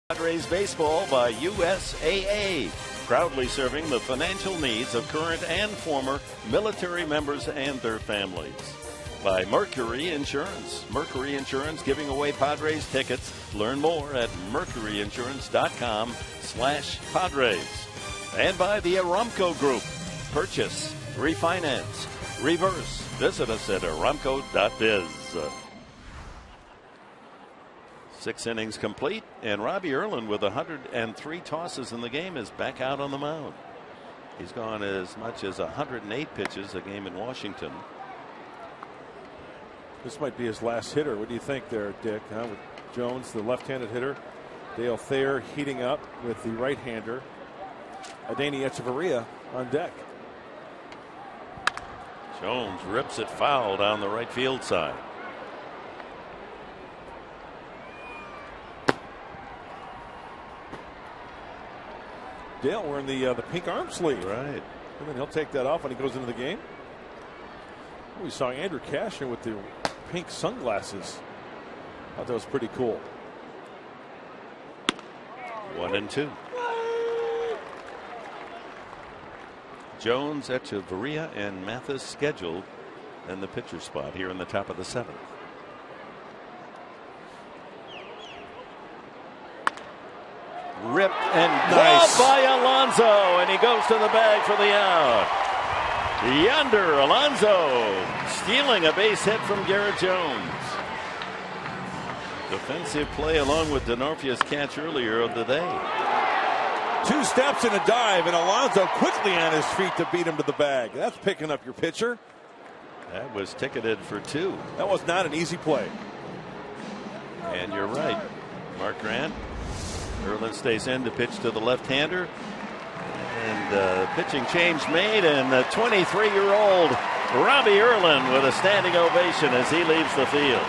Padres baseball by USAA, proudly serving the financial needs of current and former military members and their families. By Mercury Insurance. Mercury Insurance giving away Padres tickets. Learn more at mercuryinsurance.com/Padres. And by the Aramco Group. Purchase, refinance, reverse. Visit us at aramco.biz. 6 innings complete, and Robbie Erlin with 103 tosses in the game is back out on the mound. He's gone as much as 108 pitches a game in Washington. This might be his last hitter. What do you think there, Dick? With Jones, the left-handed hitter, Dale Thayer heating up with the right-hander, Adeiny Echeverria on deck. Jones rips it foul down the right field side. Dale wearing the pink arm sleeve. Right. And then he'll take that off when he goes into the game. We saw Andrew Cashner with the pink sunglasses. I thought that was pretty cool. 1-2. Jones, Echeverria, and Mathis scheduled in the pitcher spot here in the top of the 7th. Ripped and nice by Alonso, and he goes to the bag for the out. Yonder Alonso stealing a base hit from Garrett Jones. Defensive play along with Denorfia's catch earlier of the day. 2 steps and a dive, and Alonso quickly on his feet to beat him to the bag. That's picking up your pitcher. That was ticketed for 2. That was not an easy play. And you're right, Mark Grant. Erlin stays in to pitch to the left-hander. And pitching change made, and the 23-year-old Robbie Erlin with a standing ovation as he leaves the field.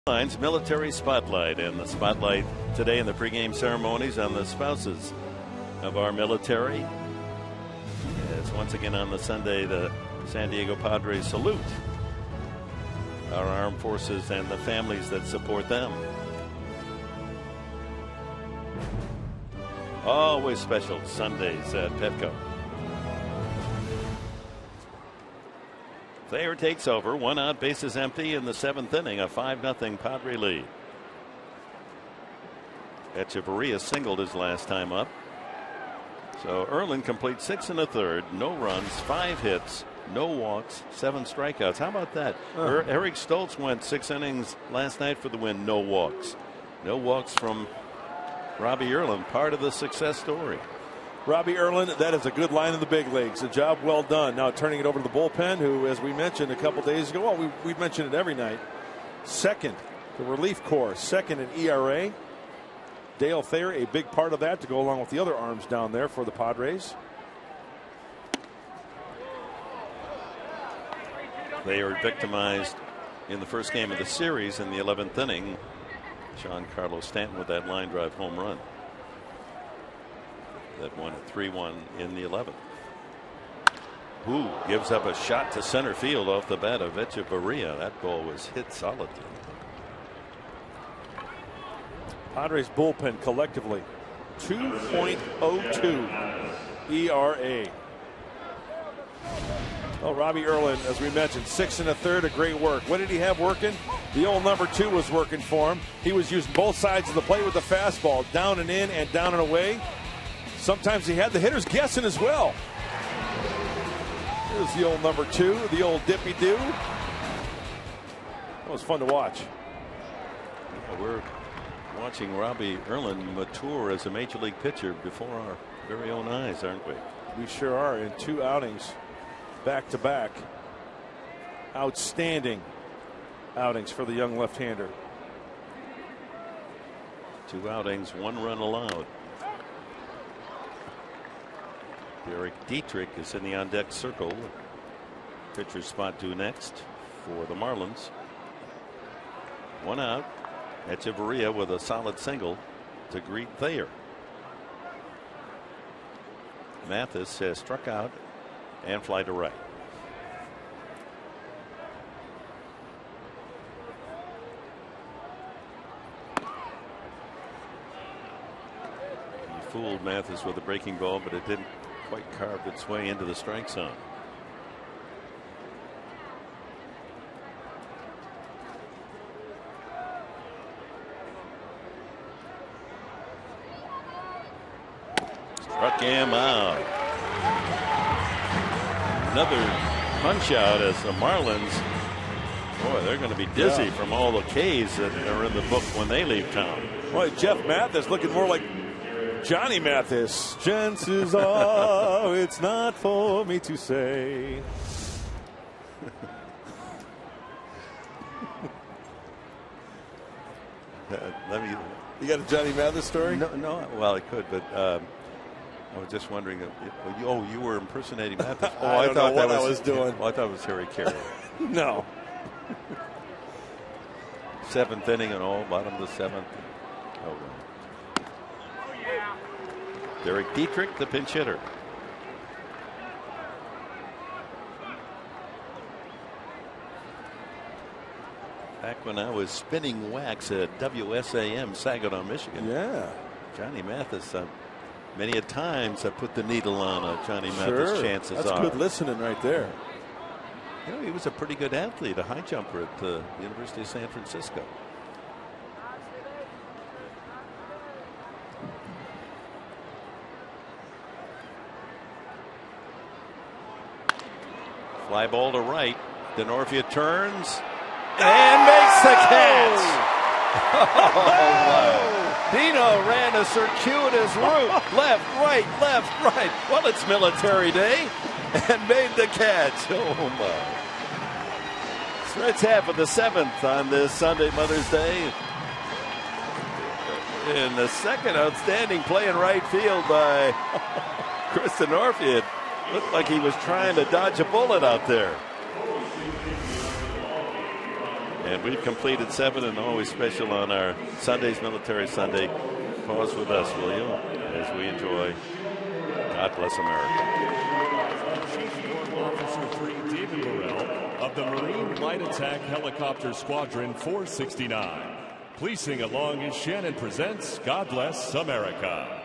Military Spotlight, and the spotlight today in the pregame ceremonies on the spouses of our military. As once again on the Sunday, the San Diego Padres salute our armed forces and the families that support them. Always special Sundays at Petco. Thayer takes over, 1 out, bases empty in the 7th inning, a 5-0 Padre lead. Echeverria singled his last time up. So Erlin completes 6 1/3, no runs, 5 hits, no walks, 7 strikeouts. How about that? Eric Stoltz went 6 innings last night for the win, no walks. No walks from Robbie Erlin, part of the success story. Robbie Erlin, that is a good line in the big leagues. A job well done. Now turning it over to the bullpen, who, as we mentioned a couple days ago, well, we've mentioned it every night. Second, the relief corps, second in ERA. Dale Thayer, a big part of that to go along with the other arms down there for the Padres. They are victimized in the first game of the series in the 11th inning. Sean Carlos Stanton with that line drive home run that won at 3-1 in the 11th. Who gives up a shot to center field off the bat of Echeverria. That ball was hit solidly. Padres bullpen collectively 2.02 ERA. Well, Robbie Erlin, as we mentioned, 6 1/3, a great work. What did he have working? The old number 2 was working for him. He was using both sides of the plate with the fastball, down and in and down and away. Sometimes he had the hitters guessing as well. Here's the old number 2, the old dippy-do. That was fun to watch. We're watching Robbie Erlin mature as a major league pitcher before our very own eyes, aren't we? We sure are, in 2 outings back-to-back. Outstanding outings for the young left-hander. 2 outings, 1 run allowed. Derek Dietrich is in the on-deck circle. Pitcher's spot due next for the Marlins. 1 out. Echeverria with a solid single to greet Thayer. Mathis has struck out and fly to right. He fooled Mathis with a breaking ball, but it didn't quite carve its way into the strike zone. Struck him out. Another punch out as the Marlins, boy, they're going to be dizzy from all the K's that are in the book when they leave town. Boy, Jeff Mathis looking more like Johnny Mathis. Chances are it's not for me to say. You got a Johnny Mathis story? No. Well, I could, but I was just wondering. You were impersonating Mathis. I don't know what I was doing. Well, I thought it was Harry Carey. No. 7th inning and all, bottom of the 7th. Oh, well. Derek Dietrich, the pinch hitter. Back when I was spinning wax at WSAM, Saginaw, Michigan. Yeah. Johnny Mathis, many a times I put the needle on Johnny Mathis' chances That's good listening right there. You know, he was a pretty good athlete, a high jumper at the University of San Francisco. Fly ball to right. Denorfia turns and makes the catch. Oh, Dino ran a circuitous route. Left, right. Well, it's military day and made the catch. Oh, my. Threads half of the 7th on this Sunday, Mother's Day. In the second outstanding play in right field by Chris Denorfia. It looked like he was trying to dodge a bullet out there. And we've completed 7, and always special on our Sundays, Military Sunday. Pause with us, will you, as we enjoy God Bless America. Chief Warrant Officer 3 David Burrell of the Marine Light Attack Helicopter Squadron 469. Please sing along as Shannon presents God Bless America.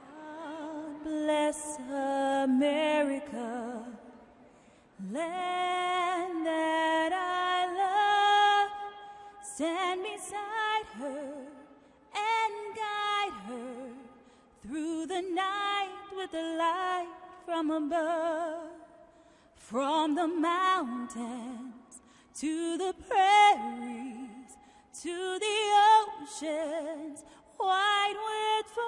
God bless America, land that I love. Stand beside her and guide her through the night with the light from above. From the mountains to the prairies, to the oceans wide with foam.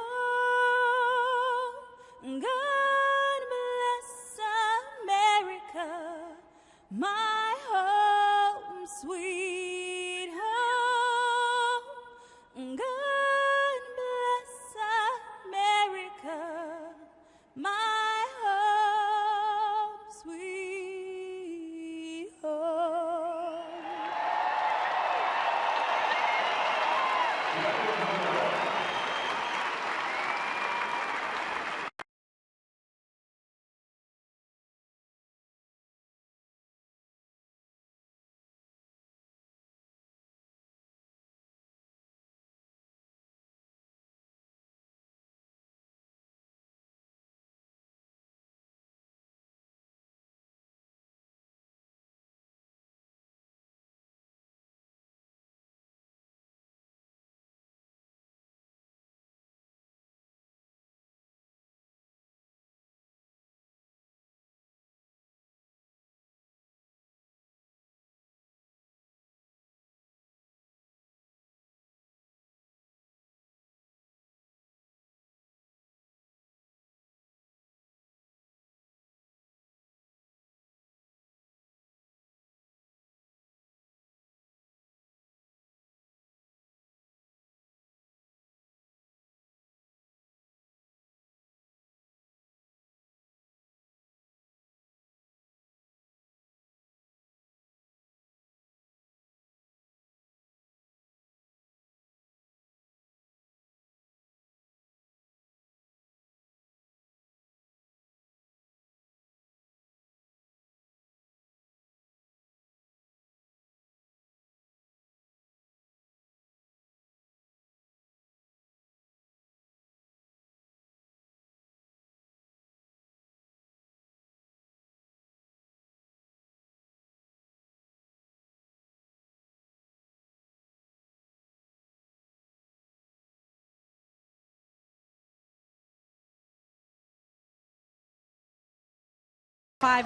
God bless America, my home, sweet home. God bless America, my home, sweet home.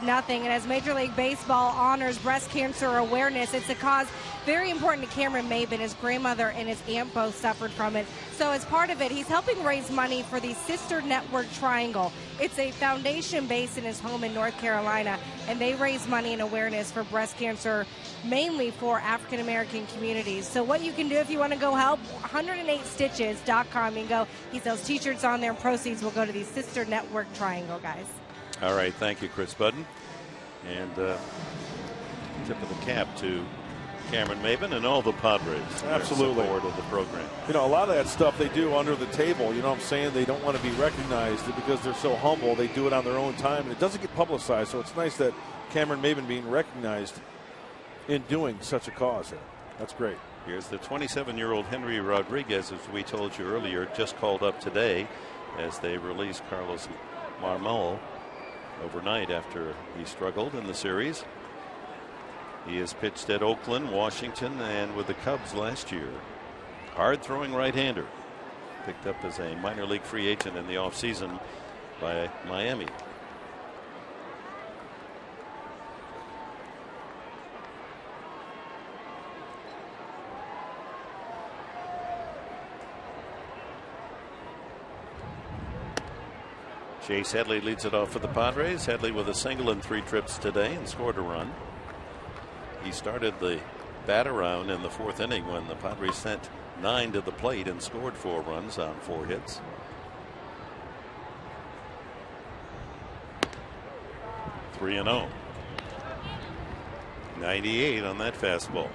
Nothing. And as Major League Baseball honors breast cancer awareness, it's a cause very important to Cameron Maben. His grandmother and his aunt both suffered from it. So as part of it, he's helping raise money for the Sister Network Triangle. It's a foundation based in his home in North Carolina, and they raise money and awareness for breast cancer, mainly for African American communities. So what you can do if you want to go help, 108stitches.com. You can go. He sells t-shirts on there, and proceeds will go to the Sister Network Triangle, guys. All right, thank you, Chris Budden. And tip of the cap to Cameron Maben and all the Padres. Absolutely. Support of the program. You know, a lot of that stuff they do under the table. You know what I'm saying? They don't want to be recognized because they're so humble. They do it on their own time, and it doesn't get publicized. So it's nice that Cameron Maben being recognized in doing such a cause here. That's great. Here's the 27-year-old Henry Rodriguez, as we told you earlier, just called up today as they release Carlos Marmol overnight after he struggled in the series. He has pitched at Oakland, Washington, and with the Cubs last year. Hard-throwing right-hander. Picked up as a minor league free agent in the offseason by Miami. Chase Headley leads it off for the Padres. Headley with a single in 3 trips today and scored a run. He started the bat around in the 4th inning when the Padres sent 9 to the plate and scored 4 runs on 4 hits. 98 on that fastball.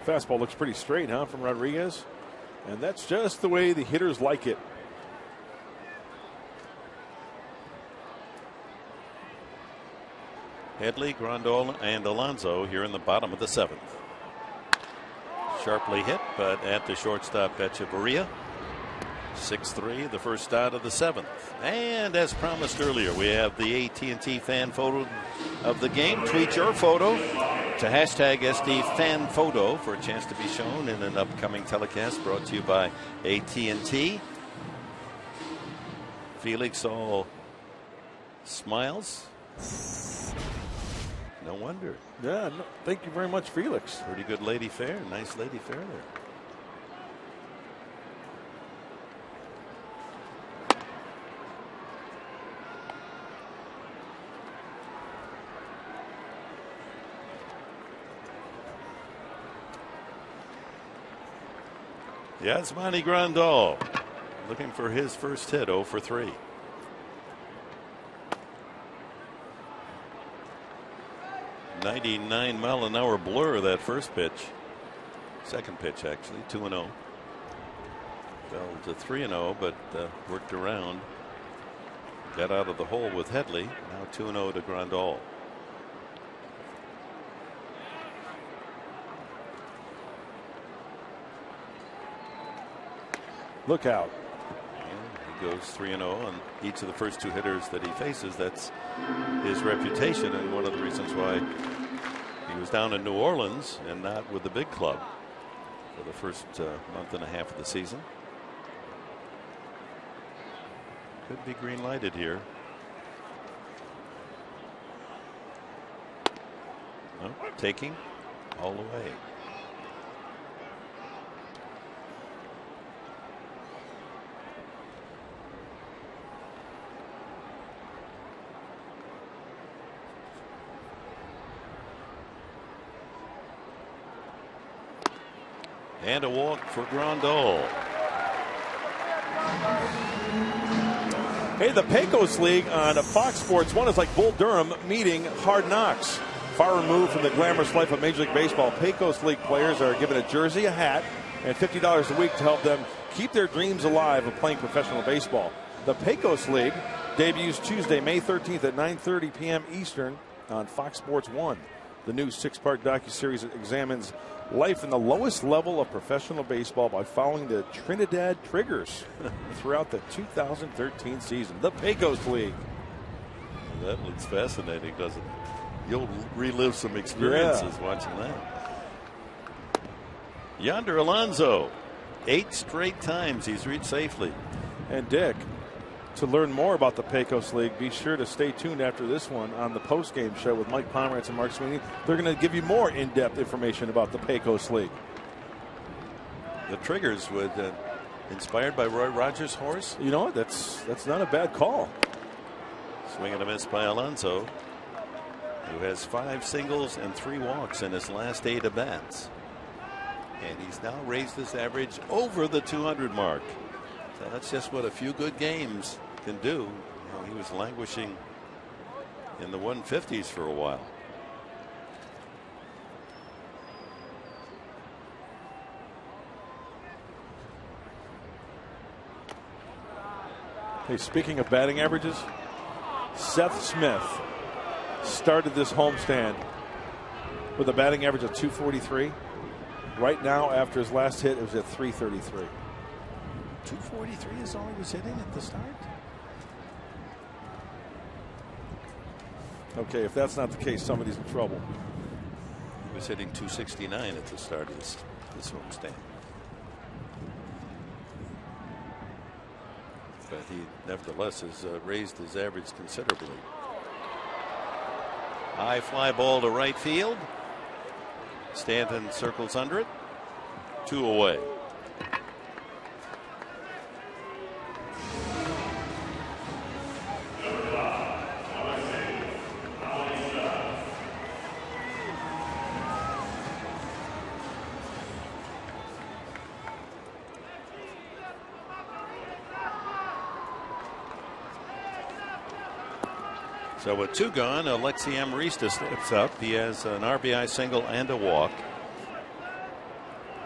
Fastball looks pretty straight, huh, from Rodriguez? And that's just the way the hitters like it. Headley, Grandal, and Alonso here in the bottom of the 7th. Sharply hit, but at the shortstop, Echeverria. 6-3, the first out of the 7th. And as promised earlier, we have the AT fan photo of the game. Tweet your photo to hashtag #SDFanPhoto for a chance to be shown in an upcoming telecast brought to you by AT&T. Felix all smiles. No wonder. Yeah, no, thank you very much, Felix. Pretty good lady fair. Nice lady fair there. Yasmani Grandal looking for his first hit. 0 for 3. .99-mile-an-hour blur that first pitch. Second pitch actually 2-0. Fell to 3-0, but worked around. Got out of the hole with Headley. Now 2-0 to Grandal. Look out. He goes 3-0 on each of the first 2 hitters that he faces. That's his reputation, and one of the reasons why he was down in New Orleans and not with the big club for the first month and a half of the season. Could be green lighted here. No, taking all the way. And a walk for Grandal. Hey, the Pecos League on Fox Sports 1 is like Bull Durham meeting Hard Knocks. Far removed from the glamorous life of Major League Baseball, Pecos League players are given a jersey, a hat, and $50 a week to help them keep their dreams alive of playing professional baseball. The Pecos League debuts Tuesday, May 13th at 9:30 p.m. Eastern on Fox Sports 1. The new 6-part docuseries examines life in the lowest level of professional baseball by following the Trinidad Triggers throughout the 2013 season. The Pecos League. That looks fascinating, doesn't it? You'll relive some experiences watching that. Yonder Alonso. 8 straight times he's reached safely. And Dick, to learn more about the Pecos League, be sure to stay tuned after this one on the postgame show with Mike Pomerantz and Mark Sweeney. They're going to give you more in-depth information about the Pecos League. The Triggers would inspired by Roy Rogers' horse. You know what? That's not a bad call. Swing and a miss by Alonso, who has 5 singles and 3 walks in his last 8 at-bats. And he's now raised his average over the 200 mark. So that's just what a few good games can do. You know, he was languishing in the 150s for a while. Hey, speaking of batting averages, Seth Smith started this homestand with a batting average of 243. Right now, after his last hit, it was at 333. 243 is all he was hitting at the start. Okay, if that's not the case, somebody's in trouble. He was hitting 269 at the start of this homestand. But he nevertheless has raised his average considerably. High fly ball to right field. Stanton circles under it. 2 away. So with 2 gone, Alexi Amarista steps up. He has an RBI single and a walk.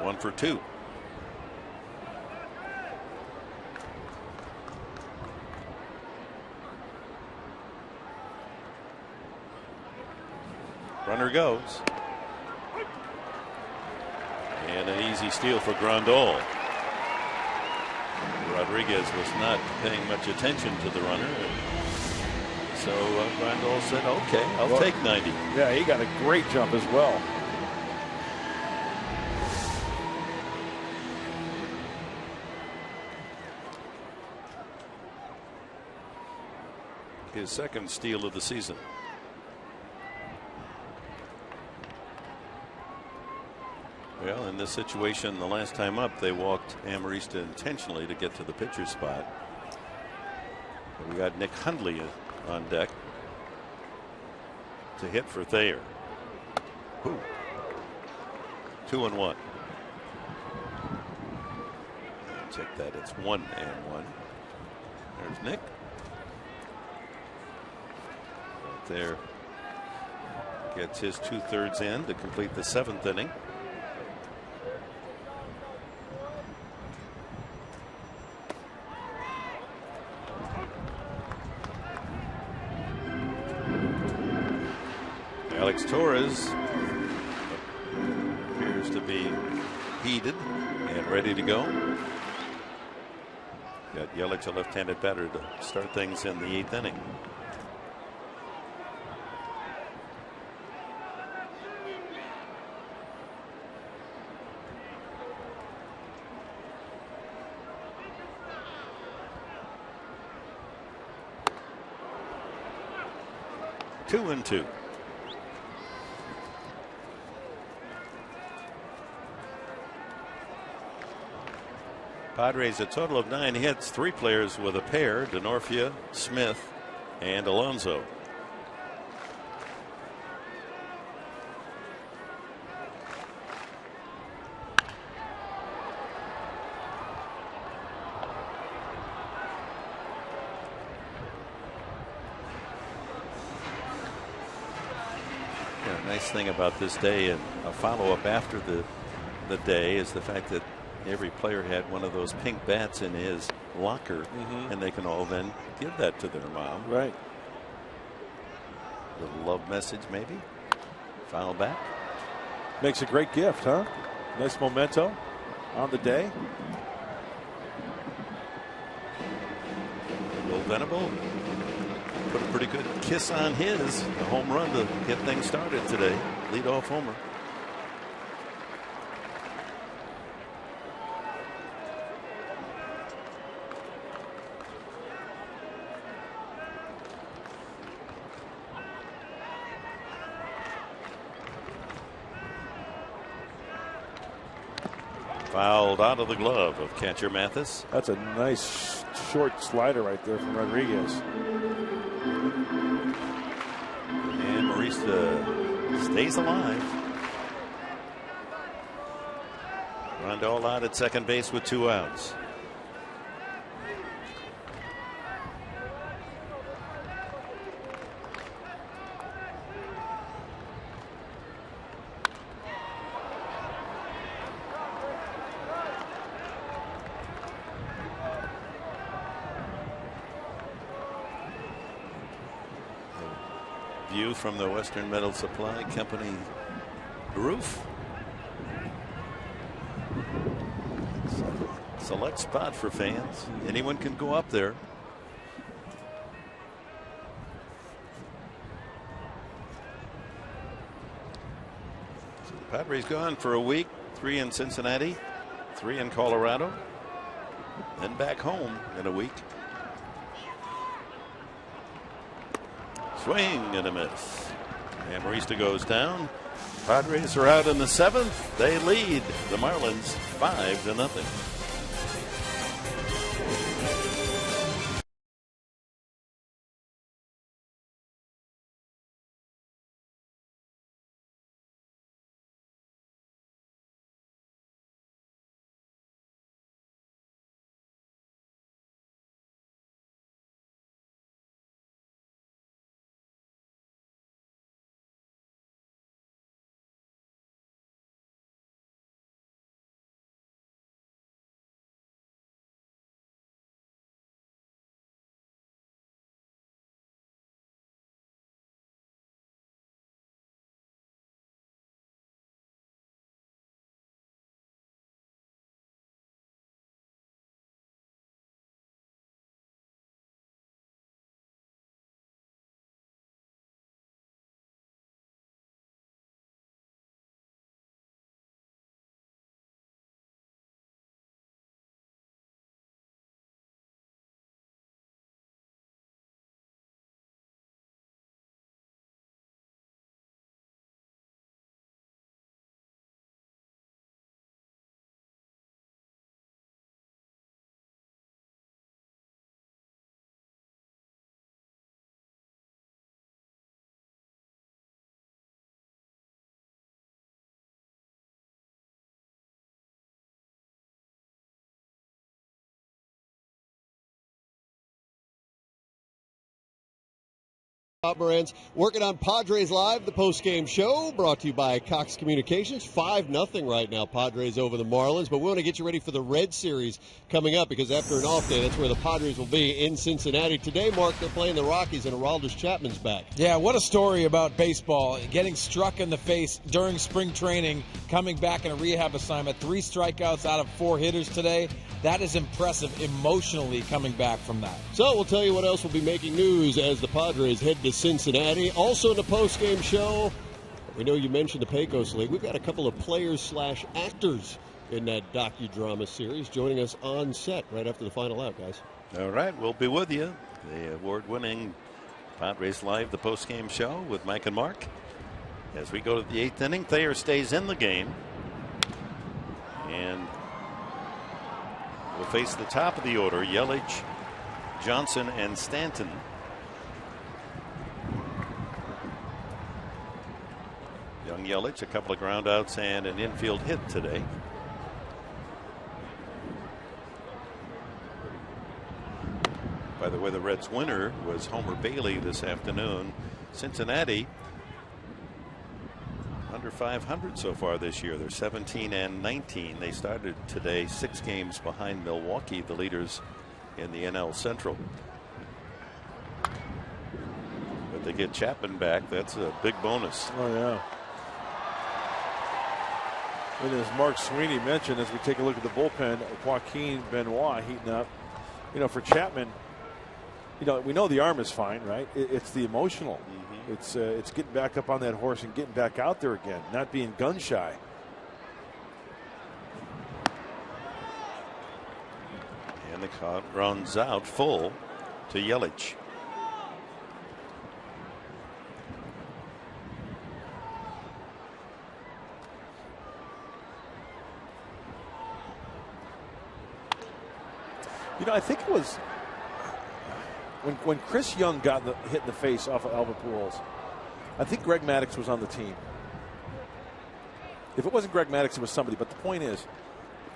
1 for 2. Runner goes. And an easy steal for Grandal. Rodriguez was not paying much attention to the runner. So Grandal said, okay, I'll take 90. Yeah, he got a great jump as well. His second steal of the season. Well, in this situation, the last time up, they walked Amarista intentionally to get to the pitcher's spot. But we got Nick Hundley on deck to hit for Thayer. 2-1. Check that. It's 1-1. There's Nick. Thayer gets his 2/3 in to complete the 7th inning. Alex Torres appears to be heated and ready to go. Got Yelich, a left-handed batter, to start things in the 8th inning. Two and 2. Padres a total of 9 hits, 3 players with a pair: Denorfia, Smith, and Alonso. Nice thing about this day, and a follow-up after the day, is the fact that every player had one of those pink bats in his locker, and they can all then give that to their mom. Right. Little love message, maybe. Foul bat. Makes a great gift, huh? Nice memento on the day. Will Venable put a pretty good kiss on his home run to get things started today. Leadoff homer. Fouled out of the glove of catcher Mathis. That's a nice short slider right there from Rodriguez. And Marista stays alive. Rondell out at second base with 2 outs. View from the Western Metal Supply Company roof. Select spot for fans. Anyone can go up there. So the Padres gone for a week. 3 in Cincinnati, 3 in Colorado, then back home in a week. Swing and a miss. And Marista goes down. Padres are out in the 7th. They lead the Marlins 5-0. Bob Moran's working on Padres Live, the post-game show, brought to you by Cox Communications. 5-0 right now, Padres over the Marlins. But we want to get you ready for the Red Series coming up, because after an off day, that's where the Padres will be in Cincinnati. Today, Mark, they're playing the Rockies, and Aroldis Chapman's back. Yeah, what a story about baseball. Getting struck in the face during spring training, coming back in a rehab assignment, 3 strikeouts out of 4 hitters today. That is impressive emotionally coming back from that. So we'll tell you what else will be making news as the Padres head to Cincinnati. Also in the post-game show, we know you mentioned the Pecos League. We've got a couple of players/actors in that docudrama series joining us on set right after the final out, guys. All right, we'll be with you. The award-winning Padres Live, the post-game show with Mike and Mark. As we go to the 8th inning, Thayer stays in the game. And will face the top of the order, Yelich, Johnson, and Stanton. Young Yelich, a couple of groundouts and an infield hit today. By the way, the Reds' winner was Homer Bailey this afternoon. Cincinnati under 500 so far this year. They're 17-19. They started today 6 games behind Milwaukee, the leaders in the NL Central. But they get Chapman back. That's a big bonus. Oh, yeah. And as Mark Sweeney mentioned, as we take a look at the bullpen, Joaquin Benoit heating up. You know, for Chapman, you know, we know the arm is fine, right? It's the emotional. It's getting back up on that horse and getting back out there again, not being gun shy. And the count runs out full to Yelich. You know, I think it was when Chris Young got hit in the face off of Albert Pujols, I think Greg Maddux was on the team. If it wasn't Greg Maddux, it was somebody. But the point is,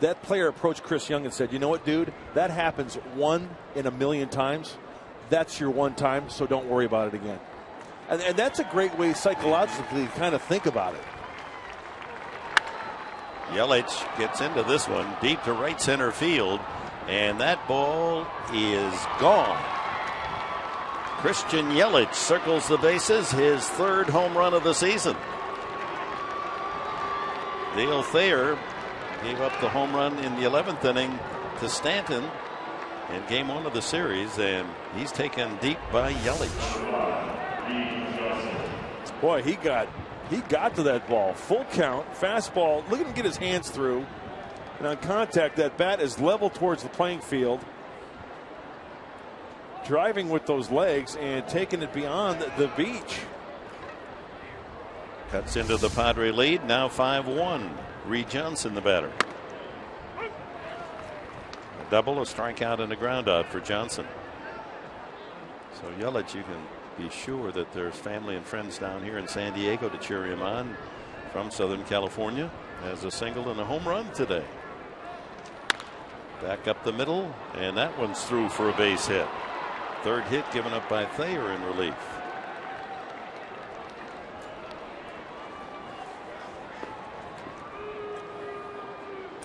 that player approached Chris Young and said, you know what, dude, that happens 1 in a million times. That's your one time, so don't worry about it again. And that's a great way psychologically to kind of think about it. Yelich gets into this one deep to right center field, and that ball is gone. Christian Yelich circles the bases, his 3rd home run of the season. Dale Thayer gave up the home run in the 11th inning to Stanton in game 1 of the series, and he's taken deep by Yelich. Boy, he got to that ball. Full count, fastball. Look at him get his hands through. And on contact, that bat is level towards the playing field. Driving with those legs and taking it beyond the beach. Cuts into the Padre lead, now 5-1. Reed Johnson, the batter. A double, a strikeout, and a groundout for Johnson. So Yelich, you can be sure that there's family and friends down here in San Diego to cheer him on from Southern California. Has a single and a home run today. Back up the middle, and that one's through for a base hit. 3rd hit given up by Thayer in relief.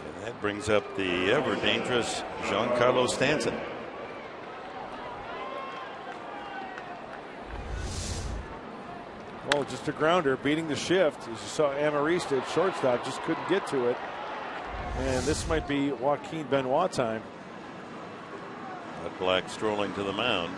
And that brings up the ever dangerous Giancarlo Stanton. Well, just a grounder beating the shift. As you saw, Amarista at shortstop just couldn't get to it. And this might be Joaquin Benoit time. That Black strolling to the mound.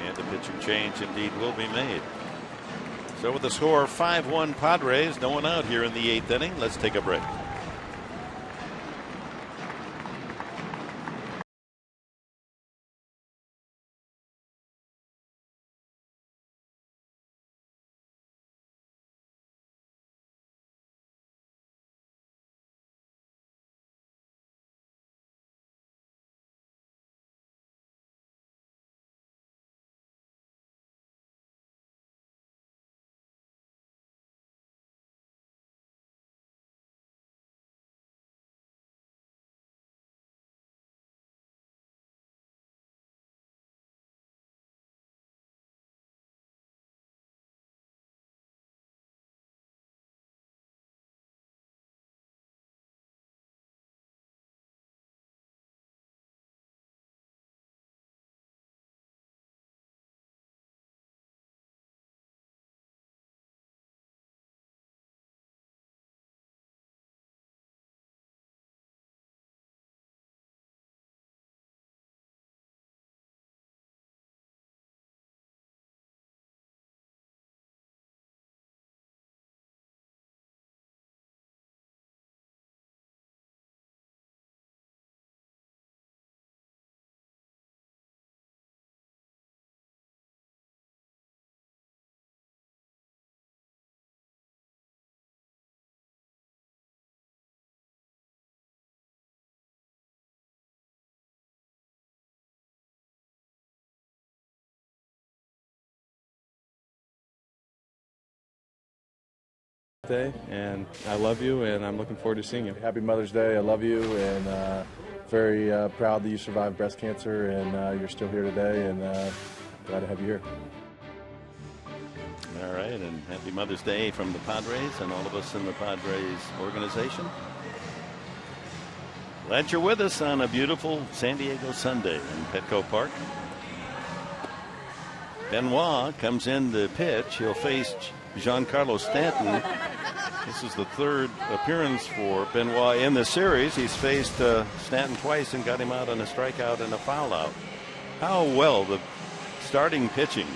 And the pitching change indeed will be made. So with the score 5-1 Padres, no one out here in the 8th inning. Let's take a break. Day, and I love you, and I'm looking forward to seeing you. Happy Mother's Day. I love you, and very proud that you survived breast cancer, and you're still here today, and glad to have you here. All right, and happy Mother's Day from the Padres and all of us in the Padres organization. Glad you're with us on a beautiful San Diego Sunday in Petco Park. Benoit comes in to pitch. He'll face Giancarlo Stanton. This is the third appearance for Benoit in the series. He's faced Stanton twice and got him out on a strikeout and a foul out. How well the starting pitching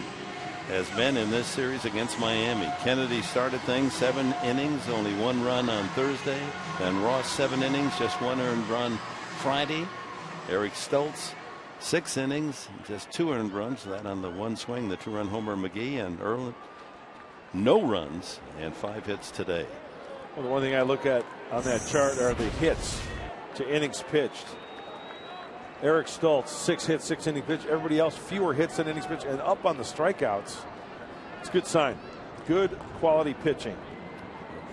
has been in this series against Miami. Kennedy started things 7 innings, only 1 run on Thursday. Then Ross 7 innings, just 1 earned run Friday. Eric Stoltz 6 innings, just 2 earned runs. That on the 1 swing, the 2-run homer McGee, and Earl no runs and 5 hits today. Well, the one thing I look at on that chart are the hits to innings pitched. Eric Stoltz 6 hits, 6 innings pitched. Everybody else fewer hits than innings pitched and up on the strikeouts. It's a good sign. Good quality pitching.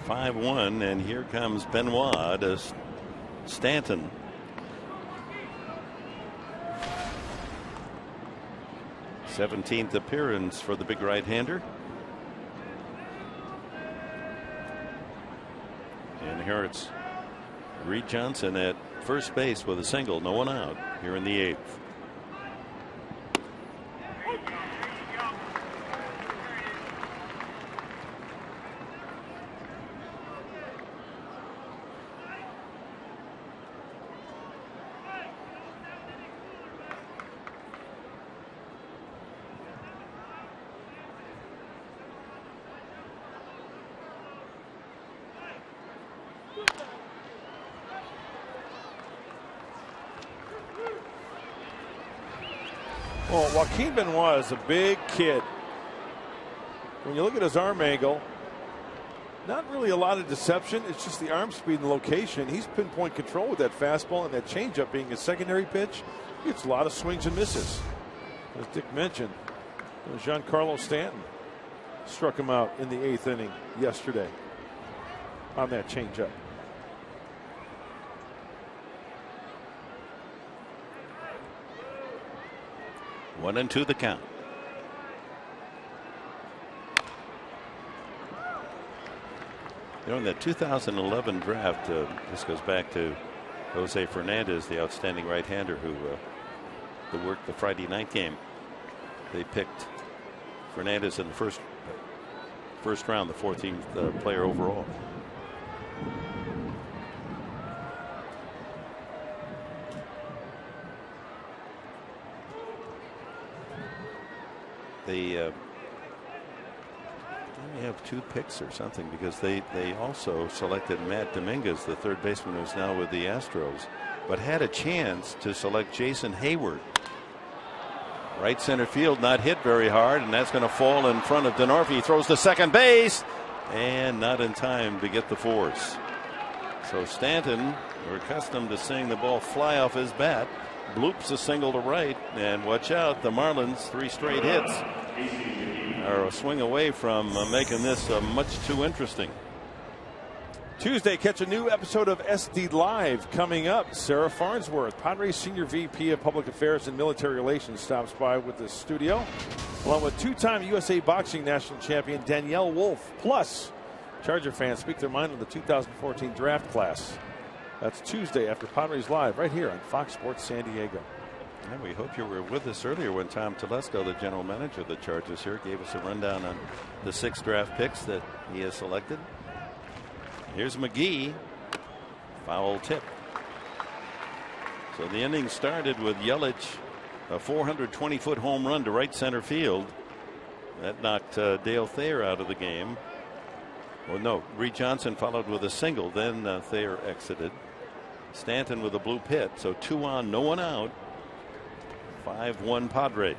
5-1, and here comes Benoit to Stanton. th appearance for the big right-hander. And here it's Reed Johnson at first base with a single, no one out here in the 8th. Well, Joaquin Benoit is a big kid. When you look at his arm angle, not really a lot of deception. It's just the arm speed and location. He's pinpoint control with that fastball and that changeup being his secondary pitch. He gets a lot of swings and misses. As Dick mentioned, Giancarlo Stanton struck him out in the 8th inning yesterday on that changeup. One and 2 the count. You know, in the 2011 draft, this goes back to Jose Fernandez, the outstanding right-hander who worked the Friday night game. They picked Fernandez in the first round, the 14th player overall. They only have 2 picks or something because they also selected Matt Dominguez, the third baseman who's now with the Astros, but had a chance to select Jason Hayward. Right center field, not hit very hard, and that's going to fall in front of Denorfi. He throws to second base and not in time to get the force. So Stanton, we're accustomed to seeing the ball fly off his bat, bloops a single to right, and watch out, the Marlins 3 straight hits are a swing away from making this much too interesting. Tuesday, catch a new episode of SD Live coming up. Sarah Farnsworth, Padres Senior VP of Public Affairs and Military Relations, stops by with the studio, along with 2-time USA Boxing National Champion Danielle Wolf. Plus, Charger fans speak their mind on the 2014 draft class. That's Tuesday after Padres Live right here on Fox Sports San Diego. And we hope you were with us earlier when Tom Telesco, the general manager of the Chargers here, gave us a rundown on the 6 draft picks that he has selected. Here's McGee. Foul tip. So the inning started with Yelich, a 420-foot home run to right center field. That knocked Dale Thayer out of the game. Well, no, Reed Johnson followed with a single. Then Thayer exited. Stanton with a blue pit. So 2 on, no one out. 5-1 Padres.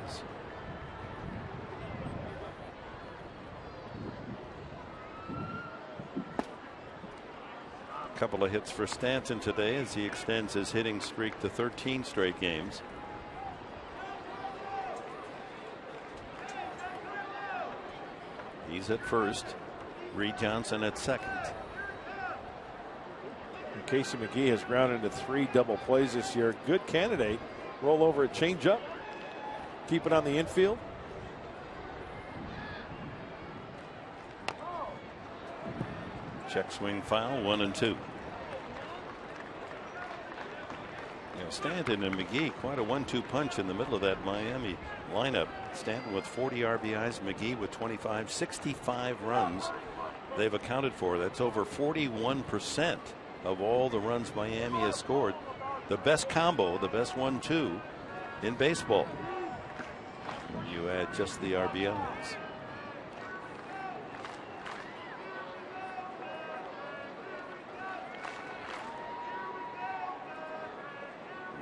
A couple of hits for Stanton today as he extends his hitting streak to 13 straight games. He's at first. Reed Johnson at second. And Casey McGee has grounded into 3 double plays this year. Good candidate. Roll over a changeup. Keep it on the infield. Check swing foul, 1-2. Stanton and McGee, quite a 1-2 punch in the middle of that Miami lineup. Stanton with 40 RBIs, McGee with 25, 65 runs they've accounted for. That's over 41% of all the runs Miami has scored. The best combo, the best 1-2 in baseball. You add just the RBIs.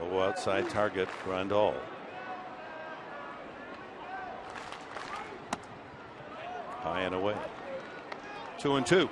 Low outside target, Grandal. High and away. 2-2.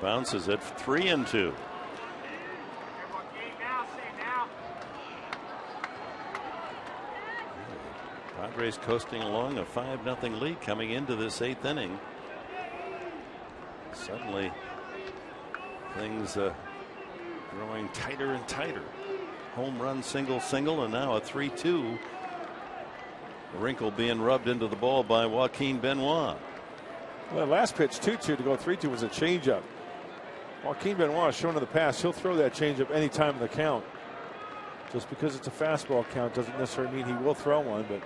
Bounces at 3-2. Padres coasting along a 5-0 lead coming into this 8th inning. Suddenly things growing tighter and tighter. Home run, single, and now a 3-2. A wrinkle being rubbed into the ball by Joaquin Benoit. Well, last pitch 2-2 to go 3-2 was a changeup. Joaquin Benoit has shown in the past he'll throw that changeup any time in the count. Just because it's a fastball count doesn't necessarily mean he will throw one, but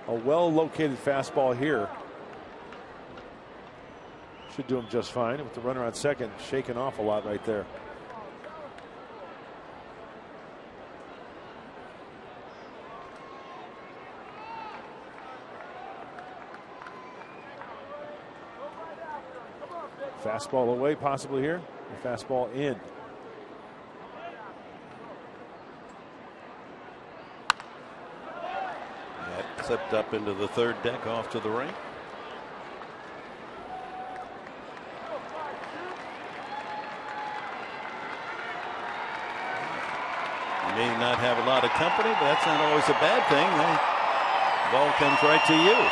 a well-located fastball here should do him just fine. With the runner on second, shaking off a lot right there. Fastball away possibly here. The fastball in. That clipped up into the third deck off to the right. You may not have a lot of company, but that's not always a bad thing. The ball comes right to you.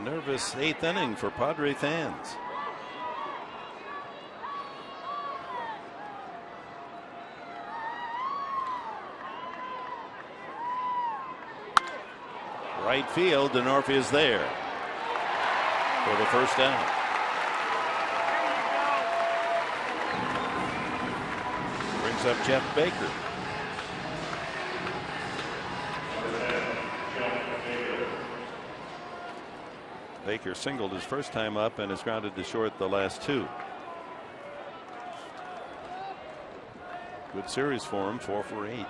Nervous 8th inning for Padre fans. Right field, Denorfia is there for the first down. Brings up Jeff Baker. Baker singled his first time up and has grounded to short the last 2. Good series for him, 4 for 8.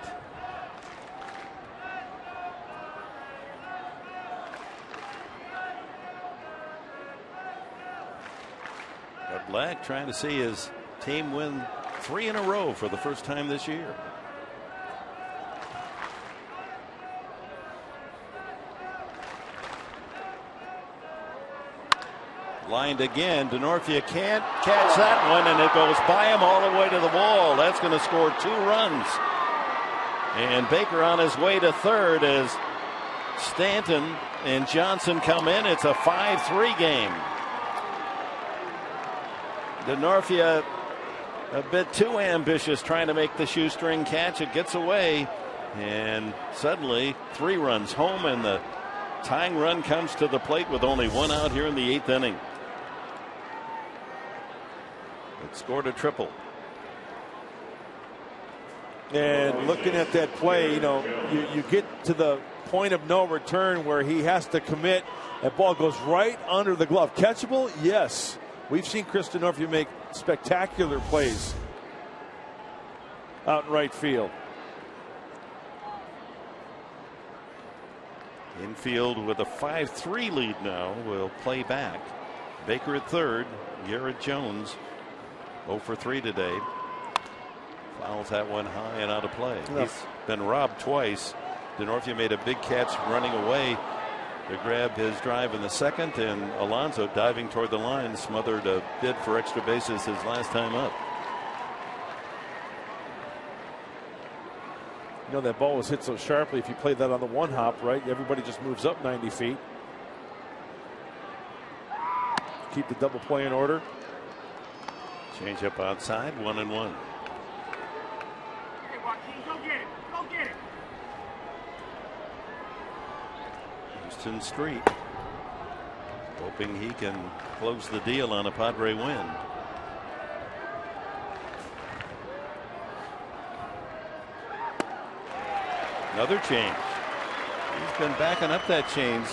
But Black trying to see his team win 3 in a row for the first time this year. Lined again. Denorfia can't catch that one, and it goes by him all the way to the wall. That's going to score 2 runs. And Baker on his way to third as Stanton and Johnson come in. It's a 5-3 game. Denorfia a bit too ambitious trying to make the shoestring catch. It gets away, and suddenly 3 runs home, and the tying run comes to the plate with only 1 out here in the 8th inning. It scored a triple. And looking at that play, you get to the point of no return where he has to commit. That ball goes right under the glove. Catchable? Yes. We've seen Chris Denorfia make spectacular plays out in right field. Infield with a 5-3 lead now will play back. Baker at third. Garrett Jones 0 for 3 today. Fouls that one high and out of play. He's been robbed twice. DeNorfia made a big catch running away to grab his drive in the second, and Alonso diving toward the line smothered a bid for extra bases his last time up. You know, that ball was hit so sharply. If you play that on the one hop, right, everybody just moves up 90 feet. Keep the double play in order. Change up outside, 1-1. Hey, Joaquin, go get it. Go get it. Houston Street hoping he can close the deal on a Padre win. Another change. He's been backing up that change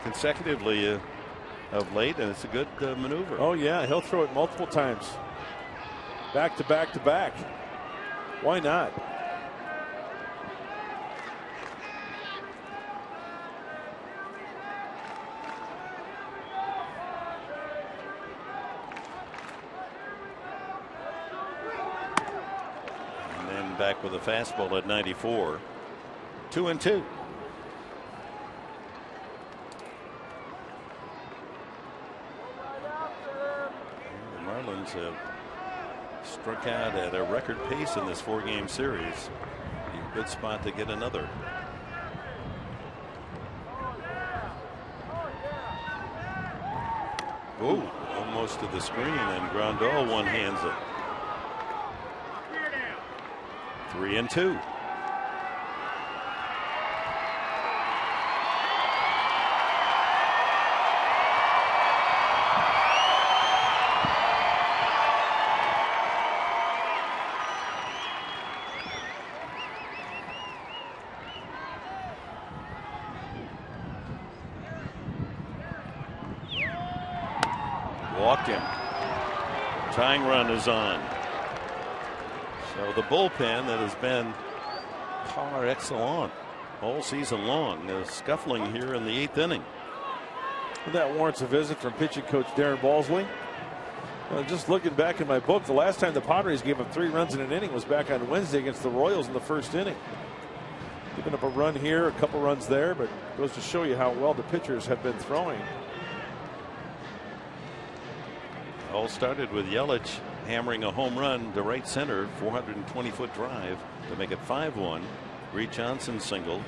consecutively of late, and it's a good maneuver. Oh yeah, he'll throw it multiple times. Back to back to back. Why not? And then back with a fastball at 94. 2-2. The Marlins have struck out at a record pace in this 4-game series. A good spot to get another. Oh, almost to the screen, and Grandal one-hands it. 3-2. Walked him. Tying run is on. So the bullpen that has been par excellent all season long is scuffling here in the 8th inning. That warrants a visit from pitching coach Darren Balsley. Just looking back in my book, the last time the Padres gave up 3 runs in an inning was back on Wednesday against the Royals in the 1st inning. Giving up a run here, a couple runs there, but it goes to show you how well the pitchers have been throwing. All started with Yelich hammering a home run to right center, 420-foot drive to make it 5-1. Reed Johnson singled.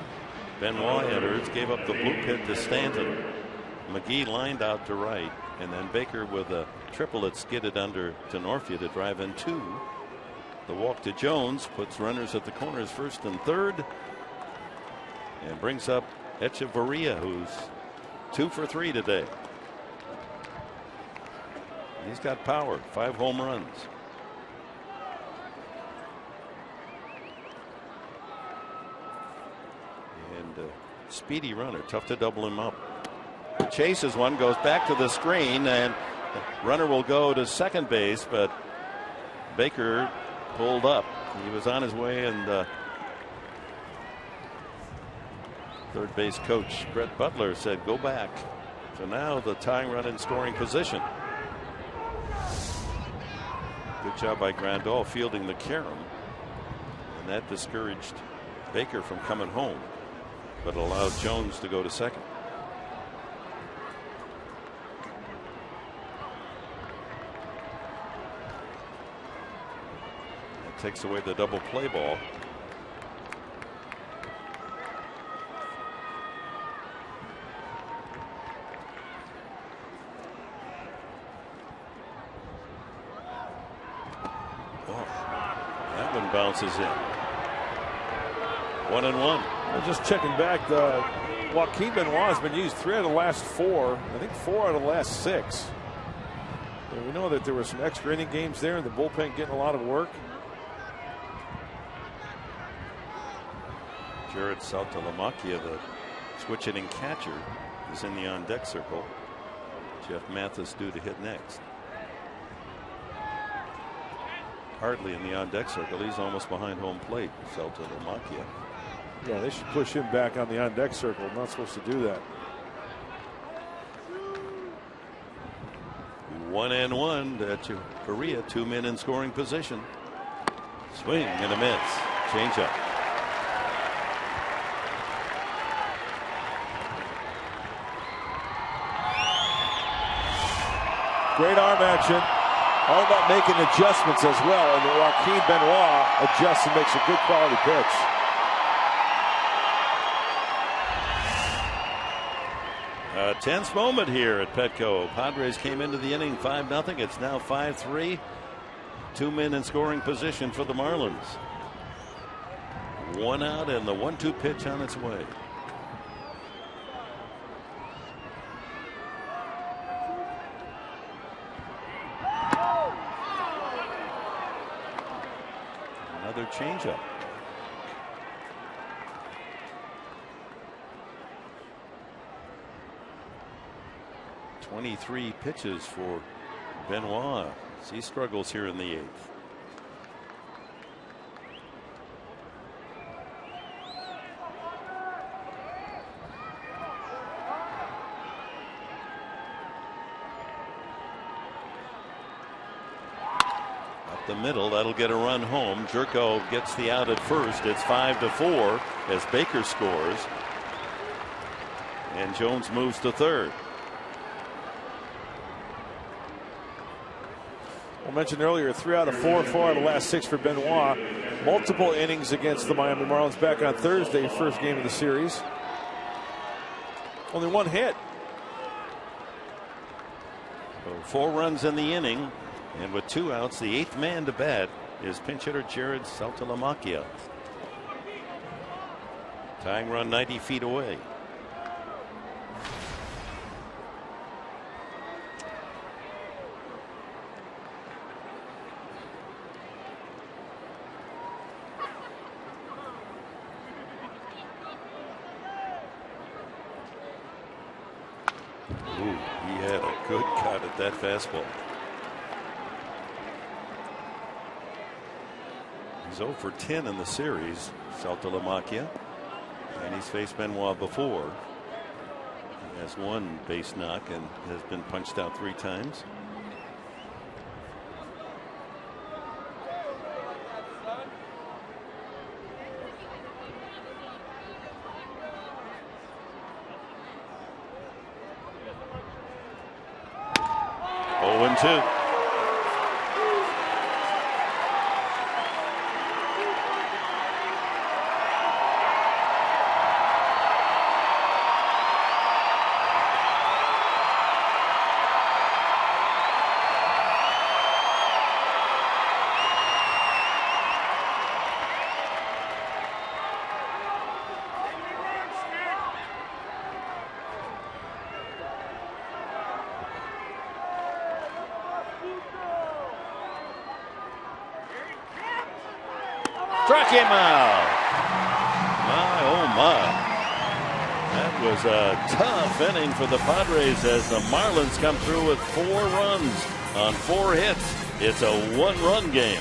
Benoit Edwards gave up the blue pit to Stanton. McGee lined out to right, and then Baker with a triple that skidded under to Norfia to drive in 2. The walk to Jones puts runners at the corners, 1st and 3rd, and brings up Echeverria, who's 2 for 3 today. He's got power, 5 home runs. And speedy runner, tough to double him up. Chases one, goes back to the screen, and the runner will go to second base, but Baker pulled up. He was on his way, and third base coach Brett Butler said go back. So now the tying run in scoring position. Good job by Grandal fielding the carom, and that discouraged Baker from coming home, but allowed Jones to go to second. That takes away the double play ball. Bounces in. 1-1. Well, just checking back, the Joaquin Benoit has been used 3 out of the last 4. I think 4 out of the last 6. And we know that there were some extra inning games there, and the bullpen getting a lot of work. Jared Saltalamacchia, the switch hitting catcher, is in the on deck circle. Jeff Mathis due to hit next. Hardly in the on deck circle. He's almost behind home plate. Saltalamacchia. Yeah, they should push him back on the on-deck circle. Not supposed to do that. 1-1 to Korea. 2 men in scoring position. Swing and a miss. Changeup. Great arm action. All about making adjustments as well. And Joaquin Benoit adjusts and makes a good quality pitch. A tense moment here at Petco. Padres came into the inning 5-0. It's now 5-3. 2 men in scoring position for the Marlins. 1 out and the 1-2 pitch on its way. Another changeup. .23 pitches for Benoit. He struggles here in the 8th. Up the middle, that'll get a run home. Jerko gets the out at first. It's 5-4 as Baker scores. And Jones moves to third. I mentioned earlier 3 out of 4, 4 out of the last 6 for Benoit. Multiple innings against the Miami Marlins back on Thursday, first game of the series. Only 1 hit. So 4 runs in the inning, and with 2 outs, the 8th man to bat is pinch hitter Jared Saltalamacchia. Tying run 90 feet away. He had a good cut at that fastball. He's 0 for 10 in the series, Saltalamacchia, and he's faced Benoit before. He has 1 base knock and has been punched out 3 times. Two. Struck him out. My, oh my. That was a tough inning for the Padres as the Marlins come through with 4 runs on 4 hits. It's a 1-run game.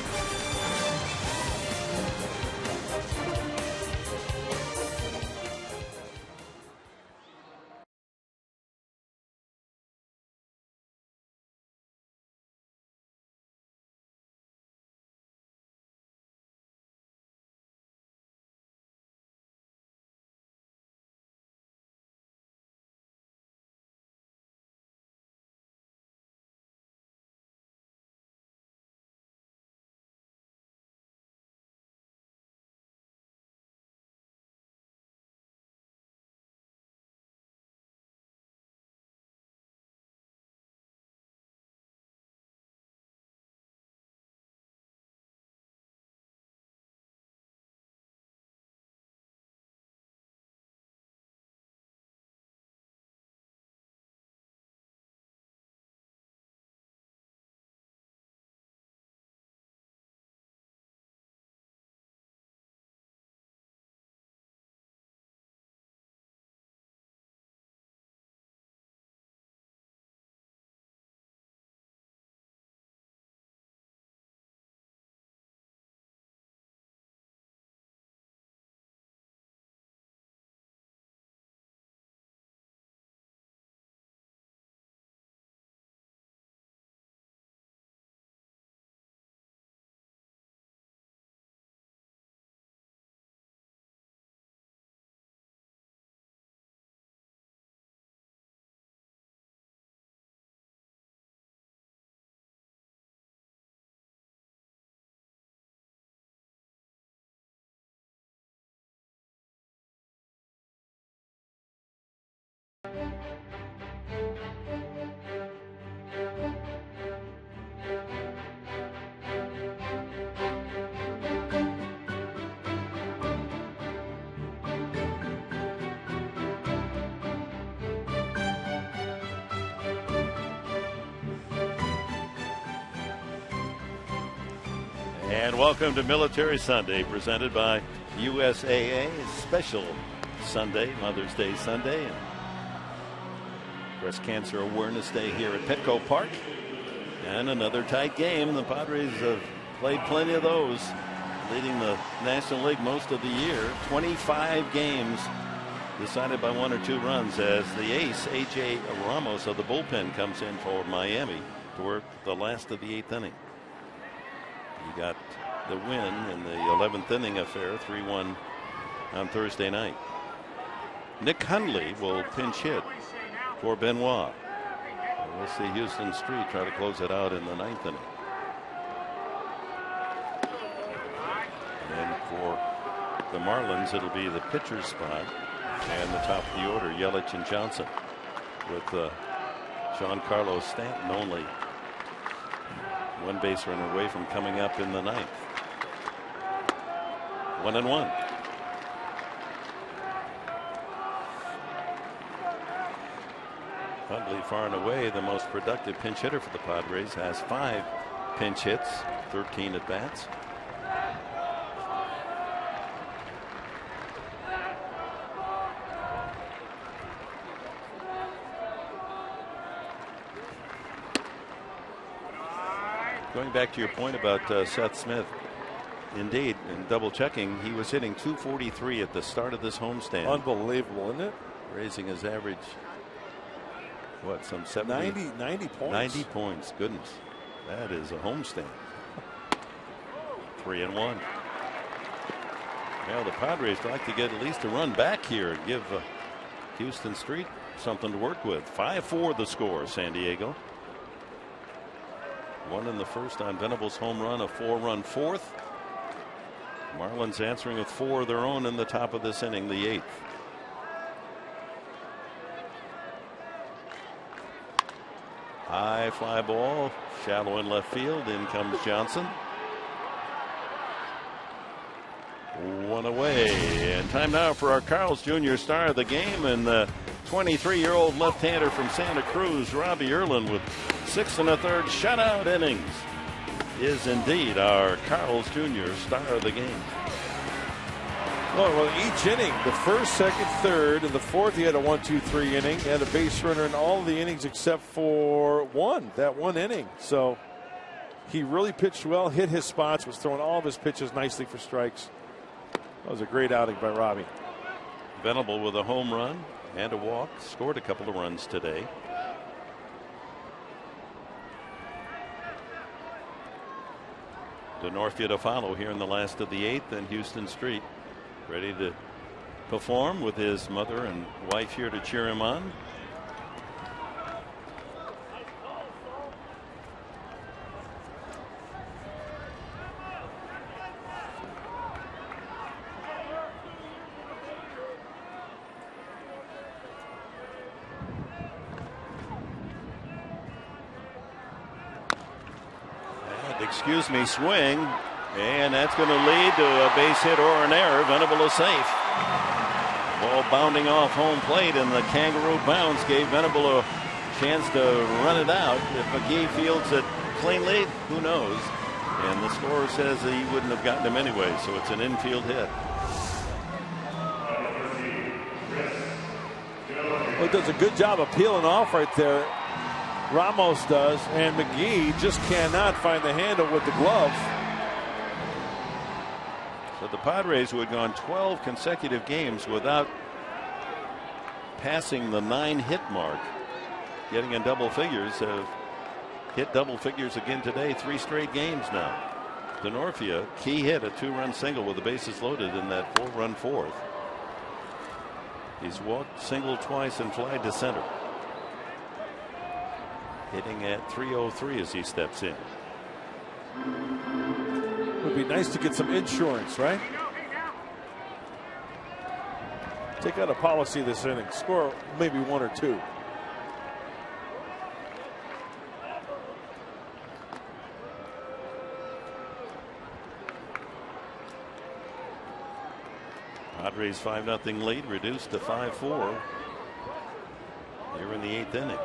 And welcome to Military Sunday, presented by USAA. Special Sunday, Mother's Day Sunday, and Breast Cancer Awareness Day here at Petco Park. And another tight game. The Padres have played plenty of those, leading the National League most of the year. 25 games decided by 1 or 2 runs, as the ace, A.J. Ramos of the bullpen, comes in for Miami to work the last of the 8th inning. He got the win in the 11th inning affair, 3-1 on Thursday night. Nick Hundley will pinch hit for Benoit. We'll see Houston Street try to close it out in the 9th inning. And for the Marlins, it'll be the pitcher's spot and the top of the order, Yelich and Johnson, with Giancarlo Stanton only 1 base runner away from coming up in the 9th. 1-1. Hundley, far and away the most productive pinch hitter for the Padres, has 5 pinch hits, 13 at bats. Going back to your point about Seth Smith, indeed, and double checking, he was hitting .243 at the start of this homestand. Unbelievable, isn't it? Raising his average, what, some 70? 90 points. 90 points, goodness. That is a homestand. 3-1. Well, the Padres like to get at least a run back here and give Houston Street something to work with. 5-4 the score, San Diego. 1 in the first on Venable's home run, a 4-run 4th. Marlins answering with 4 of their own in the top of this inning, the 8th. High fly ball, shallow in left field. In comes Johnson. 1 away, and time now for our Carl's Jr. star of the game, and the 23-year-old left-hander from Santa Cruz, Robbie Erlin, with 6 1/3 shutout innings, is indeed our Carl's Jr. star of the game. Well, each inning, the first, second, third, and the 4th, he had a 1-2-3 inning. He had a base runner in all the innings except for that one inning. So he really pitched well, hit his spots, was throwing all of his pitches nicely for strikes. That was a great outing by Robbie. Venable with a home run and a walk, scored a couple of runs today. DeNorfia to follow here in the last of the 8th, and Houston Street ready to perform with his mother and wife here to cheer him on. Excuse me, swing, and that's going to lead to a base hit or an error. Venable is safe. Ball bounding off home plate, and the kangaroo bounce gave Venable a chance to run it out. If McGee fields it cleanly, who knows? And the scorer says that he wouldn't have gotten him anyway, so it's an infield hit. Well, it does a good job of peeling off right there. Ramos does, and McGee just cannot find the handle with the glove. So the Padres, who had gone 12 consecutive games without passing the 9-hit mark, getting in double figures, have hit double figures again today, 3 straight games now. DeNorfia, key hit, a 2-run single with the bases loaded in that 4-run 4th. He's walked, singled twice, and flied to center. Hitting at .303 as he steps in. Would be nice to get some insurance, right? Take out a policy this inning. Score maybe 1 or 2. Padres 5-0 lead reduced to 5-4 here in the 8th inning.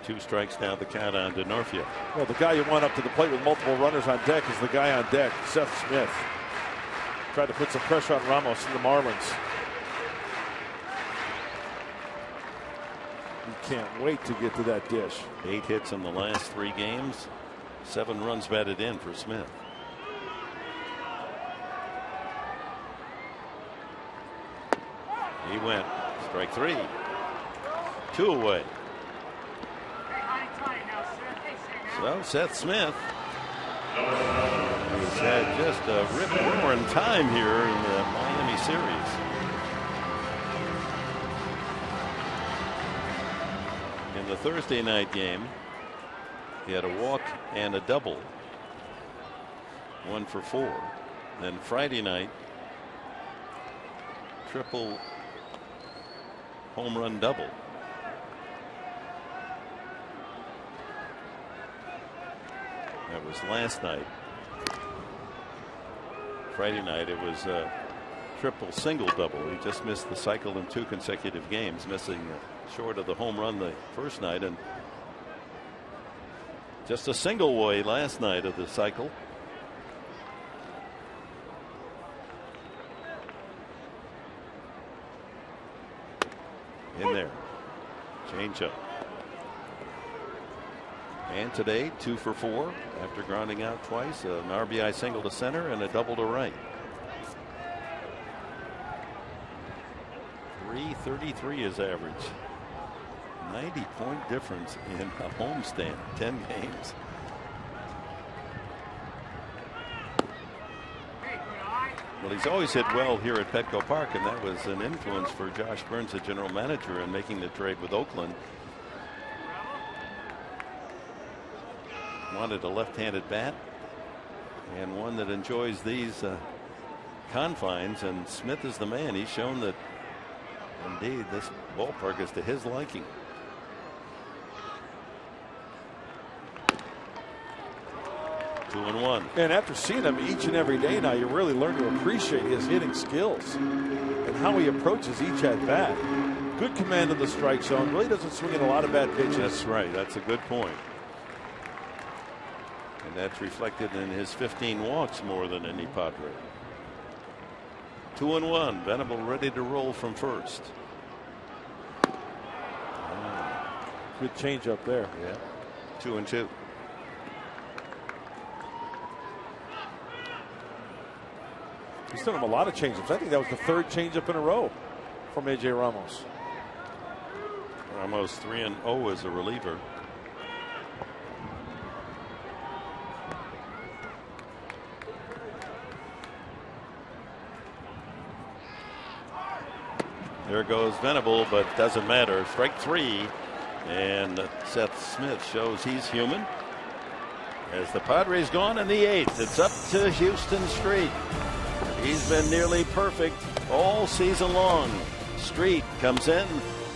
Two strikes now, the count on Denorfia. Well, the guy you want up to the plate with multiple runners on deck is the guy on deck, Seth Smith. Tried to put some pressure on Ramos and the Marlins. He can't wait to get to that dish. 8 hits in the last 3 games. 7 runs batted in for Smith. He went. Strike 3. 2 away. So Seth Smith has had just a rip-roaring time here in the Miami series. In the Thursday night game, he had a walk and a double. 1 for 4. Then Friday night, triple home run double. That was last night. Friday night it was a triple single double. He just missed the cycle in 2 consecutive games, missing short of the home run the first night and just a single away last night of the cycle. In there. Change up. And today 2 for 4 after grounding out twice, an RBI single to center and a double to right. 333 is average. 90-point difference in a homestand. 10 games. Well, he's always hit well here at Petco Park, and that was an influence for Josh Burns, the general manager, in making the trade with Oakland. Wanted a left-handed bat and one that enjoys these confines, and Smith is the man. He's shown that indeed this ballpark is to his liking. Two and one. And after seeing him each and every day now, you really learn to appreciate his hitting skills and how he approaches each at bat. Good command of the strike zone. Really doesn't swing in a lot of bad pitches. That's right. That's a good point. And that's reflected in his 15 walks more than any Padre. 2 and 1. Venable ready to roll from first. Good change up there. Yeah. 2 and 2. He's done him a lot of changeups. I think that was the 3rd changeup in a row from AJ Ramos. Ramos 3-0 as a reliever. There goes Venable, but doesn't matter. Strike 3, and Seth Smith shows he's human. As the Padres gone in the 8th, it's up to Houston Street. He's been nearly perfect all season long. Street comes in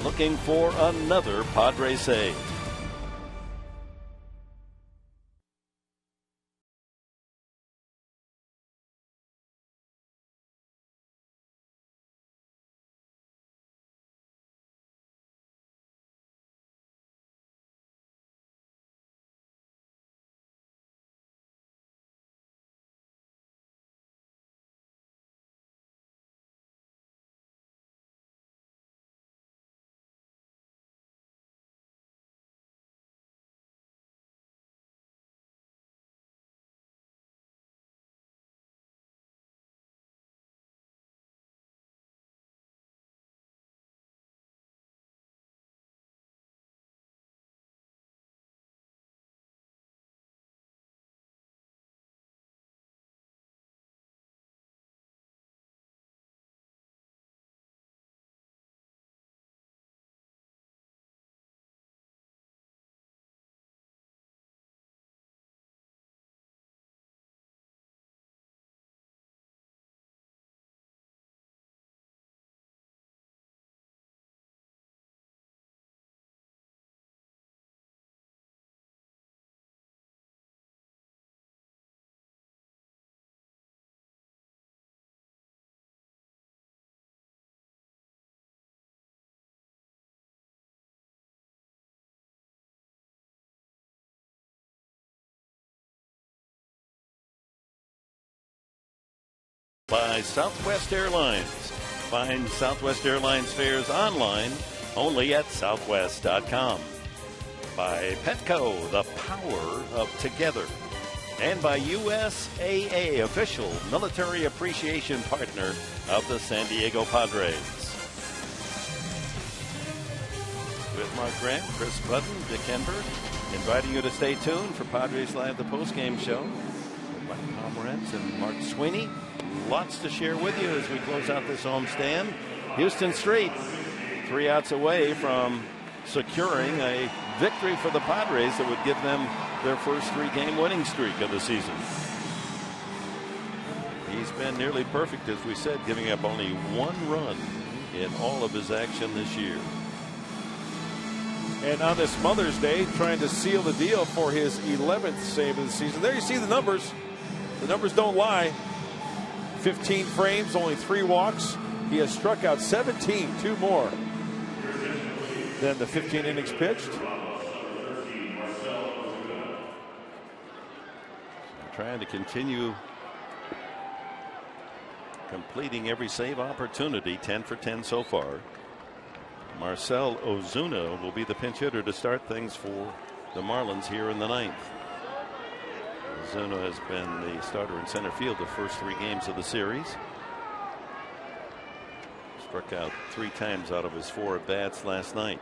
looking for another Padres save. By Southwest Airlines. Find Southwest Airlines fares online only at southwest.com. By Petco, the power of together. And by USAA, official military appreciation partner of the San Diego Padres. With Mark Grant, Chris Budden, Dick Enberg, inviting you to stay tuned for Padres Live, the postgame show. With Mike Pomerantz and Mark Sweeney. Lots to share with you as we close out this homestand. Houston Street, 3 outs away from securing a victory for the Padres that would give them their first 3-game winning streak of the season. He's been nearly perfect, as we said, giving up only 1 run in all of his action this year. And on this Mother's Day, trying to seal the deal for his 11th save of the season. There you see the numbers. The numbers don't lie. 15 frames, only 3 walks. He has struck out 17, 2 more than the 15 innings pitched. Trying to continue completing every save opportunity, 10 for 10 so far. Marcell Ozuna will be the pinch hitter to start things for the Marlins here in the 9th. Ozuna has been the starter in center field the first 3 games of the series. Struck out 3 times out of his 4 at-bats last night.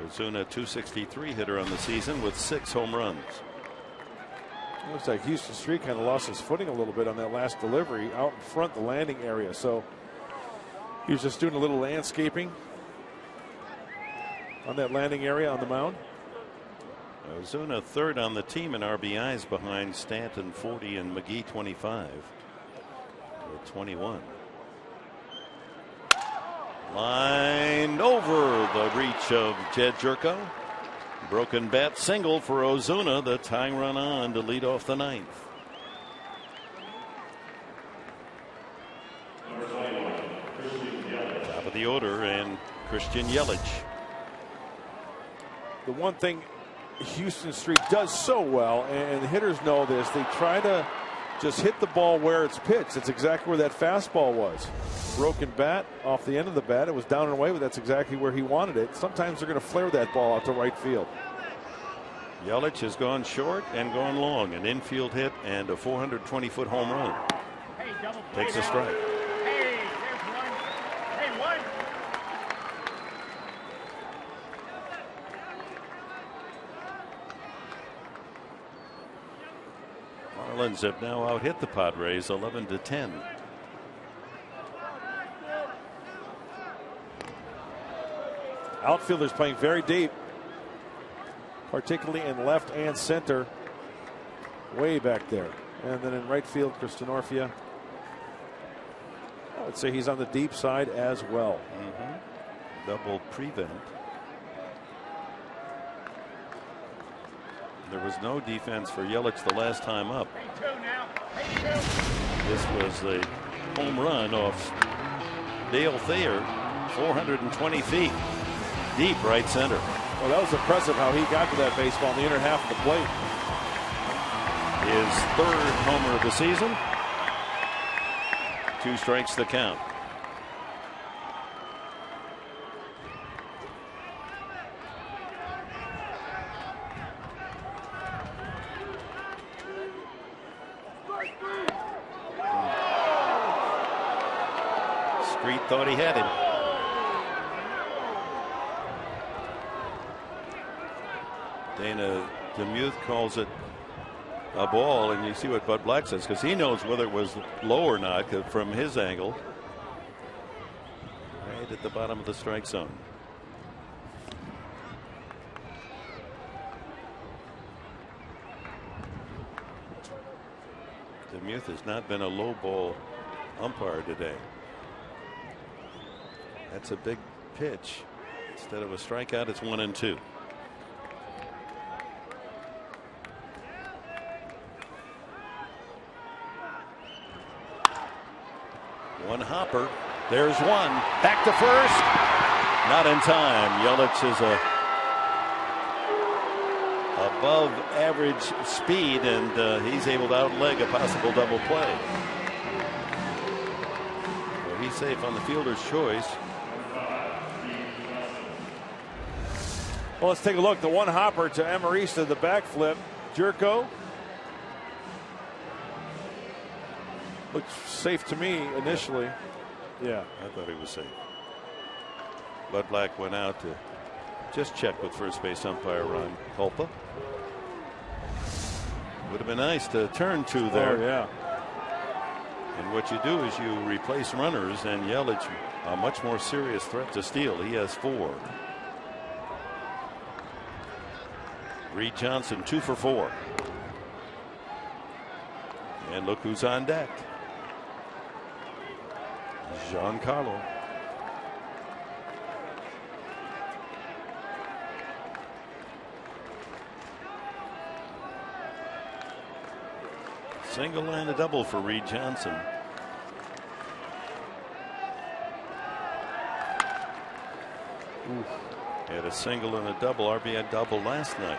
Ozuna, .263 hitter on the season with 6 home runs. Looks like Houston Street kind of lost his footing a little bit on that last delivery out in front, the landing area. So he was just doing a little landscaping on that landing area on the mound. Ozuna 3rd on the team in RBIs behind Stanton 40 and McGee 25 with 21. Lined over the reach of Jed Jerko. Broken bat single for Ozuna, the tying run on to lead off the 9th. Top of the order, and Christian Yelich. The one thing Houston Street does so well, and the hitters know this, they try to just hit the ball where it's pitched. That's exactly where that fastball was. Broken bat off the end of the bat. It was down and away, but that's exactly where he wanted it. Sometimes they're going to flare that ball out to right field. Yelich has gone short and gone long. An infield hit and a 420-foot home run. Takes a strike. Marlins have now out-hit the Padres 11-10. Outfielders playing very deep, particularly in left and center, way back there. And then in right field, Cristianorfia. I would say he's on the deep side as well. Double prevent. There was no defense for Yelich the last time up. This was the home run off Dale Thayer, 420 feet, deep right center. Well, that was impressive how he got to that baseball in the inner half of the plate. His 3rd homer of the season. 2 strikes the count. Street thought he had him. Dana DeMuth calls it a ball, and you see what Bud Black says, because he knows whether it was low or not from his angle. Right at the bottom of the strike zone. DeMuth has not been a low ball umpire today. That's a big pitch. Instead of a strikeout, it's 1-2. One hopper. There's one. Back to first. Not in time. Yelich is above average speed, and he's able to outleg a possible double play. Well, he's safe on the fielder's choice. Well, let's take a look. The one hopper to Amarista, the backflip. Jerko. Looks safe to me initially. Yeah. I thought he was safe. Bud Black went out to just check with first base umpire Ron Culpa. Would have been nice to turn to there. Oh, yeah. And what you do is you replace runners, and Yelich, a much more serious threat to steal. He has 4. Reed Johnson 2 for 4. And look who's on deck. Giancarlo. Single and a double for Reed Johnson. Oof. He had a single and a double, RBI double last night.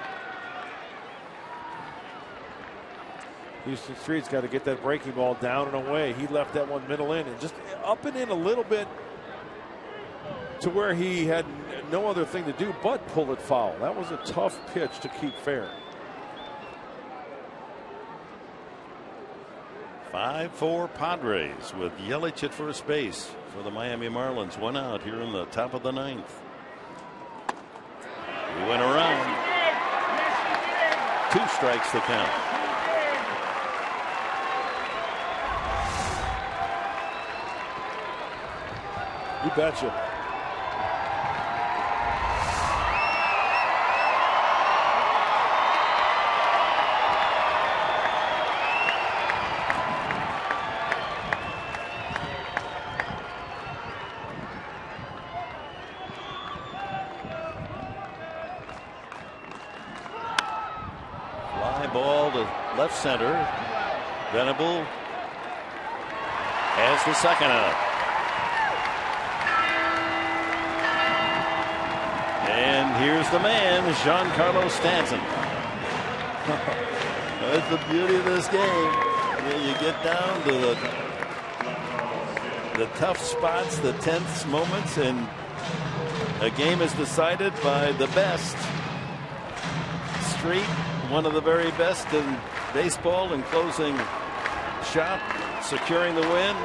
Houston Street's got to get that breaking ball down and away. He left that one middle in and just up and in a little bit to where he had no other thing to do but pull it foul. That was a tough pitch to keep fair. 5-4 Padres with Yelich at first base for the Miami Marlins. 1 out here in the top of the 9th. He went around. 2 strikes to count. You betcha. Fly ball to left center. Venable has the second out. And here's the man, Giancarlo Stanton. That's the beauty of this game. You get down to the tough spots, the tense moments, and a game is decided by the best. Street, one of the very best in baseball, and closing shot, securing the win,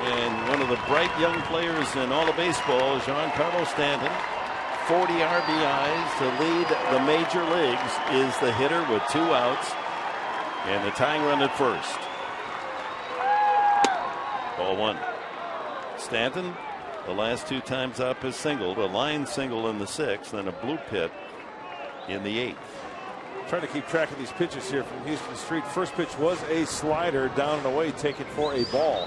and one of the bright young players in all of baseball, Giancarlo Stanton. 40 RBIs to lead the major leagues, is the hitter with 2 outs and the tying run at first. Ball 1. Stanton, the last 2 times up, has singled. A line single in the 6th and a blue pit in the 8th. Trying to keep track of these pitches here from Houston Street. First pitch was a slider down and away, taken for a ball.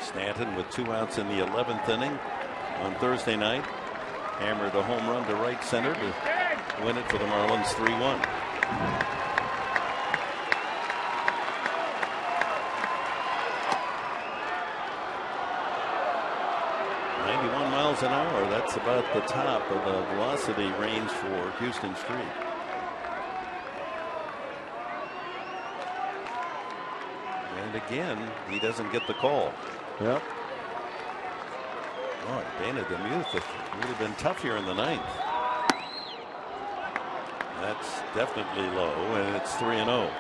Stanton with 2 outs in the 11th inning on Thursday night. Hammered a home run to right center to win it for the Marlins 3-1. Miles an hour. That's about the top of the velocity range for Houston Street. And again, he doesn't get the call. Yep. Oh, Dana DeMuth would have been tough here in the 9th. That's definitely low, and it's 3-0.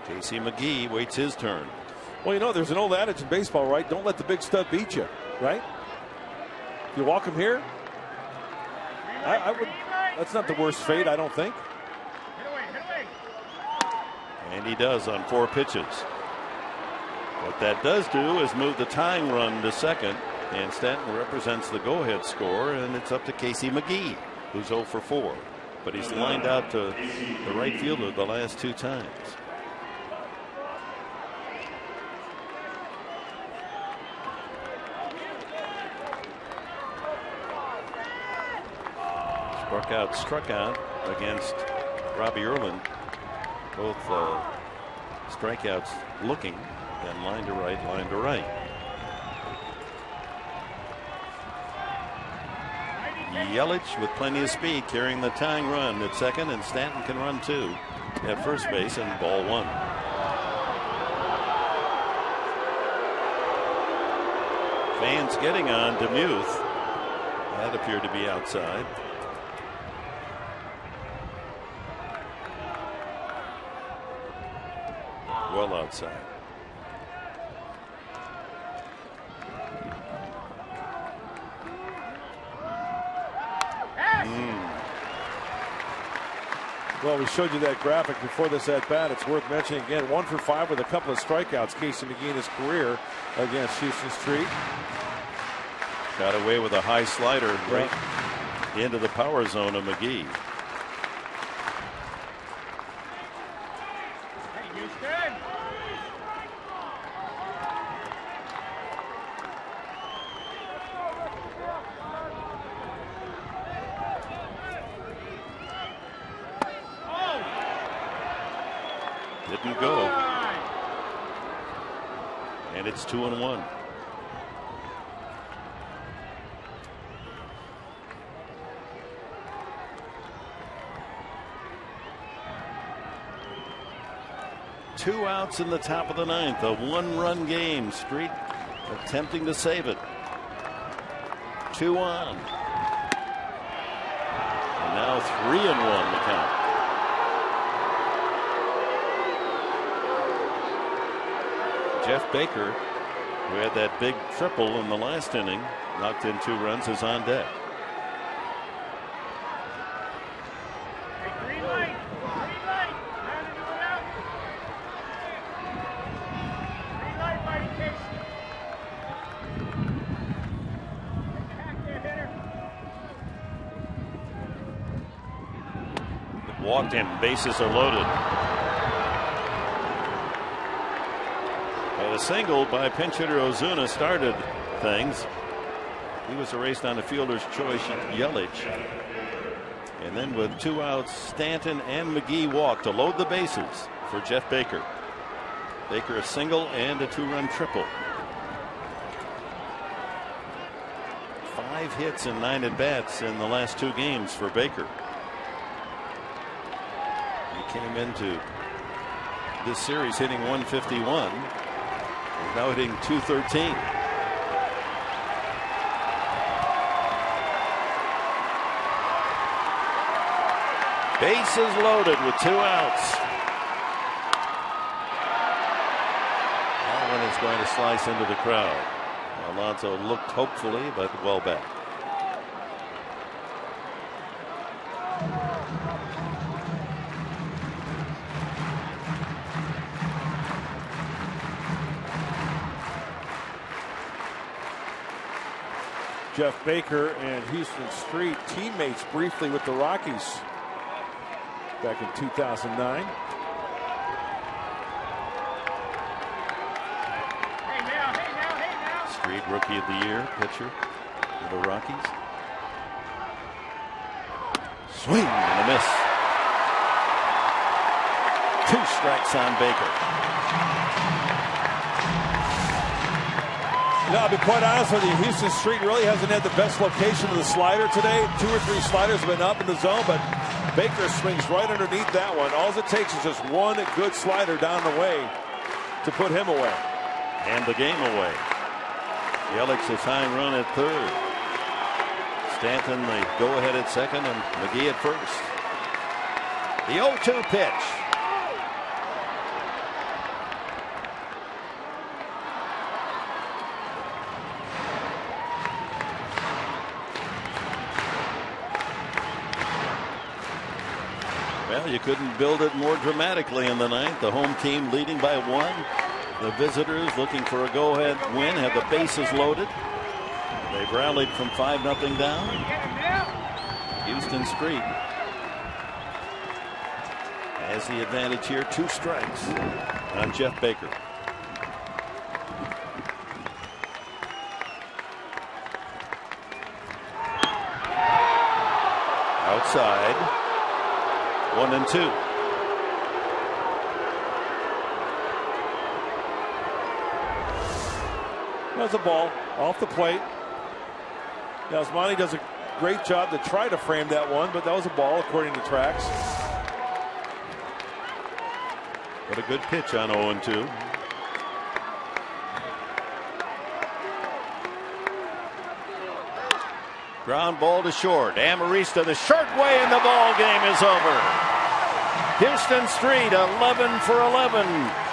J.C. McGee waits his turn. Well, you know, there's an old adage in baseball, right? Don't let the big stud beat you, right? You walk him here. I would. That's not the worst fate, I don't think. And he does on 4 pitches. What that does do is move the tying run to second, and Stanton represents the go-ahead score, and it's up to Casey McGee, who's 0 for 4. But he's lined out to the right fielder the last 2 times. Struck out against Robbie Erlin Both strikeouts looking, then line to right, line to right. Yelich with plenty of speed carrying the tying run at second, and Stanton can run too at first base, and ball one. Fans getting on DeMuth. That appeared to be outside. Well outside. Well, we showed you that graphic before this at bat. It's worth mentioning again. 1 for 5 with a couple of strikeouts. Casey McGee in his career against Houston Street. Got away with a high slider right into the power zone of McGee. Didn't go. And it's 2-1. Two outs in the top of the ninth. A one-run game. Street attempting to save it. 2 on. And now 3-1 the count. Jeff Baker, who had that big triple in the last inning, knocked in 2 runs, is on deck. Green light. Green light. Green light, Marty Casey. Walked him. Bases are loaded. A single by pinch hitter Ozuna started things. He was erased on a fielder's choice, Yelich. And then with 2 outs, Stanton and McGee walked to load the bases for Jeff Baker. Baker a single and a 2-run triple. 5 hits and 9 at-bats in the last 2 games for Baker. He came into this series hitting 151. Now hitting 213. Bases loaded with 2 outs. That one is going to slice into the crowd. Alonso looked hopefully, but well back. Jeff Baker and Houston Street, teammates briefly with the Rockies back in 2009. Street Rookie of the Year pitcher for the Rockies. Swing and a miss. 2 strikes on Baker. No, I'll be quite honest with you. Houston Street really hasn't had the best location of the slider today. 2 or 3 sliders have been up in the zone, but Baker swings right underneath that one. All it takes is just one good slider down the way to put him away. And the game away. Yelich's tying run at third. Stanton the go-ahead at second, and McGee at first. The 0-2 pitch. Well, you couldn't build it more dramatically in the ninth. The home team leading by 1. The visitors looking for a go-ahead win, have the bases loaded. They've rallied from 5-0 down. Houston Street has the advantage here. 2 strikes on Jeff Baker. Outside. 1-2. That's a ball off the plate. Yasmani does a great job to try to frame that one, but that was a ball according to Trax. What a good pitch on 0-2. Ground ball to short. Amarista the short way, and the ball game is over. Houston Street 11 for 11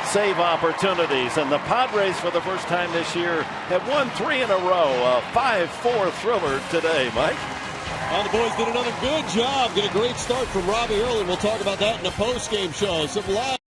save opportunities, and the Padres for the first time this year have won 3 in a row. A 5-4 thriller today, Mike. Well, the boys did another good job. Get a great start from Robbie early. We'll talk about that in the post-game show. Some live